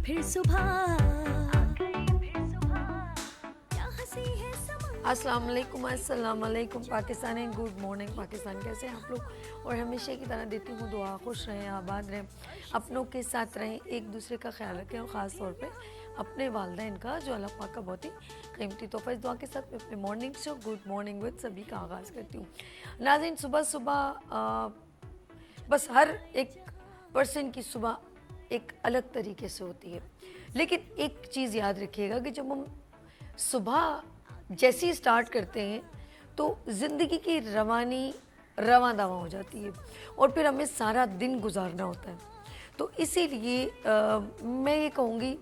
फिर सुबह क्या हंसी है समा। अस्सलाम वालेकुम पाकिस्तान, गुड मॉर्निंग पाकिस्तान। कैसे हैं आप लोग? और हमेशा की तरह देती हूँ दुआ, खुश रहें, आबाद रहें, अपनों के साथ रहें, एक दूसरे का ख्याल रखें और ख़ास तौर पे अपने वालिदैन का जो अल्लाह पाक का बहुत ही कीमती तोहफ़ा। इस दुआ के साथ मैं अपने morning show good morning with सभी का आगाज़ करती हूँ। नाज़रीन, सुबह सुबह बस हर एक पर्सन की सुबह एक अलग तरीके से होती है, लेकिन एक चीज़ याद रखिएगा कि जब हम सुबह जैसे ही स्टार्ट करते हैं तो ज़िंदगी की रवानी रवां दवां हो जाती है और फिर हमें सारा दिन गुजारना होता है। तो इसीलिए मैं ये कहूँगी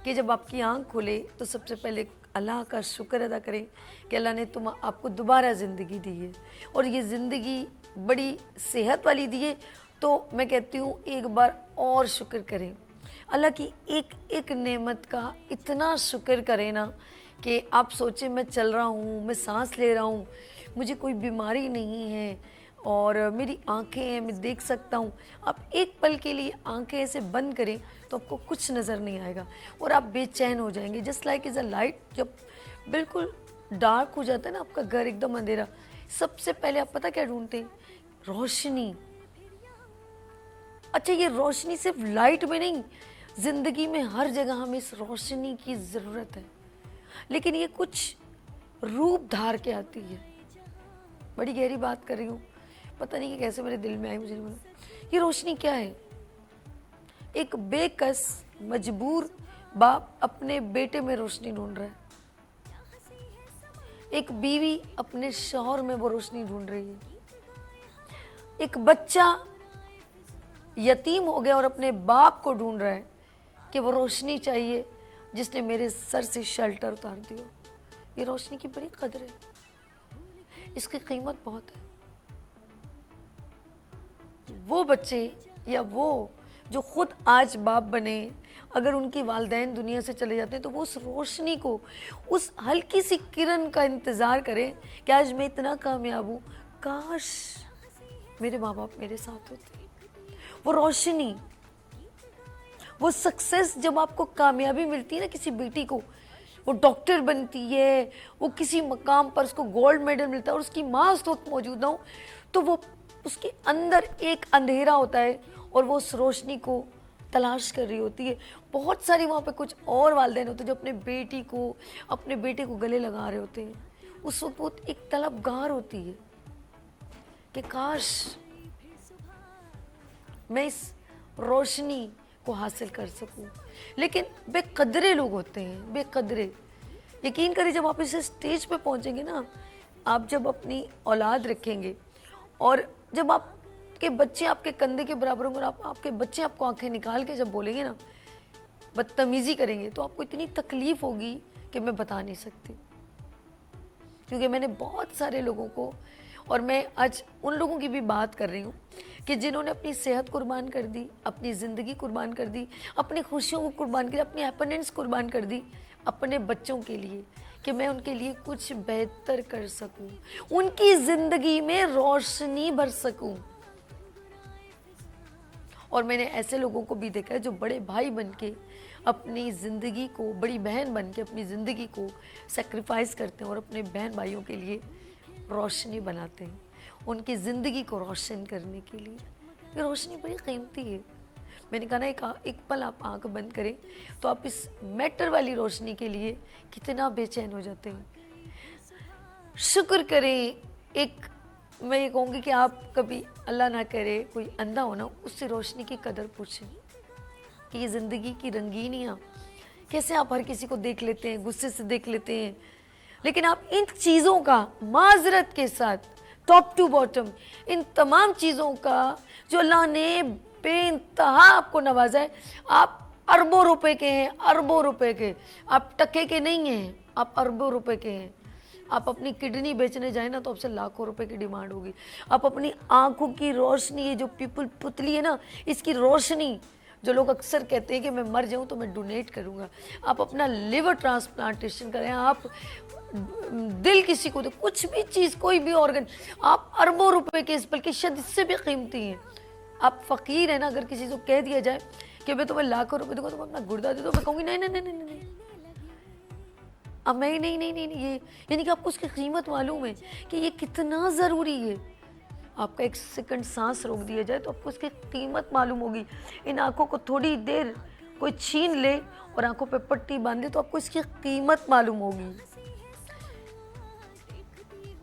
कि जब आपकी आँख खुले तो सबसे पहले अल्लाह का शुक्र अदा करें कि अल्लाह ने आपको दोबारा ज़िंदगी दी है और ये ज़िंदगी बड़ी सेहत वाली दी है। तो मैं कहती हूँ एक बार और शुक्र करें, अल्लाह की एक एक नेमत का इतना शुक्र करें ना कि आप सोचें मैं चल रहा हूँ, मैं सांस ले रहा हूँ, मुझे कोई बीमारी नहीं है और मेरी आंखें हैं, मैं देख सकता हूँ। आप एक पल के लिए आंखें ऐसे बंद करें तो आपको कुछ नज़र नहीं आएगा और आप बेचैन हो जाएंगे। Just like is a light, जब बिल्कुल डार्क हो जाता है ना आपका घर, एकदम अंधेरा, सबसे पहले आप पता क्या ढूंढते हैं? रोशनी। अच्छा, ये रोशनी सिर्फ लाइट में नहीं, ज़िंदगी में हर जगह हमें इस रोशनी की ज़रूरत है, लेकिन ये कुछ रूप धार के आती है। बड़ी गहरी बात कर रही हूँ, पता नहीं कि कैसे मेरे दिल में आई, मुझे नहीं मालूम। ये रोशनी क्या है? एक बेकस मजबूर बाप अपने बेटे में रोशनी ढूंढ रहा है, एक बीवी अपने शौहर में वो रोशनी ढूंढ रही है, एक बच्चा यतीम हो गया और अपने बाप को ढूंढ रहा है कि वो रोशनी चाहिए जिसने मेरे सर से शेल्टर उतार दिया। ये रोशनी की बड़ी कदर है, इसकी कीमत बहुत है। वो बच्चे या वो जो खुद आज बाप बने, अगर उनकी वालिदैन दुनिया से चले जाते हैं तो वो उस रोशनी को, उस हल्की सी किरण का इंतज़ार करें कि आज मैं इतना कामयाब हूँ, काश मेरे माँ बाप मेरे साथ होते। वो रोशनी, वो सक्सेस, जब आपको कामयाबी मिलती है ना, किसी बेटी को वो डॉक्टर बनती है, वो किसी मकाम पर उसको गोल्ड मेडल मिलता है और उसकी माँ उस वक्त मौजूद ना हो, तो वो उसके अंदर एक अंधेरा होता है और वो उस रोशनी को तलाश कर रही होती है। बहुत सारी वहाँ पे कुछ और वालिदैन होते हैं जो अपने बेटी को, अपने बेटे को गले लगा रहे होते हैं। उस वक्त वो एक तलबगार होती है कि काश मैं इस रोशनी को हासिल कर सकूं। लेकिन बेकदरे लोग होते हैं, बेकदरे। यकीन करिए, जब आप इस स्टेज पे पहुंचेंगे ना, आप जब अपनी औलाद रखेंगे और जब आपके बच्चे आपके कंधे के बराबर होंगे और आपके बच्चे आपको आंखें निकाल के जब बोलेंगे ना, बदतमीजी करेंगे, तो आपको इतनी तकलीफ होगी कि मैं बता नहीं सकती। क्योंकि मैंने बहुत सारे लोगों को, और मैं आज उन लोगों की भी बात कर रही हूँ कि जिन्होंने अपनी सेहत कुर्बान कर दी, अपनी ज़िंदगी कुर्बान कर दी, अपनी खुशियों को कुर्बान कर दी, अपनी हैप्पीनेस कुर्बान कर दी अपने बच्चों के लिए, कि मैं उनके लिए कुछ बेहतर कर सकूं, उनकी ज़िंदगी में रोशनी भर सकूं। और मैंने ऐसे लोगों को भी देखा है जो बड़े भाई बन के अपनी ज़िंदगी को, बड़ी बहन बन के अपनी ज़िंदगी को सेक्रीफाइस करते हैं और अपने बहन भाइयों के लिए रोशनी बनाते हैं, उनकी ज़िंदगी को रोशन करने के लिए। ये रोशनी बड़ी कीमती है। मैंने कहा ना, एक पल आप आंख बंद करें तो आप इस मैटर वाली रोशनी के लिए कितना बेचैन हो जाते हैं। शुक्र करें, एक मैं ये कहूँगी कि आप कभी, अल्लाह ना करे, कोई अंधा हो ना, उससे रोशनी की कदर पूछें कि ये ज़िंदगी की रंगीनियाँ कैसे आप हर किसी को देख लेते हैं, गुस्से से देख लेते हैं, लेकिन आप इन चीज़ों का माजरत के साथ, टॉप टू बॉटम, इन तमाम चीज़ों का जो अल्लाह ने बेइंतहा आपको नवाजा है, आप अरबों रुपए के हैं, अरबों रुपए के, आप टके के नहीं हैं, आप अरबों रुपए के हैं। आप अपनी किडनी बेचने जाए ना तो आपसे लाखों रुपए की डिमांड होगी। आप अपनी आंखों की रोशनी, ये जो पीपल पुतली है ना, इसकी रोशनी, जो लोग अक्सर कहते हैं कि मैं मर जाऊं तो मैं डोनेट करूंगा, आप अपना लिवर ट्रांसप्लांटेशन करें, आप दिल किसी को दे, कुछ भी चीज़, कोई भी ऑर्गन, आप अरबों रुपए के, बल्कि शायद इससे भी कीमती हैं। आप फ़कीर हैं ना, अगर किसी को कह दिया जाए कि मैं तुम्हें लाखों रुपए दूंगा, तुम अपना गुर्दा दे दो, मैं कहूँगी नहीं नहीं नहीं नहीं नहीं, अब मैं नहीं नहीं नहीं नहीं, ये यानी कि आपको उसकी कीमत मालूम है कि ये कितना ज़रूरी है। आपका एक सेकंड सांस रोक दिया जाए तो आपको उसकी कीमत मालूम होगी। इन आंखों को थोड़ी देर कोई छीन ले और आंखों पे पट्टी बांधे तो आपको इसकी कीमत मालूम होगी।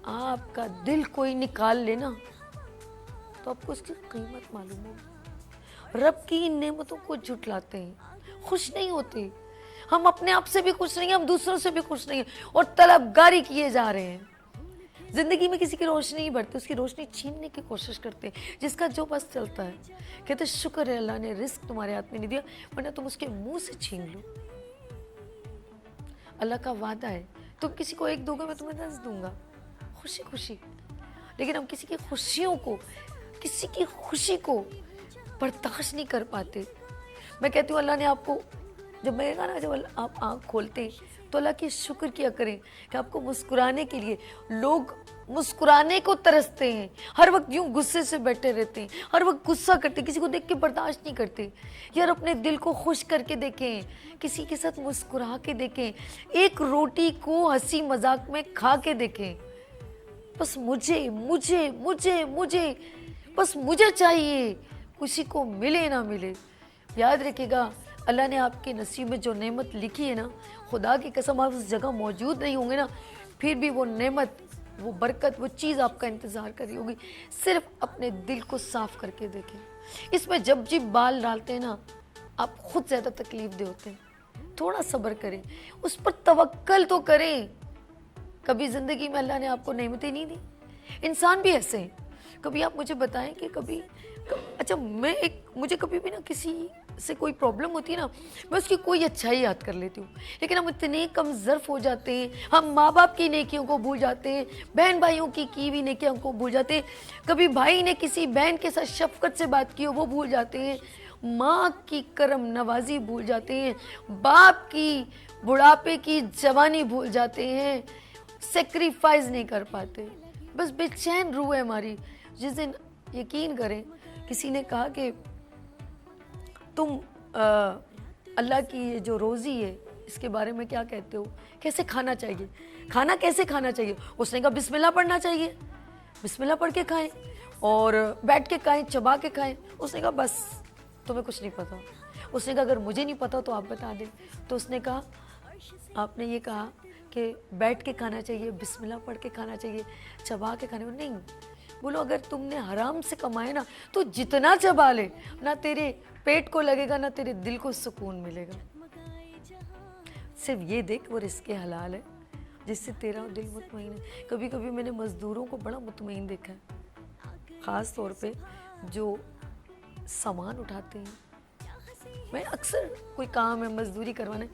आपका दिल कोई निकाल लेना तो आपको उसकी कीमत मालूम होगी। रब की इन नेमतों को झुठलाते हैं, खुश नहीं होते। हम अपने आप से भी खुश नहीं हैं, हम दूसरों से भी खुश नहीं हैं और तलबगारी किए जा रहे हैं। जिंदगी में किसी की रोशनी नहीं बढ़ती, उसकी रोशनी छीनने की कोशिश करते हैं। जिसका जो बस चलता है कहते शुक्र है अल्लाह ने रिस्क तुम्हारे हाथ में नहीं दिया, वरना तुम उसके मुंह से छीन लो। अल्लाह का वादा है तुम किसी को एक दोगे मैं तुम्हें 10 दूंगा, खुशी खुशी। लेकिन हम किसी की खुशियों को, किसी की खुशी को बर्दाश्त नहीं कर पाते। मैं कहती हूँ अल्लाह ने आपको, जब मैं कहा ना, जब आप आँख खोलते तो अल्लाह की शुक्र किया करें कि आपको मुस्कुराने के लिए लोग मुस्कुराने को तरसते हैं। हर वक्त यूं गुस्से से बैठे रहते हैं, हर वक्त गुस्सा करते हैं, किसी को देख के बर्दाश्त नहीं करते। यार अपने दिल को खुश करके देखें, किसी के साथ मुस्कुरा के देखें, एक रोटी को हंसी मजाक में खा के देखें। बस मुझे मुझे मुझे मुझे बस मुझे चाहिए, किसी को मिले ना मिले। याद रखिएगा अल्लाह ने आपके नसीब में जो नेमत लिखी है ना, खुदा की कसम आप उस जगह मौजूद नहीं होंगे ना, फिर भी वो नेमत, वो बरकत, वो चीज़ आपका इंतज़ार कर रही होगी। सिर्फ अपने दिल को साफ करके देखें। इसमें जब जब बाल डालते हैं ना, आप खुद ज़्यादा तकलीफ दे होते हैं। थोड़ा सब्र करें, उस पर तवक्कल तो करें। कभी ज़िंदगी में अल्लाह ने आपको नेमतें नहीं दी। इंसान भी ऐसे हैं। कभी आप मुझे बताएं कि अच्छा मुझे कभी भी ना किसी से कोई प्रॉब्लम होती है ना, मैं उसकी कोई अच्छाई याद कर लेती हूँ। लेकिन हम इतने कम ज़र्फ हो जाते हैं, हम माँ बाप की नेकियों को भूल जाते हैं, बहन भाइयों की भी नेकियों को भूल जाते हैं। कभी भाई ने किसी बहन के साथ शफकत से बात की हो वो भूल जाते हैं, माँ की करम नवाजी भूल जाते हैं, बाप की बुढ़ापे की जवानी भूल जाते हैं, सेक्रीफाइस नहीं कर पाते। बस बेचैन रूह है हमारी। जिस दिन यकीन करें किसी ने कहा कि तुम अल्लाह की ये जो रोज़ी है इसके बारे में क्या कहते हो, कैसे खाना चाहिए, खाना कैसे खाना चाहिए? उसने कहा बिस्मिल्लाह पढ़ना चाहिए, बिस्मिल्लाह पढ़ के खाएं और बैठ के खाएं, चबा के खाएं। उसने कहा बस तुम्हें कुछ नहीं पता। उसने कहा अगर मुझे नहीं पता तो आप बता दें। तो उसने कहा आपने ये कहा कि बैठ के खाना चाहिए, बिस्मिल्लाह पढ़ के खाना चाहिए, चबा के खाने नहीं। बोलो अगर तुमने हराम से कमाए ना तो जितना चबा ले ना तेरे पेट को लगेगा ना तेरे दिल को सुकून मिलेगा। सिर्फ ये देख वो रिस्क हलाल है जिससे तेरा दिल मुतमईन है। कभी कभी मैंने मज़दूरों को बड़ा मुतमईन देखा है, ख़ास तौर पे जो सामान उठाते हैं। मैं अक्सर कोई काम है मजदूरी करवाने,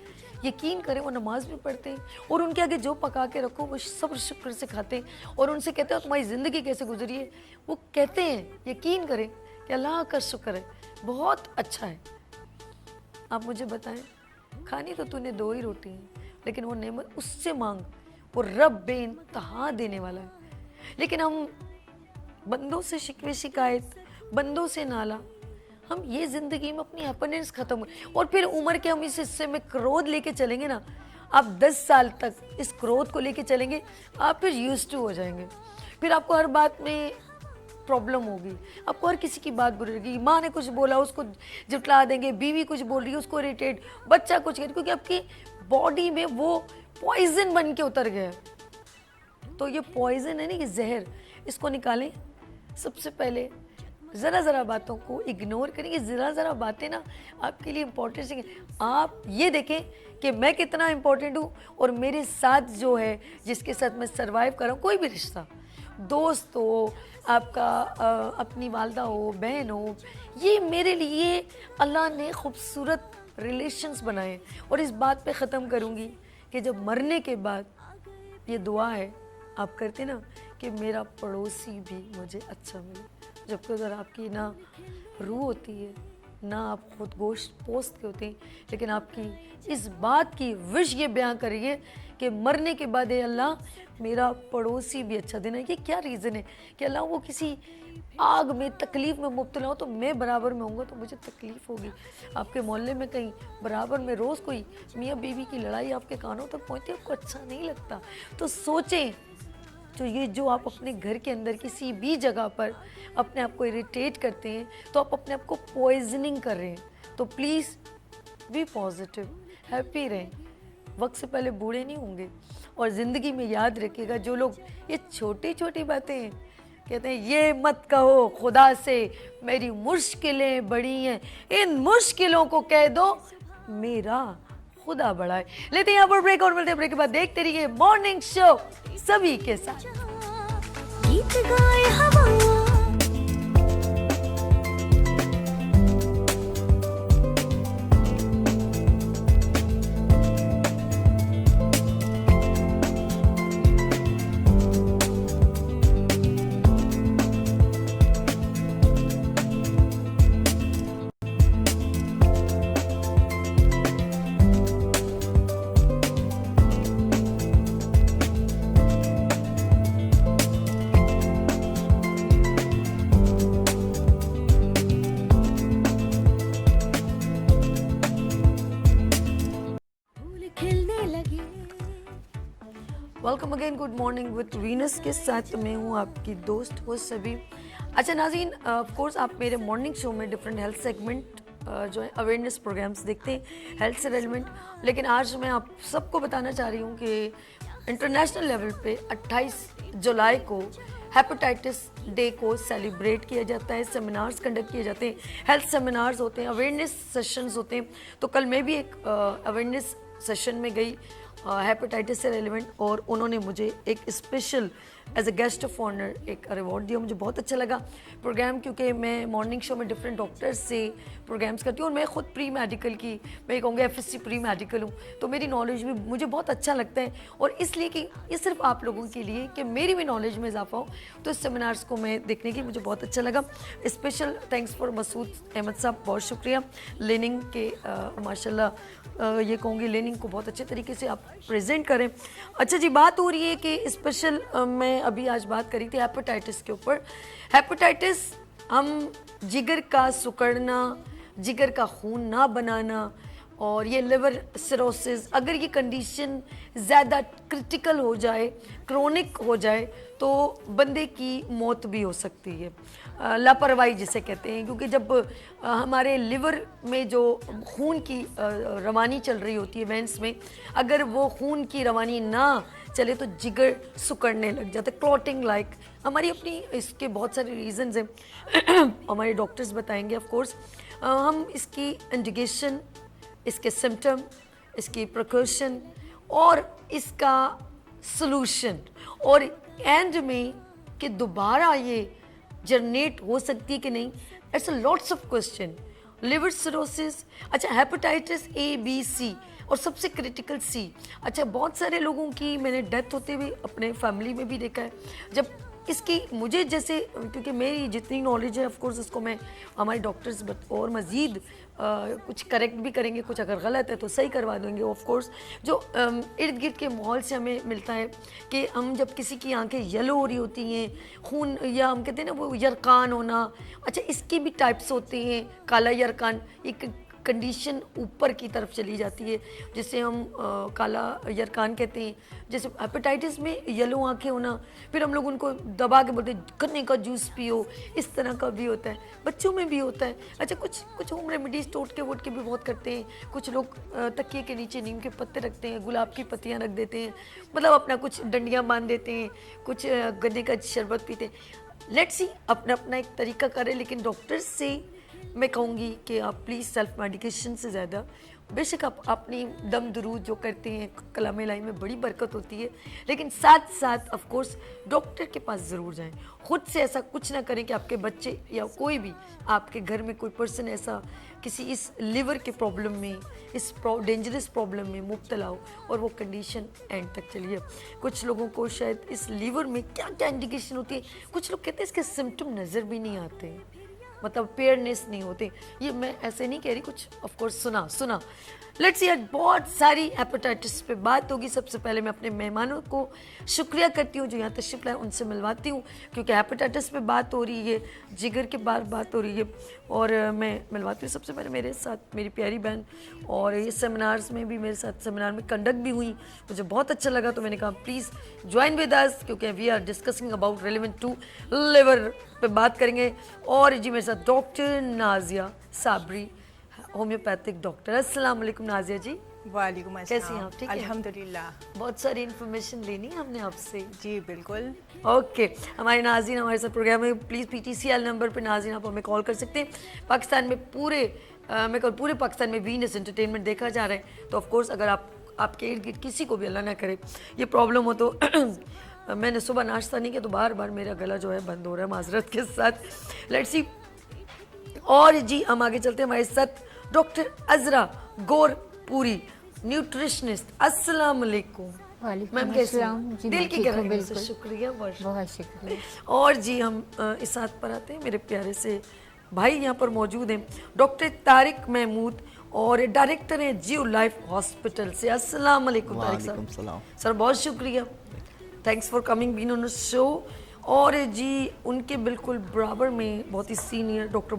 यकीन करें वो नमाज भी पढ़ते हैं और उनके आगे जो पका के रखो वो सब्र शुक्र से खाते हैं और उनसे कहते हैं तुम्हारी ज़िंदगी कैसे गुजरी है, वो कहते हैं यकीन करें कि अल्लाह का शुक्र है बहुत अच्छा है। आप मुझे बताएं, खानी तो तूने 2 ही रोटी हैं लेकिन वो नेमत उससे मांग, वो रब बेइंतहा देने वाला है। लेकिन हम बंदों से शिकवे शिकायत, बंदों से नाला, हम ये ज़िंदगी में अपनी हैप्पीनेस ख़त्म और फिर उम्र के हम इस हिस्से में क्रोध लेके चलेंगे ना, आप 10 साल तक इस क्रोध को लेके चलेंगे, आप फिर यूज्ड टू हो जाएंगे। फिर आपको हर बात में प्रॉब्लम होगी, आपको हर किसी की बात बुरी लगेगी। माँ ने कुछ बोला उसको जुटला देंगे, बीवी कुछ बोल रही है उसको इरिटेट, बच्चा कुछ कर, क्योंकि आपकी बॉडी में वो पॉइजन बन के उतर गया है। तो ये पॉइजन है ना, ये जहर, इसको निकालें। सबसे पहले ज़रा बातों को इग्नोर करेंगे। ज़रा बातें ना आपके लिए इम्पोर्टेंट है। आप ये देखें कि मैं कितना इम्पोर्टेंट हूँ और मेरे साथ जो है जिसके साथ मैं सरवाइव कर रहा हूँ, कोई भी रिश्ता, दोस्त हो आपका, अपनी वालदा हो, बहन हो, ये मेरे लिए अल्लाह ने खूबसूरत रिलेशंस बनाए। और इस बात पे ख़त्म करूँगी कि जब मरने के बाद ये दुआ है आप करते ना कि मेरा पड़ोसी भी मुझे अच्छा मिले, जबकि उधर आपकी ना रूह होती है ना आप खुद गोश्त पोस्ट के होते हैं, लेकिन आपकी इस बात की विश ये बयां करिए कि मरने के बाद ए अल्लाह मेरा पड़ोसी भी अच्छा देना। ये क्या रीज़न है कि अल्लाह वो किसी आग में तकलीफ़ में मुब्तला हो तो मैं बराबर में होऊंगा तो मुझे तकलीफ़ होगी। आपके मोहल्ले में कहीं बराबर में रोज़ कोई मियाँ बीवी की लड़ाई आपके कानों तक पहुँचती है, आपको अच्छा नहीं लगता। तो सोचें, तो ये जो आप अपने घर के अंदर किसी भी जगह पर अपने आप को इरिटेट करते हैं तो आप अपने आप को पॉइजनिंग कर रहे हैं। तो प्लीज़ बी पॉजिटिव, हैप्पी रहें, वक्त से पहले बूढ़े नहीं होंगे। और ज़िंदगी में याद रखिएगा, जो लोग ये छोटी छोटी बातें कहते हैं, ये मत कहो खुदा से मेरी मुश्किलें बड़ी हैं, इन मुश्किलों को कह दो मेरा खुदा बड़ा है। लेते हैं यहाँ पर ब्रेक और मिलते हैं ब्रेक के बाद। देखते रहिए मॉर्निंग शो सभी के साथ। गीत गाए हवा खिलने लगे। Welcome again, good morning with Venus के साथ मैं हूँ आपकी दोस्त वो सभी। अच्छा नाज़रीन, ऑफ कोर्स आप मेरे मॉर्निंग शो में डिफरेंट हेल्थ सेगमेंट जो है अवेयरनेस प्रोग्राम्स देखते हैं हेल्थ से रेलिवेंट, लेकिन आज मैं आप सबको बताना चाह रही हूँ कि इंटरनेशनल लेवल पे 28 जुलाई को हेपेटाइटिस डे को सेलिब्रेट किया जाता है। सेमिनार्स कंडक्ट किए जाते हैं, हेल्थ सेमिनार्स होते हैं, अवेयरनेस सेशंस होते हैं। तो कल मैं भी एक अवेयरनेस सेशन में गई हेपेटाइटिस से रेलिवेंट, और उन्होंने मुझे एक special as a guest of honour एक रिवॉर्ड दिया। मुझे बहुत अच्छा लगा प्रोग्राम, क्योंकि मैं मॉर्निंग शो में डिफरेंट डॉक्टर्स से प्रोग्राम्स करती हूँ और मैं खुद प्री मेडिकल की, मैं कहूँगी FSC प्री मेडिकल हूँ, तो मेरी नॉलेज भी मुझे बहुत अच्छा लगता है। और इसलिए कि ये सिर्फ आप लोगों के लिए कि मेरी भी नॉलेज में इजाफा हो, तो इस सेमिनार्स को मैं देखने की मुझे बहुत अच्छा लगा। Special thanks for Masood Ahmed sahab, बहुत शुक्रिया। लेनिंग के माशाल्लाह ये कहूँगी लेनिंग को बहुत अच्छे तरीके से आप प्रेजेंट करें। अच्छा जी, बात हो रही है कि स्पेशल मैं अभी आज बात करी थी हेपेटाइटिस के ऊपर। हेपेटाइटिस हम जिगर का सिकुड़ना, जिगर का खून ना बनाना, और ये लिवर सिरोसिस, अगर ये कंडीशन ज़्यादा क्रिटिकल हो जाए, क्रोनिक हो जाए, तो बंदे की मौत भी हो सकती है। लापरवाही जिसे कहते हैं, क्योंकि जब हमारे लिवर में जो खून की रवानी चल रही होती है वेंस में, अगर वो खून की रवानी ना चले तो जिगर सिकुड़ने लग जाता है, क्लॉटिंग लाइक। हमारी अपनी इसके बहुत सारे रीजंस हैं हमारे डॉक्टर्स बताएंगे ऑफ कोर्स। हम इसकी इंडिकेशन, इसके सिम्टम, इसकी प्रिकॉशन और इसका सलूशन, और एंड में कि दोबारा ये जनरेट हो सकती है कि नहीं, it's a lots of question. Liver cirrhosis, अच्छा हेपेटाइटिस A, B, C और सबसे क्रिटिकल C। अच्छा, बहुत सारे लोगों की मैंने डेथ होते हुए अपने फैमिली में भी देखा है। जब इसकी मुझे जैसे, क्योंकि मेरी जितनी नॉलेज है ऑफ कोर्स उसको मैं हमारे डॉक्टर्स और मज़ीद कुछ करेक्ट भी करेंगे, कुछ अगर गलत है तो सही करवा देंगे ऑफ कोर्स। जो इर्द गिर्द के माहौल से हमें मिलता है कि हम जब किसी की आंखें येलो हो रही होती हैं, खून, या हम कहते हैं ना वो यरकान होना, अच्छा इसकी भी टाइप्स होते हैं। काला यरकान एक कंडीशन ऊपर की तरफ चली जाती है जिसे हम काला यरकान कहते हैं। जैसे हेपेटाइटिस में येलो आंखें होना, फिर हम लोग उनको दबा के बोलते हैं गन्ने का जूस पियो, इस तरह का भी होता है, बच्चों में भी होता है। अच्छा, कुछ होम रेमेडीज टोटके वोटके भी बहुत करते हैं। कुछ लोग तकिए के नीचे नीम के पत्ते रखते हैं, गुलाब की पत्तियाँ रख देते हैं, मतलब अपना कुछ डंडियाँ बांध देते हैं, कुछ गन्ने का शरबत पीते हैं। लेट्स सी, अपना अपना एक तरीका करें, लेकिन डॉक्टर से मैं कहूँगी कि आप प्लीज़ सेल्फ मेडिकेशन से ज़्यादा, बेशक आप अपनी दम दरूद जो करते हैं कलाम लाई में बड़ी बरकत होती है, लेकिन साथ साथ ऑफ कोर्स डॉक्टर के पास ज़रूर जाएं। खुद से ऐसा कुछ ना करें कि आपके बच्चे या कोई भी आपके घर में कोई पर्सन ऐसा किसी इस लिवर के प्रॉब्लम में, इस डेंजरस प्रॉब्लम में मुब्तला हो और वो कंडीशन एंड तक चली है। कुछ लोगों को शायद इस लिवर में क्या क्या इंडिकेशन होती है, कुछ लोग कहते हैं इसके सिम्टम नज़र भी नहीं आते हैं। मतलब पेयरनेस नहीं होते। ये मैं ऐसे नहीं कह रही, कुछ ऑफ कोर्स सुना लेट्स सी, आज बहुत सारी हेपेटाइटिस पे बात होगी। सबसे पहले मैं अपने मेहमानों को शुक्रिया करती हूँ जो यहाँ तशरीफ लाए, उनसे मिलवाती हूँ क्योंकि हेपेटाइटिस पे बात हो रही है, जिगर के बार बात हो रही है। और मैं मिलवाती हूँ सबसे पहले मेरे साथ मेरी प्यारी बहन, और ये सेमिनार्स में भी मेरे साथ सेमिनार में कंडक्ट भी हुई, मुझे बहुत अच्छा लगा, तो मैंने कहा प्लीज़ ज्वाइन विद अस क्योंकि we are discussing about relevant to liver पे बात करेंगे। और जी मेरे साथ doctor Nazia Sabri, homeopathic doctor. अस्सलाम वालेकुम नाजिया जी। वालेकुम अस्सलाम। कैसी हैं आप? ठीक है, अल्हम्दुलिल्लाह। बहुत सारी इन्फॉर्मेशन लेनी है हमने आपसे। जी बिल्कुल। ओके, हमारे नाज़रीन हमारे साथ प्रोग्राम में प्लीज़ PTCL नंबर पे नाज़रीन आप हमें कॉल कर सकते हैं। पाकिस्तान में पूरे पाकिस्तान में वीनस एंटरटेनमेंट देखा जा रहा है, तो ऑफ कोर्स अगर आपके इर्द गिर्द किसी को भी अल्लाह ना करे ये प्रॉब्लम हो तो मैंने सुबह नाश्ता नहीं किया तो बार मेरा गला जो है बंद हो रहा है, माजरत के साथ। Let's see. और जी हम आगे चलते हैं, हमारे साथ डॉक्टर अजरा गौरपुरी, न्यूट्रिशनिस्ट। अस्सलाम वालेकुम मैम, कैसे हैं? दिल की गहराइयों से शुक्रिया, बहुत शुक्रिया। और जी हम इस साथ पर आते हैं, मेरे प्यारे से भाई यहाँ पर मौजूद हैं, डॉक्टर तारिक महमूद और डायरेक्टर हैं जियो लाइफ हॉस्पिटल से। अस्सलाम वालेकुम तारिक साहब। सर बहुत शुक्रिया, thanks for coming been on the show. और जी उनके बिल्कुल बराबर में बहुत ही senior doctor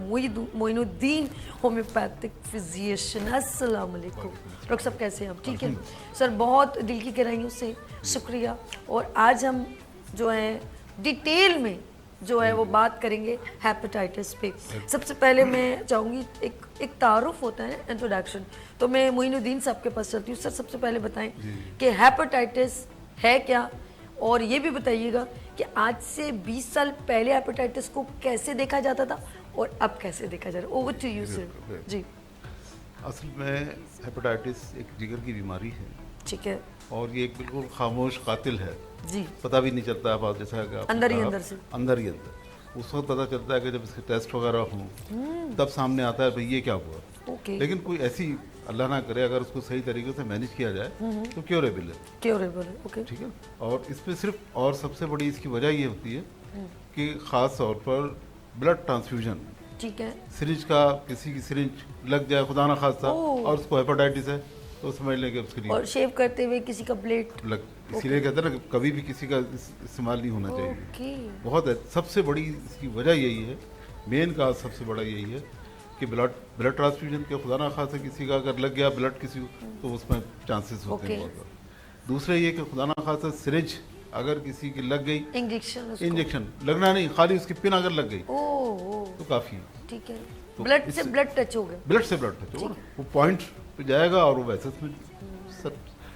Moinuddin, homeopathic physician. अस्सलाम वालेकुम डॉक्टर साहब, कैसे हैं आप? ठीक है सर, बहुत दिल की गहराइयों से शुक्रिया। और आज हम जो है डिटेल में जो है वो बात करेंगे हेपेटाइटिस पे। सबसे पहले मैं चाहूँगी एक तारुफ होता है ना, इंट्रोडक्शन, तो मैं मोइनुद्दीन साहब के पास चलती हूँ। सर सबसे पहले बताएं कि हेपेटाइटिस है क्या, और ये भी बताइएगा कि आज से 20 साल पहले हेपेटाइटिस को कैसे देखा जाता था और अब कैसे देखा जा रहा है। Over to you sir. जी असल में हेपेटाइटिस एक जिगर की बीमारी है, ठीक है, और ये एक बिल्कुल खामोश कातिल है जी, पता भी नहीं चलता है। आप जैसा कि आपने अंदर ही कहा, अंदर से अंदर ही अंदर उस वक्त पता चलता है कि जब इसके टेस्ट वगैरह हों तब सामने आता है भाई ये क्या हुआ। ओके, लेकिन कोई ऐसी अल्लाह ना करे अगर उसको सही तरीके से मैनेज किया जाए तो क्योरेबल है, क्योरेबल है। ओके, ठीक है। और इसमें सिर्फ और सबसे बड़ी इसकी वजह ये होती है कि ख़ास तौर पर ब्लड ट्रांसफ्यूजन, ठीक है, सिरिंज का किसी की सिरिंज लग जाए खुदा ना खास्ता और उसको हेपेटाइटिस है तो समझ लें कि उसके लिए और शेव करते हुए किसी का ब्लेड लग, इसीलिए कहते हैं ना कि कभी भी किसी का इस्तेमाल नहीं होना चाहिए। ओके, बहुत है, सबसे बड़ी इसकी वजह यही है, मेन का सबसे बड़ा यही है कि ब्लड ट्रांसफ्यूजन के खुदा ना खास्ता किसी का अगर लग गया ब्लड किसी को तो उसमें चांसेस होते हैं बहुत ज़्यादा। दूसरा ये कि खुदा ना खास्ता सिरिंज अगर किसी की लग गई, इंजेक्शन लगना नहीं, खाली उसकी पिन अगर लग गई तो काफ़ी है, ठीक है, तो ब्लड से ब्लड टच हो गया, ब्लड से ब्लड टच होगा, वो पॉइंट पे जाएगा और वो वैसे उसमें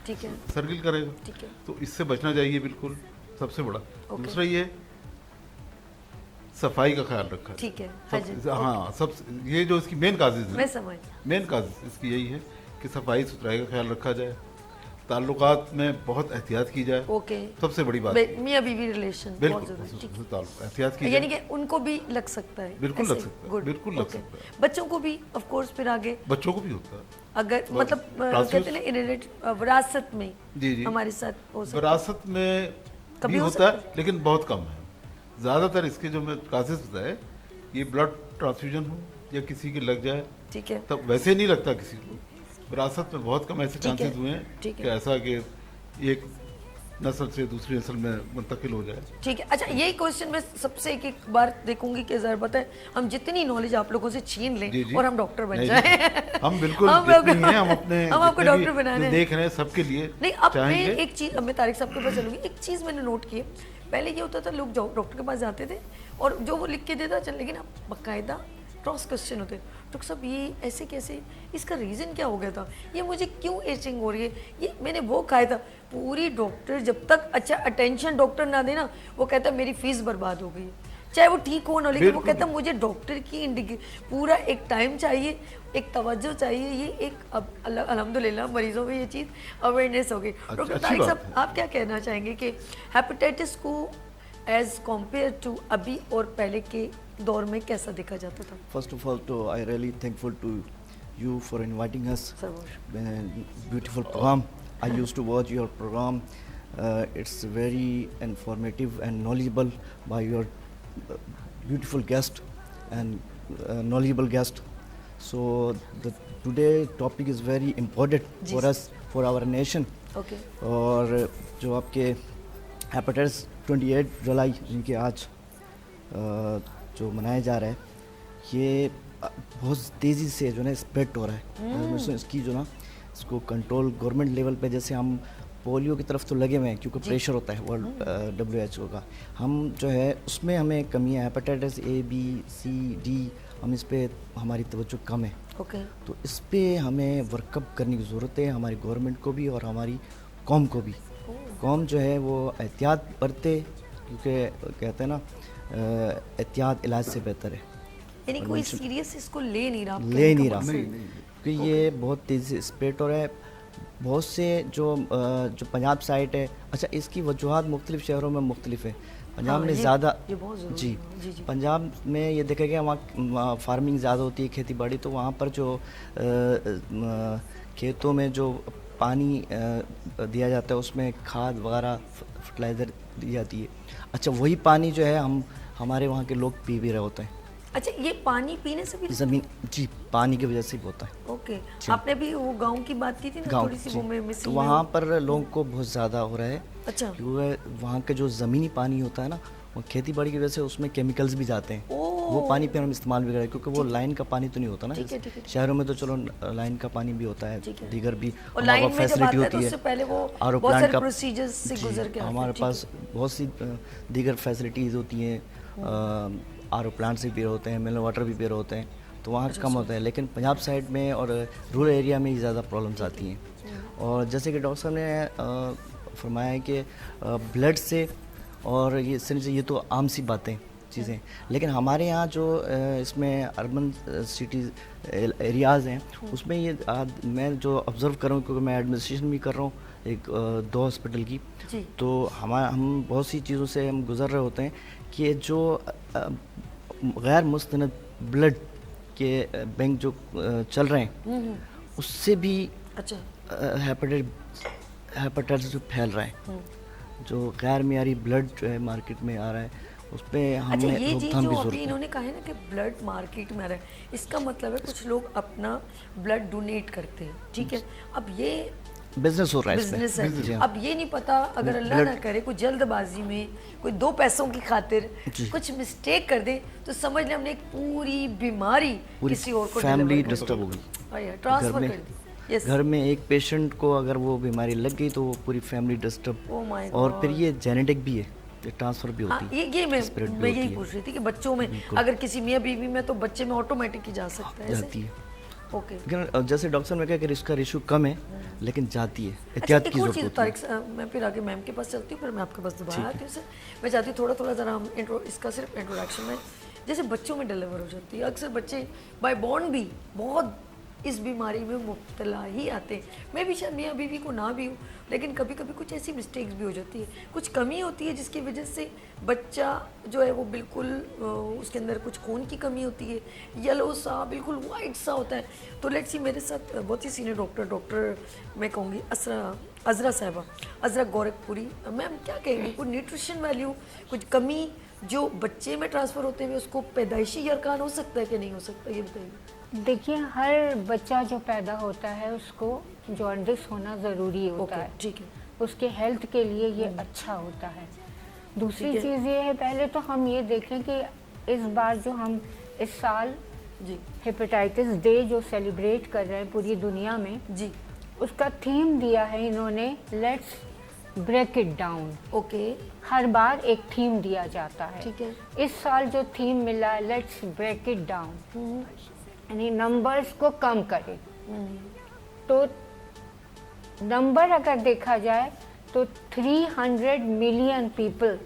ठीक है, सर्किल करेगा, ठीक है, तो इससे बचना चाहिए बिल्कुल, सबसे बड़ा। दूसरा ये सफाई का ख्याल रखा, ठीक है, हाँ सब ये जो इसकी मेन काजेज मैं है, समझ, मेन काजेज इसकी यही है कि सफाई सुथराई का ख्याल रखा जाए, ताल्लुकात में बहुत एहतियात की जाए, ओके, सबसे बड़ी बात मियाँ बीवी रिलेशन बहुत ज़रूरी, ठीक है, बिल्कुल एहतियात की यानी जाए, कि उनको भी लग सकता है, बिल्कुल ऐसे? लग सकता है, Good, बिल्कुल लग okay. सकता है, बच्चों को भी ऑफ कोर्स फिर आगे बच्चों को भी होता है, अगर मतलब कहते हैं ना इनहेरिट विरासत में जी जी हमारे साथ हो सकता विरासत में कभी भी हो होता है लेकिन बहुत कम है। ज़्यादातर इसके जो मैं काजेज बताए, ये ब्लड ट्रांसफ्यूजन हो या किसी के लग जाए, ठीक है, तब वैसे नहीं लगता किसी को, विरासत में बहुत कम ऐसे ठीक है, चांसेस हुए हैं ठीक है। कि ऐसा कि एक नस्ल से दूसरी नस्ल में मुंतकिल हो जाए। ठीक है। अच्छा, यही क्वेश्चन मैं सबसे एक बार देखूंगी कि जरा पता है हम जितनी नॉलेज आप लोगों से छीन लें जी, जी। और हम डॉक्टर बन नहीं, जाए हम बिल्कुल हम जितनी हैं, हम अपने हम आपको जितने भी डॉक्टर बनाने जो हैं। देख रहे हैं सबके लिए नहीं, अब मैं चाहेंगे। एक चीज़, अब मैं तारिक साहब के पास चलूंगी। एक चीज़ मैंने नोट की है, पहले ये होता था लोग डॉक्टर के पास जाते थे और जो वो लिख के देता चल, लेकिन अब बाकायदा क्रॉस क्वेश्चन होते हैं, डॉक्टर साहब ये ऐसे कैसे, इसका रीज़न क्या हो गया था, ये मुझे क्यों एचिंग हो रही है, ये मैंने वो खाया था। पूरी डॉक्टर जब तक अच्छा अटेंशन डॉक्टर ना देना, वो कहता है मेरी फीस बर्बाद हो गई है, चाहे वो ठीक हो ना, लेकिन वो कहता है मुझे डॉक्टर की पूरा एक टाइम चाहिए, एक तवज्जो चाहिए। ये एक अब अल्हम्दुलिल्लाह मरीजों में ये चीज़ अवेयरनेस हो गई। डॉक्टर तारिक साहब आप क्या कहना चाहेंगे कि हेपेटाइटिस को एज कम्पेयर टू अभी और पहले के दौर में कैसा देखा जाता था? First of all, I really thankful to you for inviting us. Beautiful program. I used to watch your program. It's very informative and knowledgeable by your beautiful guest, and knowledgeable guest. So today topic is very important for us, for our nation. Okay और जो आपके hepatitis 28 जुलाई जिनके आज जो मनाया जा रहा है, ये बहुत तेज़ी से जो है स्प्रेड हो रहा है। इसकी जो ना इसको कंट्रोल गवर्नमेंट लेवल पे, जैसे हम पोलियो की तरफ तो लगे हुए हैं क्योंकि प्रेशर होता है वर्ल्ड WHO का, हम जो है उसमें हमें कमी है। Hepatitis A B C D हम इस पे हमारी तवज्जो कम है, ओके तो इस पे हमें वर्कअप करने की ज़रूरत है, हमारी गवर्नमेंट को भी और हमारी कौम को भी। कौम जो है वो एहतियात बरते, क्योंकि कहते हैं ना एहतियात इलाज से बेहतर है। यानी कोई सीरियस इसको ले नहीं रहा, ले नहीं रहा क्योंकि ये बहुत तेज़ी से स्प्रेड हो रहा है। बहुत से जो पंजाब साइड है, अच्छा इसकी वजूहात मुख्तलिफ शहरों में मुख्तलिफ है। पंजाब में ज़्यादा ये बहुत ज़रूरी जी, है। जी पंजाब में ये देखा गया वहाँ फार्मिंग ज़्यादा होती है, खेती बाड़ी, तो वहाँ पर जो खेतों में जो पानी दिया जाता है उसमें खाद वगैरह फर्टिलाइज़र दी जाती है। अच्छा वही पानी जो है हमारे वहाँ के लोग पी भी रहे होते हैं। अच्छा ये पानी पीने से भी ज़मीन जी, पानी की वजह से ही होता है। ओके आपने भी वो गांव की बात की थी ना, गाँव थोड़ी सी वो मैं तो मिसिंग वहाँ पर लोगों को बहुत ज़्यादा हो रहा है, अच्छा क्योंकि वहाँ का जो ज़मीनी पानी होता है ना, वो खेती बाड़ी की वजह से उसमें केमिकल्स भी जाते हैं। वो पानी पे हम इस्तेमाल भी करें, क्योंकि वो लाइन का पानी तो नहीं होता ना। ठीक है, ठीक है। शहरों में तो चलो लाइन का पानी भी होता है, दीगर भी और लाइन में जब फैसिलिटी आता है तो होती उससे है। पहले वो आर ओ बहुत प्लांट सारे का प्रोसीजर्स से जी, गुजर के आते हैं, हमारे ठीक पास बहुत सी दीगर फैसिलिटीज़ होती हैं। RO प्लांट से भी होते हैं, मिनरल वाटर भी पेयर होते हैं, तो वहाँ कम होता है। लेकिन पंजाब साइड में और रूरल एरिया में ही ज़्यादा प्रॉब्लम्स आती हैं। और जैसे कि डॉक्टर साहब ने फरमाया है कि ब्लड से और ये तो आम सी बातें चीज़ें, लेकिन हमारे यहाँ जो इसमें अर्बन सिटीज़ एरियाज़ हैं, उसमें ये मैं जो ऑब्ज़र्व कर रहा हूँ, क्योंकि मैं एडमिनिस्ट्रेशन भी कर रहा हूँ एक 2 हॉस्पिटल की, तो हम बहुत सी चीज़ों से हम गुज़र रहे होते हैं कि जो गैर मुस्तनद ब्लड के बैंक जो चल रहे हैं, उससे भी अच्छा हेपेटाइटिस जो फैल रहा है, जो गैर मियारी ब्लड जो है मार्केट में आ रहा है, उस पर अच्छा हमें ये चीज़ रोकथाम जो भी अभी जरूरत है। इन्होंने कहा है ना कि ब्लड मार्केट में आ रहा है, इसका मतलब है कुछ लोग अपना ब्लड डोनेट करते हैं, ठीक है। अब ये बिजनेस हो रहा है बिजनेस इसमें। है, जी हाँ। अब ये नहीं पता अगर अल्लाह ना करे कोई जल्दबाजी में कोई 2 पैसों की खातिर कुछ मिस्टेक कर दे, तो समझ ले हमने एक पूरी बीमारी किसी और को फैमिली डिस्टर्ब हो गई। ट्रांसफर घर कर में दी। यस घर में एक पेशेंट को अगर वो बीमारी लग गई तो वो पूरी फैमिली डिस्टर्ब, ओह माय और फिर ये जेनेटिक भी है, ये ट्रांसफर भी हाँ, होती है। ये spread भी मैं होती यही है। पूछ रही थी कि बच्चों में अगर किसी मियाँ बीवी में तो बच्चे में ऑटोमेटिक ही जा सकता है जाती है, ओके। लेकिन जैसे डॉक्टर साहब ने कहा कि इसका रेशो कम है, लेकिन जाती है, अच्छा एहतियात एक की और जरूरत चीज़ होती है। तारिक मैं फिर आगे मैम के पास चलती हूँ, फिर मैं आपके पास दोबारा आती हूँ सर। मैं चाहती हूँ थोड़ा थोड़ा ज़रा हम इसका सिर्फ इंट्रोडक्शन में, जैसे बच्चों में डिलीवर हो जाती है अक्सर बच्चे बाय बॉर्न भी बहुत इस बीमारी में मुब्तला ही आते हैं। मैं भी शायद मियाँ बीवी को ना भी हूँ, लेकिन कभी कभी कुछ ऐसी मिस्टेक्स भी हो जाती है, कुछ कमी होती है जिसकी वजह से बच्चा जो है वो बिल्कुल उसके अंदर कुछ खून की कमी होती है, येलो सा बिल्कुल वाइट सा होता है। तो लेट्स सी मेरे साथ बहुत ही सीनियर डॉक्टर मैं कहूँगी अज़रा साहिबा, अज़रा गोरखपुरी मैम, क्या कहेंगे कोई न्यूट्रिशन वैल्यू, कुछ कमी जो बच्चे में ट्रांसफ़र होते हुए उसको पैदाइशी अरकान हो सकता है कि नहीं हो सकता, ये बताइए। देखिए हर बच्चा जो पैदा होता है उसको जॉन्डिस होना ज़रूरी होता है, ठीक है, उसके हेल्थ के लिए ये अच्छा होता है। दूसरी चीज़ ये है, पहले तो हम ये देखें कि इस बार जो हम इस साल जी हेपेटाइटिस डे जो सेलिब्रेट कर रहे हैं पूरी दुनिया में, जी उसका थीम दिया है इन्होंने let's break it down. Okay हर बार एक थीम दिया जाता है, ठीक है। इस साल जो थीम मिला है लेट्स ब्रेक इट डाउन, यानी नंबर्स को कम करें। तो नंबर अगर देखा जाए तो 300 मिलियन पीपल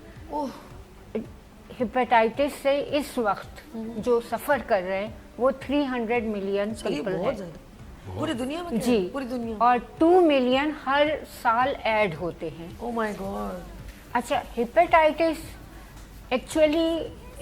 हेपेटाइटिस से इस वक्त जो सफ़र कर रहे हैं वो 300 मिलियन पीपल बहुत हैं ज़्यादा पूरी दुनिया में, जी, पूरी दुनिया। और 2 मिलियन हर साल ऐड होते हैं। Oh my God. अच्छा हेपेटाइटिस एक्चुअली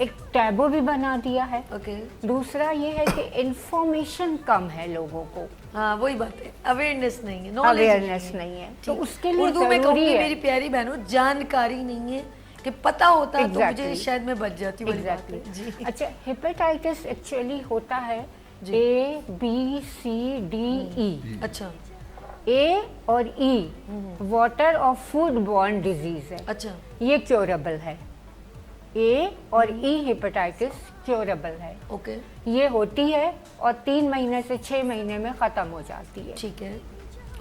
एक टैबू भी बना दिया है। ओके दूसरा ये है कि इंफॉर्मेशन कम है लोगों को, हाँ वही बात है, अवेयरनेस नहीं है, नॉलेज अवेयरनेस नहीं है, तो उसके लिए उर्दू में जरूरी कहूँगी है। मेरी प्यारी बहनों, जानकारी नहीं है कि पता होता तो मुझे Exactly. शायद मैं बच जाती वाली बात एग्जैक्टली है। जी अच्छा, हेपेटाइटिस एक्चुअली होता है जी। ABCDE। अच्छा ए और ई वाटर और फूड बॉर्न डिजीज है, अच्छा ये क्योरेबल है। ए और ई हेपेटाइटिस क्योरेबल है, ओके ये होती है और 3 महीने से 6 महीने में ख़त्म हो जाती है। ठीक है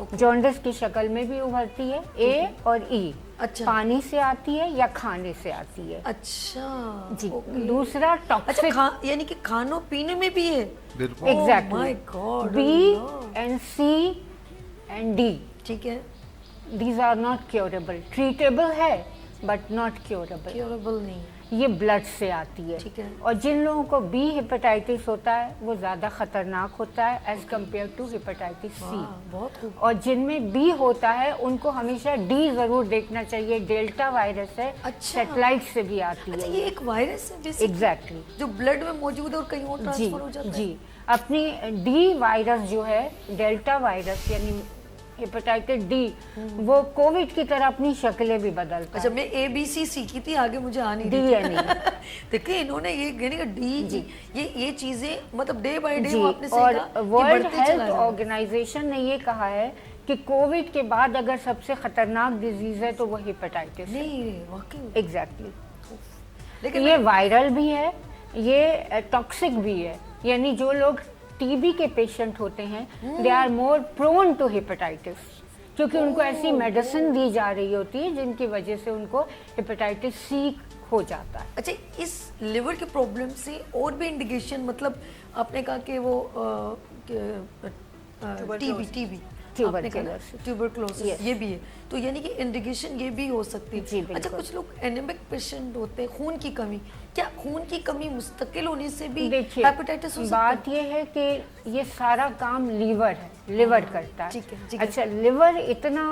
ओके जॉन्डिस की शक्ल में भी उभरती है। ए और ई अच्छा। पानी से आती है या खाने से आती है। अच्छा जी ओके। दूसरा अच्छा टॉक्सिक यानी कि खानों पीने में भी है। बिल्कुल Oh my exactly God, B Allah. And C and D ठीक है these are not curable, treatable है बट नॉट क्योरेबल। क्योरेबल नहीं है। ये ब्लड से आती है। ठीक है। और जिन लोगों को बी हेपेटाइटिस होता है वो ज़्यादा खतरनाक होता है as compare to hepatitis C. वाह, बहुत खूब। और जिनमें बी होता है उनको हमेशा डी ज़रूर देखना चाहिए। डेल्टा वायरस है, अच्छा। सेटेलाइट से भी आती अच्छा है ये एक वायरस है basically, एग्जैक्टली जो ब्लड में मौजूद है और कहीं और जी ट्रांसफर हो जाता है। जी। अपनी डी वायरस जो है, डेल्टा वायरस यानी हेपेटाइटिस डी, वो कोविड की तरह अपनी शक्लें भी बदलता अच्छा है। मैं ABC सीखी थी, आगे मुझे आ नहीं डी रही है नहीं। देखिए इन्होंने ये यानी कि डी ये चीजें मतलब डे बाय डे जी, वो आपने और सीखा कि वर्ल्ड बढ़ते हेल्थ चला जा रहा है। ऑर्गेनाइजेशन ने ये कहा है कि कोविड के बाद अगर सबसे खतरनाक डिजीज है तो वो हेपेटाइटिस है। नहीं वाकई एग्जैक्टली। लेकिन ये वायरल भी है, ये टॉक्सिक भी है, यानी जो लोग टीबी के पेशेंट होते हैं they are more prone to hepatitis, क्योंकि उनको ऐसी मेडिसिन दी जा रही होती है जिनकी वजह से उनको हेपेटाइटिस सी हो जाता है। अच्छा इस लिवर के प्रॉब्लम से और भी इंडिकेशन मतलब आपने कहा कि वो टीबी Tuberculosis. Tuberculosis Yes. ये भी है, तो यानी कि इंडिकेशन ये भी हो सकती जी, है। बिल्कुल। अच्छा कुछ लोग एनेमिक पेशेंट होते हैं, खून की कमी, क्या खून की कमी मुस्तकिल होने से भी देखिए हेपेटाइटिस हो सकता है? बात ये है कि ये सारा काम लीवर है, लिवर करता है। ठीक है, ठीक है। अच्छा लिवर इतना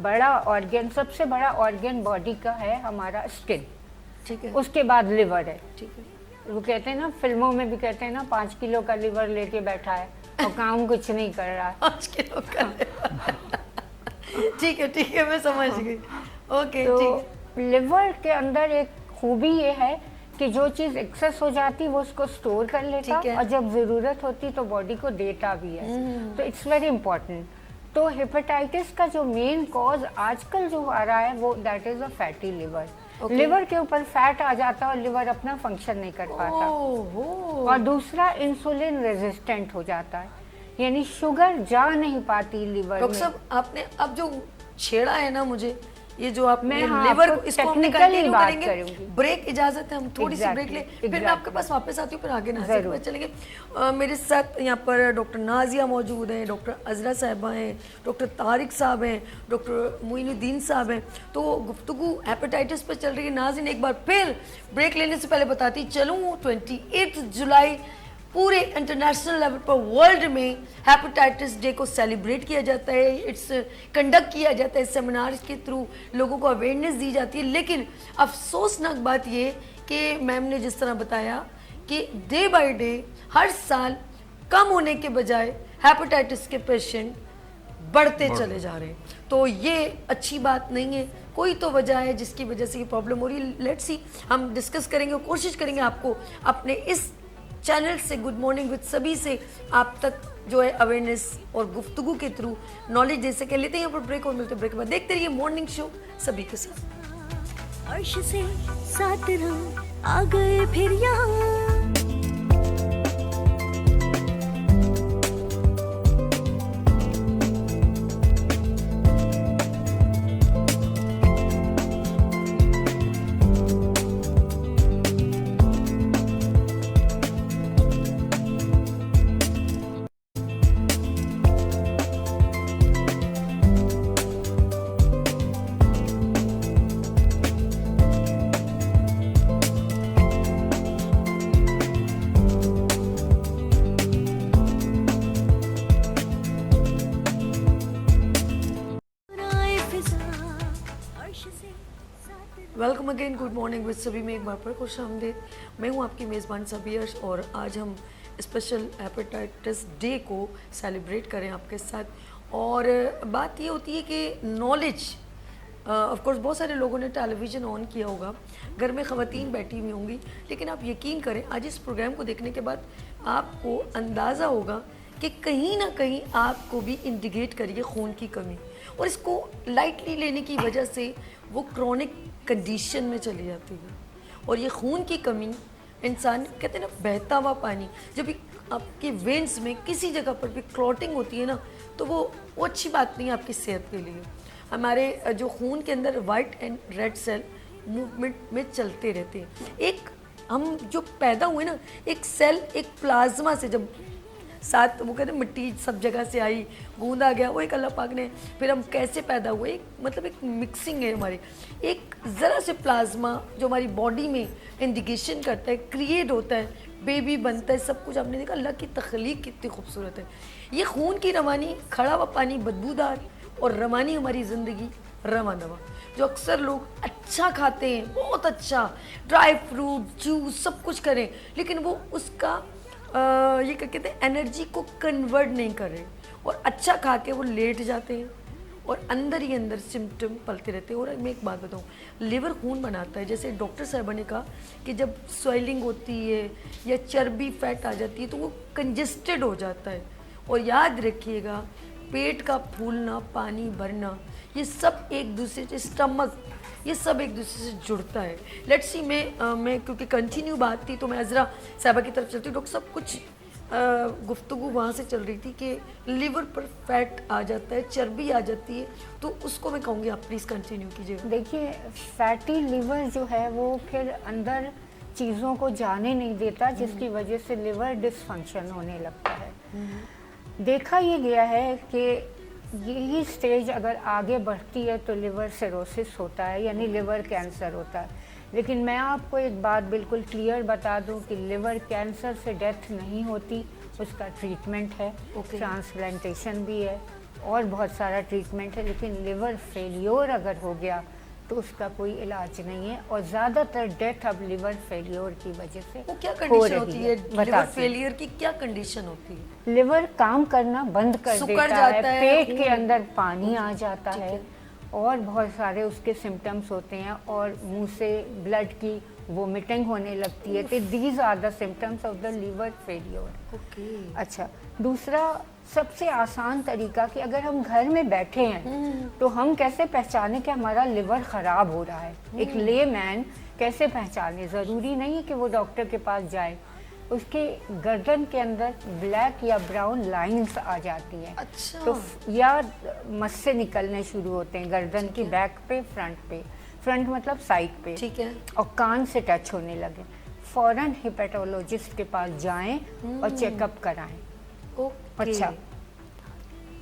बड़ा ऑर्गन, सबसे बड़ा ऑर्गन बॉडी का है हमारा स्किन, ठीक है उसके बाद लिवर है। ठीक है वो कहते हैं ना, फिल्मों में भी कहते हैं ना 5 किलो का लिवर लेके बैठा है और काम कुछ नहीं कर रहा है। 5 किलो का ठीक है मैं समझ गई। ओके तो ठीक लिवर के अंदर एक खूबी ये है कि जो चीज़ एक्सेस हो जाती वो उसको स्टोर कर लेता ठीक है। और जब ज़रूरत होती तो बॉडी को देता भी है। तो इट्स वेरी इंपॉर्टेंट। तो हेपेटाइटिस का जो मेन कॉज आजकल जो आ रहा है वो that is a fatty liver. Okay. Liver के ऊपर फैट आ जाता है और लिवर अपना फंक्शन नहीं कर पाता। ओहो और दूसरा इंसुलिन रेजिस्टेंट हो जाता है, यानी शुगर जा नहीं पाती लिवर डॉक्टर में। साहब आपने अब जो छेड़ा है ना मुझे, ये जो आप मैं हाँ, लिवर आपको इसको हम technically कंटिन्यू बात करेंगे। करूंगी। ब्रेक इजाजत है, हम थोड़ी सी ब्रेक Exactly, ले, फिर मैं आपके exactly. पास वापस आती हूँ, फिर आगे नासिक जरूर। में चलेंगे। मेरे साथ यहाँ पर डॉक्टर नाजिया मौजूद हैं, डॉक्टर अजरा साहिबा हैं, डॉक्टर तारिक साहब हैं, डॉक्टर मोइनुद्दीन साहब हैं। तो गुफ्तगू हेपेटाइटिस पर चल रही है। नाज़रीन एक बार फिर ब्रेक लेने से पहले बताती चलूँ 28 जुलाई पूरे इंटरनेशनल लेवल पर वर्ल्ड में हेपेटाइटिस डे को सेलिब्रेट किया जाता है। इट्स कंडक्ट किया जाता है, सेमिनार्स के थ्रू लोगों को अवेयरनेस दी जाती है। लेकिन अफसोसनाक बात ये कि मैम ने जिस तरह बताया कि डे बाय डे हर साल कम होने के बजाय हेपेटाइटिस के पेशेंट बढ़ते चले जा रहे हैं, तो ये अच्छी बात नहीं है। कोई तो वजह है जिसकी वजह से ये प्रॉब्लम हो रही है। लेट्स सी, हम डिस्कस करेंगे और कोशिश करेंगे आपको अपने इस चैनल से, गुड मॉर्निंग विद सभी से, आप तक जो है अवेयरनेस और गुफ्तगू के थ्रू नॉलेज दे सके। लेते हैं यहाँ पर ब्रेक और मिलते हैं ब्रेक के बाद। देखते रहिए मॉर्निंग शो सभी के साथ। अर्श से 7 रंग आ गए फिर यहाँ। राय फिजा, अर्श से 7 रंग। Welcome again, good morning with सभी में एक बार पर खुश आमदीद। मैं हूँ आपकी मेज़बान सबीर और आज हम स्पेशल हेपेटाइटिस डे को सेलिब्रेट करें आपके साथ। और बात ये होती है कि नॉलेज ऑफ कोर्स बहुत सारे लोगों ने टेलीविज़न ऑन किया होगा, घर में ख़वातीन बैठी हुई होंगी, लेकिन आप यकीन करें आज इस प्रोग्राम को देखने के बाद आपको अंदाज़ा होगा कि कहीं ना कहीं आपको भी इंडिकेट करिए खून की कमी, और इसको लाइटली लेने की वजह से वो क्रॉनिक कंडीशन में चली जाती है। और ये खून की कमी इंसान, कहते हैं ना बहता हुआ पानी, जब भी आपके वेन्स में किसी जगह पर भी क्लॉटिंग होती है ना, तो वो अच्छी बात नहीं है आपकी सेहत के लिए। हमारे जो खून के अंदर white and red cell movement में चलते रहते हैं। एक हम जो पैदा हुए ना, एक सेल एक प्लाज्मा से जब साथ, वो कहते हैं मिट्टी सब जगह से आई, गूंदा गया, वो एक अल्लाह पाक ने, फिर हम कैसे पैदा हुए, एक मतलब एक मिक्सिंग है हमारी, एक ज़रा से प्लाज्मा जो हमारी बॉडी में इंडिकेशन करता है, क्रिएट होता है, बेबी बनता है, सब कुछ आपने देखा। अल्लाह की तख्लीक कितनी खूबसूरत है। ये खून की रवानी, खड़ा हुआ पानी बदबूदार, और रवानी हमारी ज़िंदगी रवा दवा। जो अक्सर लोग अच्छा खाते हैं, बहुत अच्छा, ड्राई फ्रूट जूस सब कुछ करें, लेकिन वो उसका ये क्या कहते हैं, एनर्जी को कन्वर्ट नहीं कर रहे, और अच्छा खा के वो लेट जाते हैं और अंदर ही अंदर सिम्टम पलते रहते हैं। और मैं एक बात बताऊँ, लिवर खून बनाता है। जैसे डॉक्टर साहबा ने कहा कि जब स्वेलिंग होती है या चर्बी फैट आ जाती है तो वो कंजेस्टेड हो जाता है। और याद रखिएगा, पेट का फूलना, पानी भरना, ये सब एक दूसरे से, स्टमक, ये सब एक दूसरे से जुड़ता है। लेट्स सी, मैं क्योंकि कंटिन्यू बात थी तो मैं अजरा साहबा की तरफ चलती हूँ। डॉक्टर साहब, कुछ गुफ्तगू वहाँ से चल रही थी कि लिवर पर फैट आ जाता है, चर्बी आ जाती है, तो उसको मैं कहूँगी आप प्लीज़ कंटिन्यू कीजिएगा। देखिए, फैटी लिवर जो है वो फिर अंदर चीज़ों को जाने नहीं देता, जिसकी वजह से लिवर डिसफंक्शन होने लगता है। देखा ये गया है कि यही स्टेज अगर आगे बढ़ती है तो लिवर सिरोसिस होता है, यानी लिवर कैंसर होता है। लेकिन मैं आपको एक बात बिल्कुल क्लियर बता दूं कि लिवर कैंसर से डेथ नहीं होती, उसका ट्रीटमेंट है, ट्रांसप्लांटेशन भी है और बहुत सारा ट्रीटमेंट है। लेकिन लिवर फेलियर अगर हो गया तो उसका कोई इलाज नहीं है, और ज़्यादातर डेथ अब लिवर फेलियर की वजह से वो क्या हो कंडीशन रही होती है? लिवर बताती फेलियर की क्या कंडीशन होती है? लिवर काम करना बंद कर सुकड़ देता जाता है, है, पेट के अंदर पानी आ जाता है, और बहुत सारे उसके सिम्टम्स होते हैं, और मुंह से ब्लड की वोमिटिंग होने लगती है। तो these are the symptoms of the liver failure. Okay. अच्छा, दूसरा सबसे आसान तरीका कि अगर हम घर में बैठे हैं तो हम कैसे पहचाने कि हमारा लिवर ख़राब हो रहा है। एक लेमैन कैसे पहचाने? ज़रूरी नहीं है कि वो डॉक्टर के पास जाए। उसके गर्दन के अंदर ब्लैक या ब्राउन लाइंस आ जाती हैं। अच्छा। तो या मस्से निकलने शुरू होते हैं गर्दन की बैक पे, फ्रंट पे। फ्रंट मतलब साइड पे, ठीक है। और कान से टच होने लगे, फ़ौरन हिपेटोलॉजिस्ट के पास जाएं और चेकअप कराएं। ओके। अच्छा,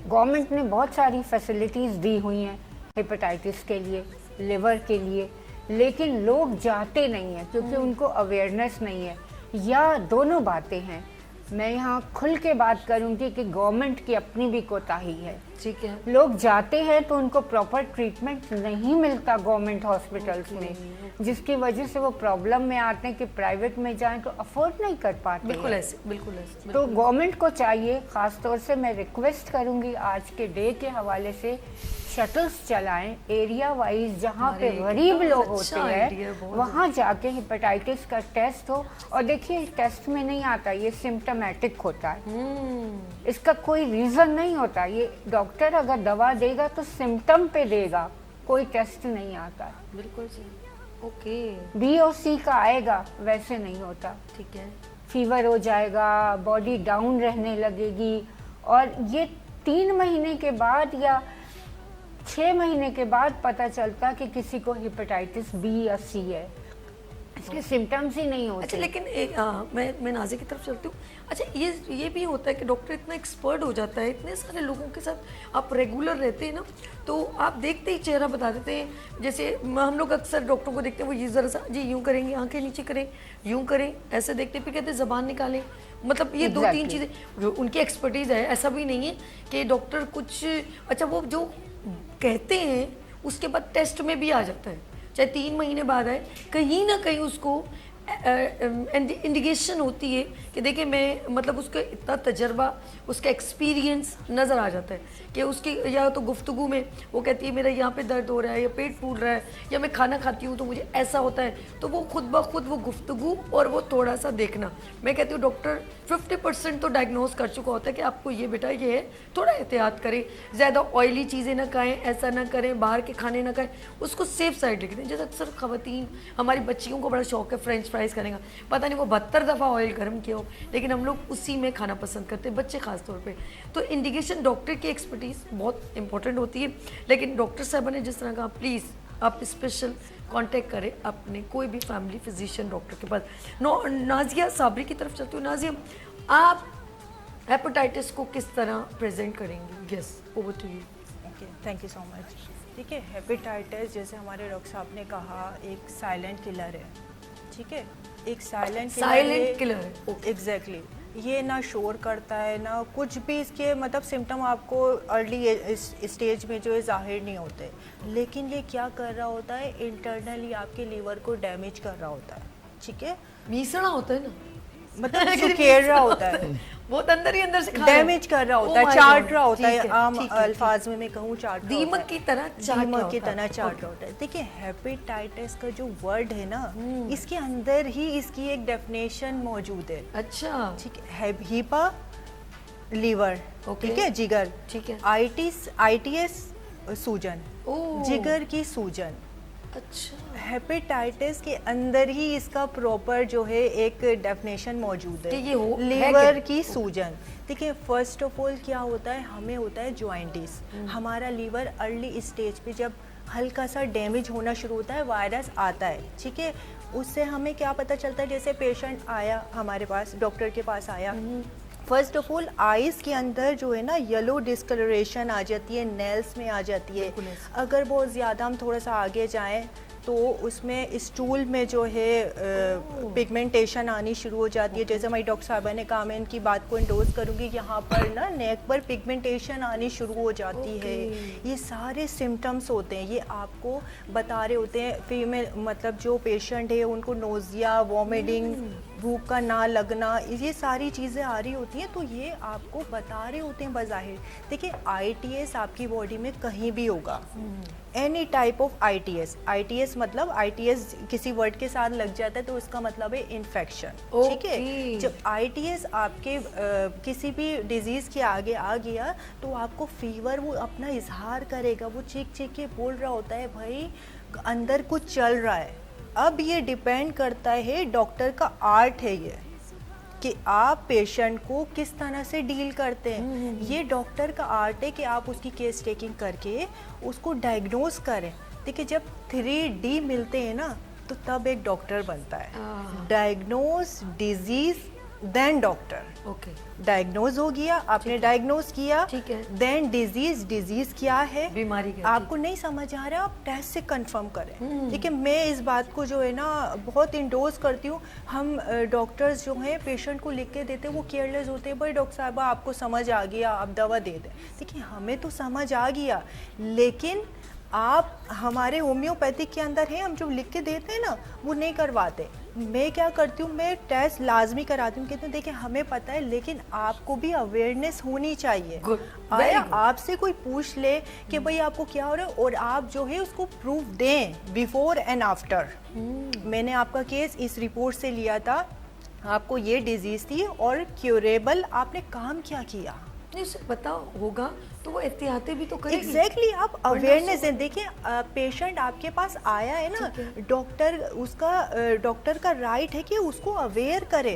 गवर्नमेंट ने बहुत सारी फैसिलिटीज़ दी हुई हैं हेपेटाइटिस के लिए, लिवर के लिए, लेकिन लोग जाते नहीं हैं क्योंकि उनको अवेयरनेस नहीं है, या दोनों बातें हैं। मैं यहाँ खुल के बात करूँगी कि गवर्नमेंट की अपनी भी कोताही है। ठीक है। लोग जाते हैं तो उनको प्रॉपर ट्रीटमेंट नहीं मिलता गवर्नमेंट हॉस्पिटल्स में, जिसकी वजह से वो प्रॉब्लम में आते हैं कि प्राइवेट में जाएं तो अफोर्ड नहीं कर पाते। बिल्कुल ऐसे, बिल्कुल ऐसे। तो गवर्नमेंट को चाहिए, ख़ास तौर से मैं रिक्वेस्ट करूंगी आज के डे के हवाले से, शटल्स चलाएं एरिया वाइज, जहाँ पे गरीब लोग होते हैं वहाँ जाके हेपेटाइटिस का टेस्ट हो। और देखिए, टेस्ट में नहीं आता, ये सिम्टोमेटिक होता है, इसका कोई रीज़न नहीं होता। ये डॉक्टर अगर दवा देगा तो सिम्टम पे देगा, कोई टेस्ट नहीं आता है। बिल्कुल सही। ओके। बी और सी का आएगा, वैसे नहीं होता। ठीक है। फीवर हो जाएगा, बॉडी डाउन रहने लगेगी, और ये 3 महीने के बाद या 6 महीने के बाद पता चलता कि किसी को हेपेटाइटिस बी या सी है, इसके सिम्टम्स ही नहीं होते। अच्छा, लेकिन मैं नाज़ी की तरफ चलती हूँ। अच्छा, ये भी होता है कि डॉक्टर इतना एक्सपर्ट हो जाता है, इतने सारे लोगों के साथ आप रेगुलर रहते हैं ना, तो आप देखते ही चेहरा बता देते हैं। जैसे हम लोग अक्सर डॉक्टरों को देखते हैं, वो ये ज़रा सा जी यूँ करेंगे, आंखें नीचे करें, यूँ करें, ऐसे देखते, फिर कहते हैं ज़बान निकालें। मतलब ये 2-3 चीज़ें जो उनकी एक्सपर्टीज़ है। ऐसा भी नहीं है कि डॉक्टर कुछ, अच्छा वो जो कहते हैं उसके बाद टेस्ट में भी आ जाता है, चाहे 3 महीने बाद आए, कहीं ना कहीं उसको इंडिकेशन होती है कि देखिए मैं मतलब उसका इतना तजर्बा, उसका एक्सपीरियंस नज़र आ जाता है कि उसकी या तो गुफ्तगू में वो कहती है मेरा यहाँ पे दर्द हो रहा है या पेट फूल रहा है या मैं खाना खाती हूँ तो मुझे ऐसा होता है, तो वो खुद ब खुद वो गुफ्तगू और वो थोड़ा सा देखना, मैं कहती हूँ डॉक्टर 50% तो डायग्नोज कर चुका होता है कि आपको ये बेटा ये है, थोड़ा एहतियात करें, ज़्यादा ऑयली चीज़ें ना खाएं, ऐसा ना करें, बाहर के खाने ना खाएं, उसको सेफ साइड लिख दें। जैसे अक्सर ख़वातीन हमारी बच्चियों को बड़ा शौक है फ्रेंच फ्राइज़ करेगा, पता नहीं वो 72 दफ़ा ऑयल गर्म किया हो, लेकिन हम लोग उसी में खाना पसंद करते हैं, बच्चे ख़ास तौर पे। तो इंडिकेशन डॉक्टर की एक्सपर्टीज़ बहुत इंपॉर्टेंट होती है, लेकिन डॉक्टर साहब ने जिस तरह का प्लीज़ आप स्पेशल कांटेक्ट करें अपने कोई भी फैमिली फिजिशियन डॉक्टर के पास। नाजिया साबरी की तरफ चलती हूँ। नाजिया, आप हेपेटाइटिस को किस तरह प्रेजेंट करेंगी? Yes, over to you. Okay, thank you so much. देखिए, हेपेटाइटिस जैसे हमारे डॉक्टर साहब ने कहा एक साइलेंट किलर है, ठीक है, एक साइलेंट किलर है। एग्जैक्टली। ये ना शोर करता है ना कुछ भी, इसके मतलब सिम्टम आपको अर्ली स्टेज में जो है जाहिर नहीं होते, लेकिन ये क्या कर रहा होता है, इंटरनली आपके लीवर को डैमेज कर रहा होता है, ठीक है, मीसड़ा होता है ना, मतलब जो घेर रहा होता है बहुत अंदर ही अंदर से खा रहा है। डैमेज कर रहा होता Oh है, my चाट God, रहा होता ठीक है, आम अल्फाज में मैं कहूँ चाट रहा दीमक होता है। की तरह चाट रहा दीमक की होता है। तरह चाट रहा होता है। देखिए, हेपेटाइटिस का जो वर्ड है ना, इसके अंदर ही इसकी एक डेफिनेशन मौजूद है, अच्छा, ठीक है, हीपा लीवर, Okay. ठीक है, जिगर, ठीक है। आईटीएस सूजन, ओह। जिगर की सूजन। अच्छा, हेपेटाइटिस के अंदर ही इसका प्रॉपर जो है एक डेफिनेशन मौजूद कि है, ये है लीवर क्या? की सूजन। देखिए, फर्स्ट ऑफ ऑल क्या होता है, हमें होता है जॉइंटिस। हमारा लीवर अर्ली स्टेज पे जब हल्का सा डैमेज होना शुरू होता है, वायरस आता है, ठीक है, उससे हमें क्या पता चलता है, जैसे पेशेंट आया हमारे पास, डॉक्टर के पास आया, फर्स्ट ऑफ ऑल आइज़ के अंदर जो है ना येलो डिस्कलरेशन आ जाती है, नेल्स में आ जाती है। अगर बहुत ज़्यादा हम थोड़ा सा आगे जाएं तो उसमें स्टूल में जो है पिगमेंटेशन आनी शुरू हो जाती है। जैसे हमारी डॉक्टर साहबा ने कहा, मैं इनकी बात को इंडोर्स करूँगी, यहाँ पर ना नेक पर पिगमेंटेशन आनी शुरू हो जाती है। ये सारे सिम्टम्स होते हैं, ये आपको बता रहे होते हैं फीमेल, मतलब जो पेशेंट है उनको नोज़िया, वॉमिटिंग, भूख का ना लगना, ये सारी चीज़ें आ रही होती हैं, तो ये आपको बता रहे होते हैं बज़ाहिर। देखिए, आईटीएस आपकी बॉडी में कहीं भी होगा, any type of ITS. ITS मतलब आईटीएस किसी वर्ड के साथ लग जाता है तो उसका मतलब है इन्फेक्शन, ठीक है। जब आईटीएस आपके किसी भी डिजीज़ के आगे आ गया तो आपको फीवर, वो अपना इजहार करेगा, वो चीख चीख के बोल रहा होता है भाई अंदर कुछ चल रहा है। अब ये डिपेंड करता है, डॉक्टर का आर्ट है ये, कि आप पेशेंट को किस तरह से डील करते हैं। ये डॉक्टर का आर्ट है कि आप उसकी केस टेकिंग करके उसको डायग्नोज करें। देखिए, जब 3D मिलते हैं ना तो तब एक डॉक्टर बनता है। Diagnose disease then doctor. Okay, diagnose हो गया, आपने डायग्नोज किया, ठीक है। देन डिजीज क्या है, बीमारी क्या है, आपको नहीं समझ आ रहा, आप टेस्ट से कंफर्म करें। ठीक है, मैं इस बात को जो है ना बहुत इंडोर्स करती हूँ। हम डॉक्टर्स जो हैं पेशेंट को लिख के देते हैं, वो केयरलेस होते हैं, भाई डॉक्टर साहब आपको समझ आ गया, आप दवा दे दें। देखिए, हमें तो समझ आ गया, लेकिन आप हमारे होम्योपैथिक के अंदर है, हम जो लिख के देते हैं ना वो नहीं करवाते। मैं क्या करती हूँ, मैं टेस्ट लाजमी कराती हूँ, कहती हूँ देखिए हमें पता है, लेकिन आपको भी अवेयरनेस होनी चाहिए। आया आपसे कोई पूछ ले कि भाई आपको क्या हो रहा है, और आप जो है उसको प्रूफ दें बिफोर एंड आफ्टर। मैंने आपका केस इस रिपोर्ट से लिया था, आपको ये डिजीज़ थी और क्यूरेबल, आपने काम क्या किया, नहीं उसे पता होगा तो वो एहतियातें भी तो करेगी। एग्जैक्टली, आप अवेयरनेस दें। देखिए, पेशेंट आपके पास आया है ना, डॉक्टर का राइट है कि उसको अवेयर करे,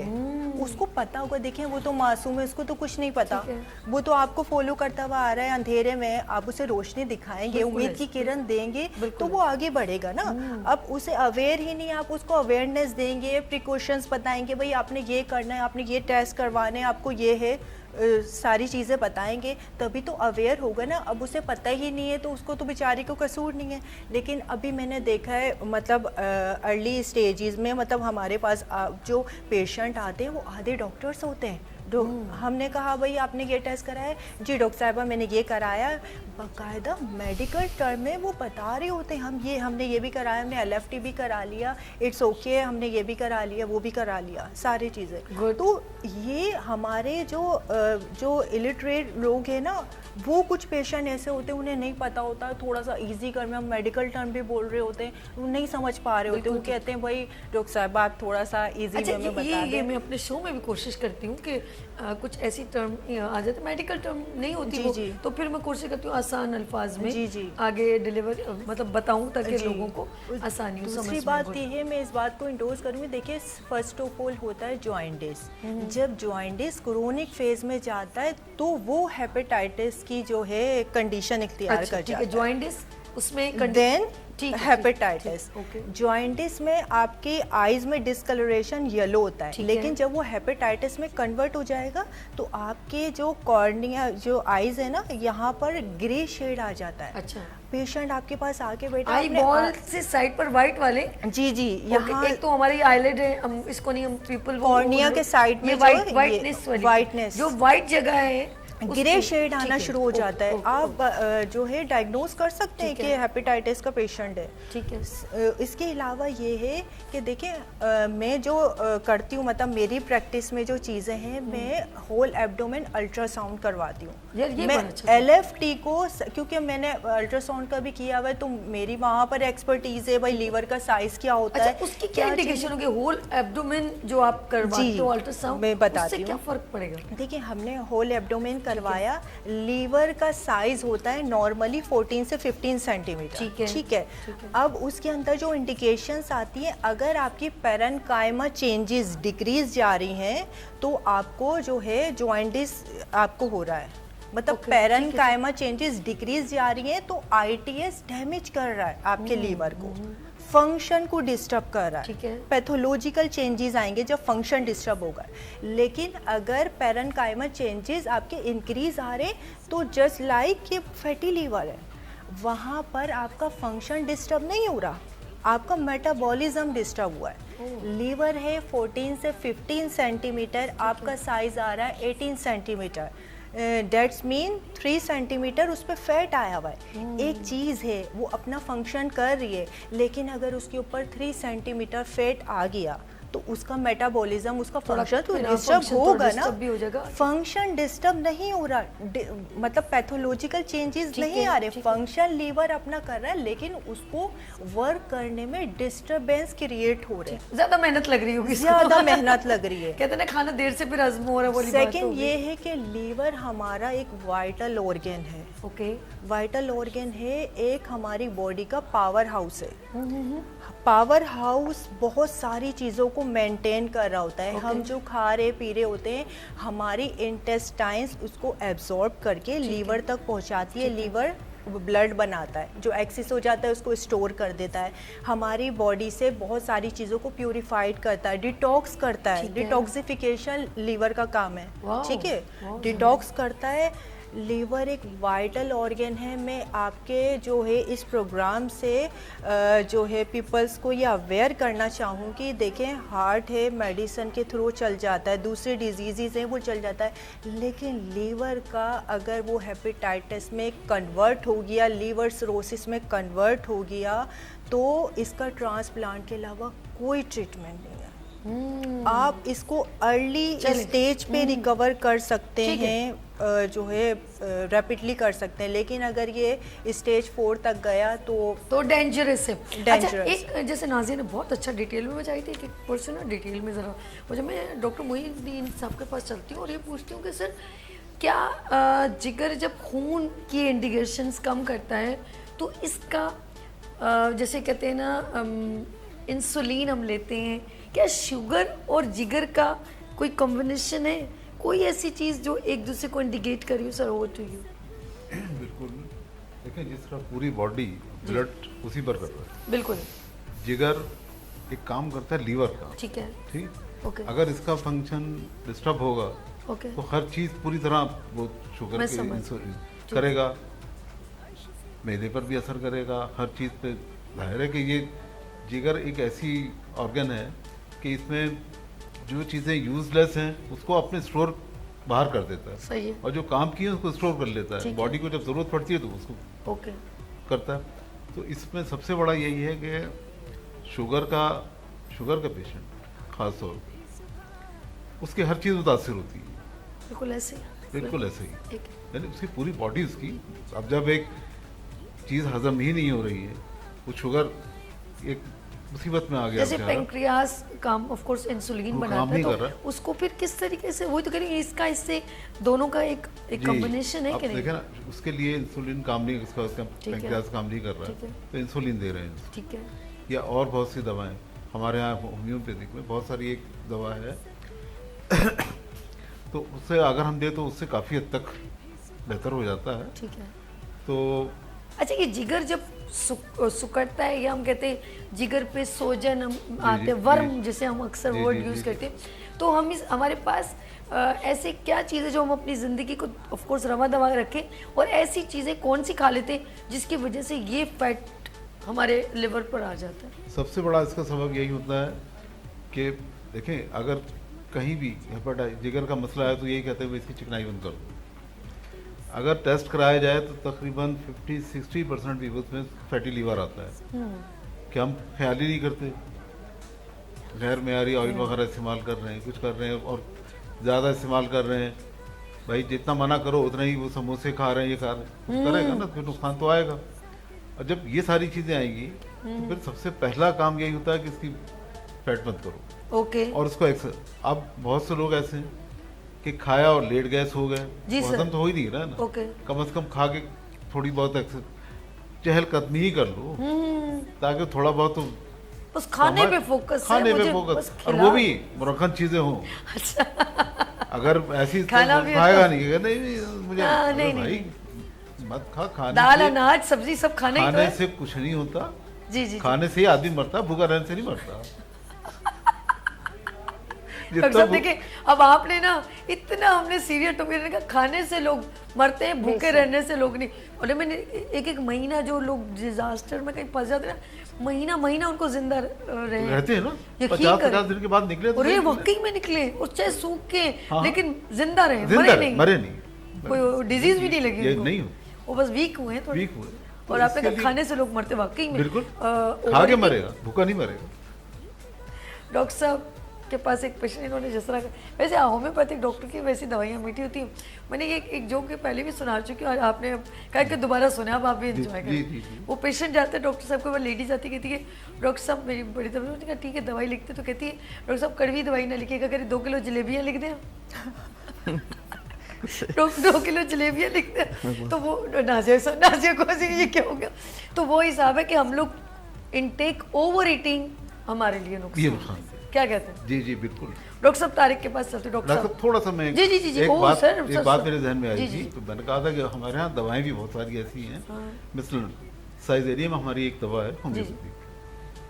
उसको पता होगा। देखिए, वो तो मासूम है, उसको तो कुछ नहीं पता, वो तो आपको फॉलो करता हुआ आ रहा है अंधेरे में, आप उसे रोशनी दिखाएंगे, उम्मीद की किरण देंगे तो वो आगे बढ़ेगा ना। अब उसे अवेयर ही नहीं, आप उसको अवेयरनेस देंगे, प्रिकॉशंस बताएंगे, भाई आपने ये करना है, आपने ये टेस्ट करवाने, आपको ये है, सारी चीज़ें बताएंगे, तभी तो अवेयर होगा ना। अब उसे पता ही नहीं है तो उसको तो बेचारी को कसूर नहीं है। लेकिन अभी मैंने देखा है, मतलब अर्ली स्टेजेस में, मतलब हमारे पास जो पेशेंट आते हैं वो आधे डॉक्टर्स होते हैं, हमने कहा भाई आपने ये टेस्ट कराया? जी डॉक्टर साहबा मैंने ये कराया। बाकायदा मेडिकल टर्म में वो बता रहे होते हैं, हमने ये भी कराया, हमने LFT भी करा लिया, इट्स ओके, हमने ये भी करा लिया, वो भी करा लिया, सारी चीज़ें। तो ये हमारे जो इलिटरेट लोग हैं ना, वो कुछ पेशेंट ऐसे होते हैं उन्हें नहीं पता होता, थोड़ा सा इजी कर में हम मेडिकल टर्म भी बोल रहे होते हैं, वो नहीं समझ पा रहे होते, वो कहते हैं भाई डॉक्टर साहब आप थोड़ा सा इजी अच्छा, वे में बता ये दें। मैं अपने शो में भी कोशिश करती हूँ कि कुछ ऐसी टर्म आ जाते, मेडिकल टर्म नहीं होती जी, वो, जी। तो फिर मैं कोशिश करती हूँ आसान अल्फाज में जी, जी। आगे डिलीवर मतलब बताऊँ ताकि जी। लोगों को आसानी हो समझ दूसरी में। बात ये है, मैं इस बात को इंडोर्स करूँगी, देखिए फर्स्ट ऑफ ऑल होता है जॉइंटिस। जब जॉइंटिस क्रोनिक फेज में जाता है तो वो हेपेटाइटिस की जो है कंडीशन इख्तियार अच्छा, कर ठीक है, जाता है। जॉइंटिस उसमें देन ठीक है, हेपेटाइटिस। ठीक, ओके। जॉइंटिस में आपके आईज में डिस्कलरेशन येलो होता है, ठीक लेकिन है। जब वो हेपेटाइटिस में कन्वर्ट हो जाएगा तो आपके जो कॉर्निया जो आईज है ना, यहाँ पर ग्रे शेड आ जाता है। अच्छा, पेशेंट आपके पास आके बैठा, आई आपने बॉल से साइड पर व्हाइट वाले जी जी ओके, यहाँ एक तो हमारी आईलिड है, हम इसको नहीं, हम पीपल कॉर्निया के साइड में ये जो वाइट है, वाइटनेस ये वाली whiteness। जो वाइट जगह है ग्रे उसको- शेड ठीक आना है, शुरू हो ओके, जाता है। ओके, आप जो है डायग्नोज कर सकते हैं ठीक कि है। हेपेटाइटिस का पेशेंट है। ठीक है। इसके अलावा ये है कि देखिए मैं जो करती हूँ, मतलब मेरी प्रैक्टिस में जो चीज़ें हैं, मैं होल एब्डोमेन अल्ट्रासाउंड करवाती हूँ। यार, ये मैं बड़ा अच्छा है। LFT को क्योंकि मैंने अल्ट्रासाउंड का भी किया हुआ है, तो मेरी वहाँ पर एक्सपर्टीज है भाई लीवर का साइज क्या होता अच्छा, है, उसकी क्या चीज़- इंडिकेशन होगी? होल एब्डोमेन जो आप करवाते जी, हो अल्ट्रासाउंड, मैं बताती उससे क्या हूँ। फर्क पड़ेगा? देखिए हमने होल एब्डोमेन करवाया, लीवर का साइज होता है नॉर्मली 14 से 15 सेंटीमीटर। ठीक है, ठीक है। अब उसके अंदर जो इंडिकेशंस आती हैं, अगर आपकी पेरेन्काइमा चेंजेस डिक्रीज जा रही हैं तो आपको जो है जॉइंटिस आपको हो रहा है, मतलब Okay, पेरेन्काइमा चेंजेस डिक्रीज जा रही हैं तो ITS डैमेज कर रहा है आपके लीवर को, फंक्शन को डिस्टर्ब कर रहा ठीक है। है। पैथोलॉजिकल चेंजेस आएंगे जब फंक्शन डिस्टर्ब होगा। लेकिन अगर पेरेन्काइमा चेंजेस आपके इंक्रीज आ रहे तो जस्ट लाइक ये फैटी लीवर है, वहाँ पर आपका फंक्शन डिस्टर्ब नहीं हो रहा, आपका मेटाबॉलिज्म डिस्टर्ब हुआ है। लीवर है 14 से 15 सेंटीमीटर, आपका साइज आ रहा है 18 सेंटीमीटर, डेट्स मीन 3 सेंटीमीटर उस पर फैट आया हुआ है। एक चीज़ है वो अपना फंक्शन कर रही है, लेकिन अगर उसके ऊपर 3 सेंटीमीटर फैट आ गया तो उसका मेटाबॉलिज्म, उसका थोड़ा फंक्शन तो फिर डिस्टर्ब function तो होगा ना। disturb भी हो जाएगा। फंक्शन डिस्टर्ब नहीं हो रहा, मतलब पैथोलॉजिकल चेंजेस ठीक नहीं है, आ रहे, ठीक है। फंक्शन लीवर अपना कर रहा है, लेकिन उसको वर्क करने में डिस्टर्बेंस क्रिएट हो रहे हैं, ज्यादा मेहनत लग रही होगी इसको। ज्यादा मेहनत लग रही है। कहते हैं ना खाना देर से फिर हजम हो रहा है, वाली बात सेकंड होगी। ये है कि लीवर हमारा एक वाइटल ऑर्गन है, ओके, वाइटल ऑर्गन है, एक हमारी बॉडी का पावर हाउस है। पावर हाउस बहुत सारी चीज़ों को मेंटेन कर रहा होता है। हम जो खा रहे पी रहे होते हैं, हमारी इंटेस्टाइन्स उसको एब्जॉर्ब करके लीवर तक पहुंचाती है, लीवर ब्लड बनाता है, जो एक्सेस हो जाता है उसको स्टोर कर देता है, हमारी बॉडी से बहुत सारी चीज़ों को प्यूरिफाइड करता है, डिटॉक्स करता है। ठीक है। डिटॉक्सिफिकेशन लीवर का काम है, वाओ, ठीक है, वाओ, डिटॉक्स करता है। लीवर एक वाइटल ऑर्गन है। मैं आपके जो है इस प्रोग्राम से जो है पीपल्स को ये अवेयर करना चाहूँगी, देखें हार्ट है मेडिसिन के थ्रू चल जाता है, दूसरे डिजीज़ हैं वो चल जाता है, लेकिन लीवर का अगर वो हेपेटाइटिस में कन्वर्ट हो गया, लीवर सिरोसिस में कन्वर्ट हो गया, तो इसका ट्रांसप्लांट के अलावा कोई ट्रीटमेंट नहीं है। आप इसको अर्ली स्टेज पे रिकवर कर सकते ठीक है। हैं, जो है रैपिडली कर सकते हैं, लेकिन अगर ये स्टेज 4 तक गया तो डेंजरस है। अच्छा, Dangerous। एक जैसे नाज़िया ने बहुत अच्छा डिटेल में बताई थी, एक पर्सन ना डिटेल में ज़रा मुझे, मैं डॉक्टर मोइनुद्दीन साहब के पास चलती हूँ और ये पूछती हूँ कि सर क्या जिगर जब खून की इंडिकेशंस कम करता है तो इसका जैसे कहते हैं ना इंसुलिन हम लेते हैं, क्या शुगर और जिगर का कोई कॉम्बिनेशन है, कोई ऐसी चीज़ जो एक दूसरे को इंडिकेट कर रही हो? Sir, over to you. बिल्कुल, देखिए जिस तरह पूरी बॉडी ब्लड उसी पर कर रहा है, बिल्कुल, जिगर एक काम करता है लीवर का, ठीक है, ठीक, ओके, अगर इसका फंक्शन डिस्टर्ब होगा ओके, तो हर चीज़ पूरी तरह वो शुगर मैं के समझ- इंसुलिन करेगा, मैदे पर भी असर करेगा, हर चीज़ पे। जाहिर है कि ये जिगर एक ऐसी ऑर्गन है कि इसमें जो चीज़ें यूजलेस हैं उसको अपने स्टोर बाहर कर देता है सही है। और जो काम किए उसको स्टोर कर लेता है। ठीक है। बॉडी को जब ज़रूरत पड़ती है तो उसको ओके करता है। तो इसमें सबसे बड़ा यही है कि शुगर का पेशेंट खास तौर पर उसकी हर चीज़ मुतासिर होती है, बिल्कुल ऐसे ही। बिल्कुल ऐसे ही। एक यानी उसकी पूरी बॉडी उसकी, अब जब एक चीज़ हजम ही नहीं हो रही है, वो शुगर एक मुसीबत में आ गया जैसे बेचारा। पेंक्रियास काम ऑफ कोर्स इंसुलिन वो बनाता काम है, नहीं तो कर रहा। उसको फिर किस तरीके से, वही तो करेंगे इसका, इससे दोनों का एक जी, कॉम्बिनेशन है अब कि नहीं? देखें ना, उसके लिए इंसुलिन काम नहीं, उसका ठीक है। पेंक्रियास काम नहीं कर रहा ठीक है। है, तो इंसुलिन दे रहे हैं। ठीक है। या और बहुत सी दवाएं हमारे यहाँ होम्योपैथिक में बहुत सारी एक दवा है तो उससे अगर हम दे तो उससे काफ़ी हद तक बेहतर हो जाता है। ठीक है। तो अच्छा, ये जिगर जब सुकड़ता है, या हम कहते हैं जिगर पे सोजन हम आते हैं, जी, वर्म जी। जिसे हम अक्सर जी, वर्ड जी, यूज़ जी, करते हैं, तो हम हमारे पास ऐसे क्या चीज़ें जो हम अपनी ज़िंदगी को ऑफ कोर्स रवा दवा रखें, और ऐसी चीज़ें कौन सी खा लेते हैं जिसकी वजह से ये फैट हमारे लिवर पर आ जाता है? सबसे बड़ा इसका सबब यही होता है कि देखें, अगर कहीं भी हेपेटाइटिस जिगर का मसला है तो यही कहते हैं इसकी चिकनाई बंद कर दो। अगर टेस्ट कराया जाए तो तकरीबन 50-60% पीपल्स में फैटी लीवर आता है कि हम ख्याल ही नहीं करते, गैर मेयारी ऑयल वगैरह इस्तेमाल कर रहे हैं, कुछ कर रहे हैं और ज़्यादा इस्तेमाल कर रहे हैं। भाई जितना मना करो उतना ही वो समोसे खा रहे हैं, ये खा रहे हैं, कुछ करेगा ना, फिर नुकसान तो आएगा। और जब ये सारी चीज़ें आएंगी तो फिर सबसे पहला काम यही होता है कि इसकी फैट मत करो ओके। और उसको अब बहुत से लोग ऐसे हैं कि खाया और लेट गए, सो गए, जी वो सर। हजम तो हो ही नहीं रहा है ना। ओके। कम से कम खा के थोड़ी बहुत चहलकदमी ही कर लो ताकि थोड़ा बहुत तो बस खाने पे फोकस है, खाने पे मुझे फोकस, बस और खिला। वो भी मुरक्खन चीजें हों। अच्छा। अगर ऐसी तो खाना भी खाएगा अच्छा। नहीं, कहेगा, नहीं मुझे हाँ, अरे नहीं, भाई नहीं। मत खा, खाने दाल से अनाज सब्जी सब खाने ही तो खाने है। से कुछ नहीं होता, जी जी जी। खाने से ही आदमी मरता, भूखा रहने से नहीं मरता। डॉक्टर साहब देखिए, अब आपने ना इतना हमने सीरियस टॉपिक कहा, खाने से लोग मरते हैं, भूखे रहने से लोग नहीं। और मैंने एक महीना जो लोग डिजास्टर में कहीं फंस जाते हैं ना, महीना महीना उनको जिंदा रहते हैं ना, यकीन 50-50 करें। दिन के बाद निकले तो और ये नहीं निकले। वाकई में निकले, और चाहे सूख के, हाँ। लेकिन जिंदा रहे, जिंदा मरे रहे, नहीं, मरे नहीं, कोई डिजीज भी नहीं लगी ये उनको। नहीं हो, वो बस वीक हुए हैं थोड़े। वीक हुए। तो और आपने इसके कहा लिए- खाने से लोग मरते, वाकई में बिल्कुल, खा के overeating- मरेगा, भूखा नहीं मरेगा। डॉक्टर साहब के पास एक पेशेंट, इन्होंने जिस तरह का, वैसे होम्योपैथिक डॉक्टर की वैसी दवाइयाँ मीठी होती हैं। मैंने एक जोक के पहले भी सुना चुकी हूँ और आपने कहा कि दोबारा सुना, अब आप भी इंजॉय जी, जी, करें। जी। वो पेशेंट जाते हैं डॉक्टर साहब के पास, लेडी जाती कहती है डॉक्टर साहब मेरी बड़ी तबीयत, उन्होंने कहा ठीक है दवाई लिखते, तो कहती है डॉक्टर साहब कड़वी दवाई ना लिखिएगा, कह 2 किलो जलेबियाँ लिख दें। 2 किलो जलेबियाँ लिख दें, तो वो नाजिया को ये क्या हो गया। तो वो हिसाब है कि हम लोग इनटेक ओवर ईटिंग हमारे लिए ये नुकसान नुकसान है। है। क्या कहते हैं जी जी बिल्कुल। डॉक्टर साहब? तारिक के पास चलते डॉक्टर डॉक्टर साहब। थोड़ा सा मैं जी जी जी जी एक ओ बात सर, एक सर, बात सर। मेरे जहन में आई जी, थी, जी। तो मैंने कहा था कि हमारे यहाँ दवाएं भी बहुत सारी ऐसी हैं। मिसल साइजेरियम हमारी एक दवा है होम्योपैथी,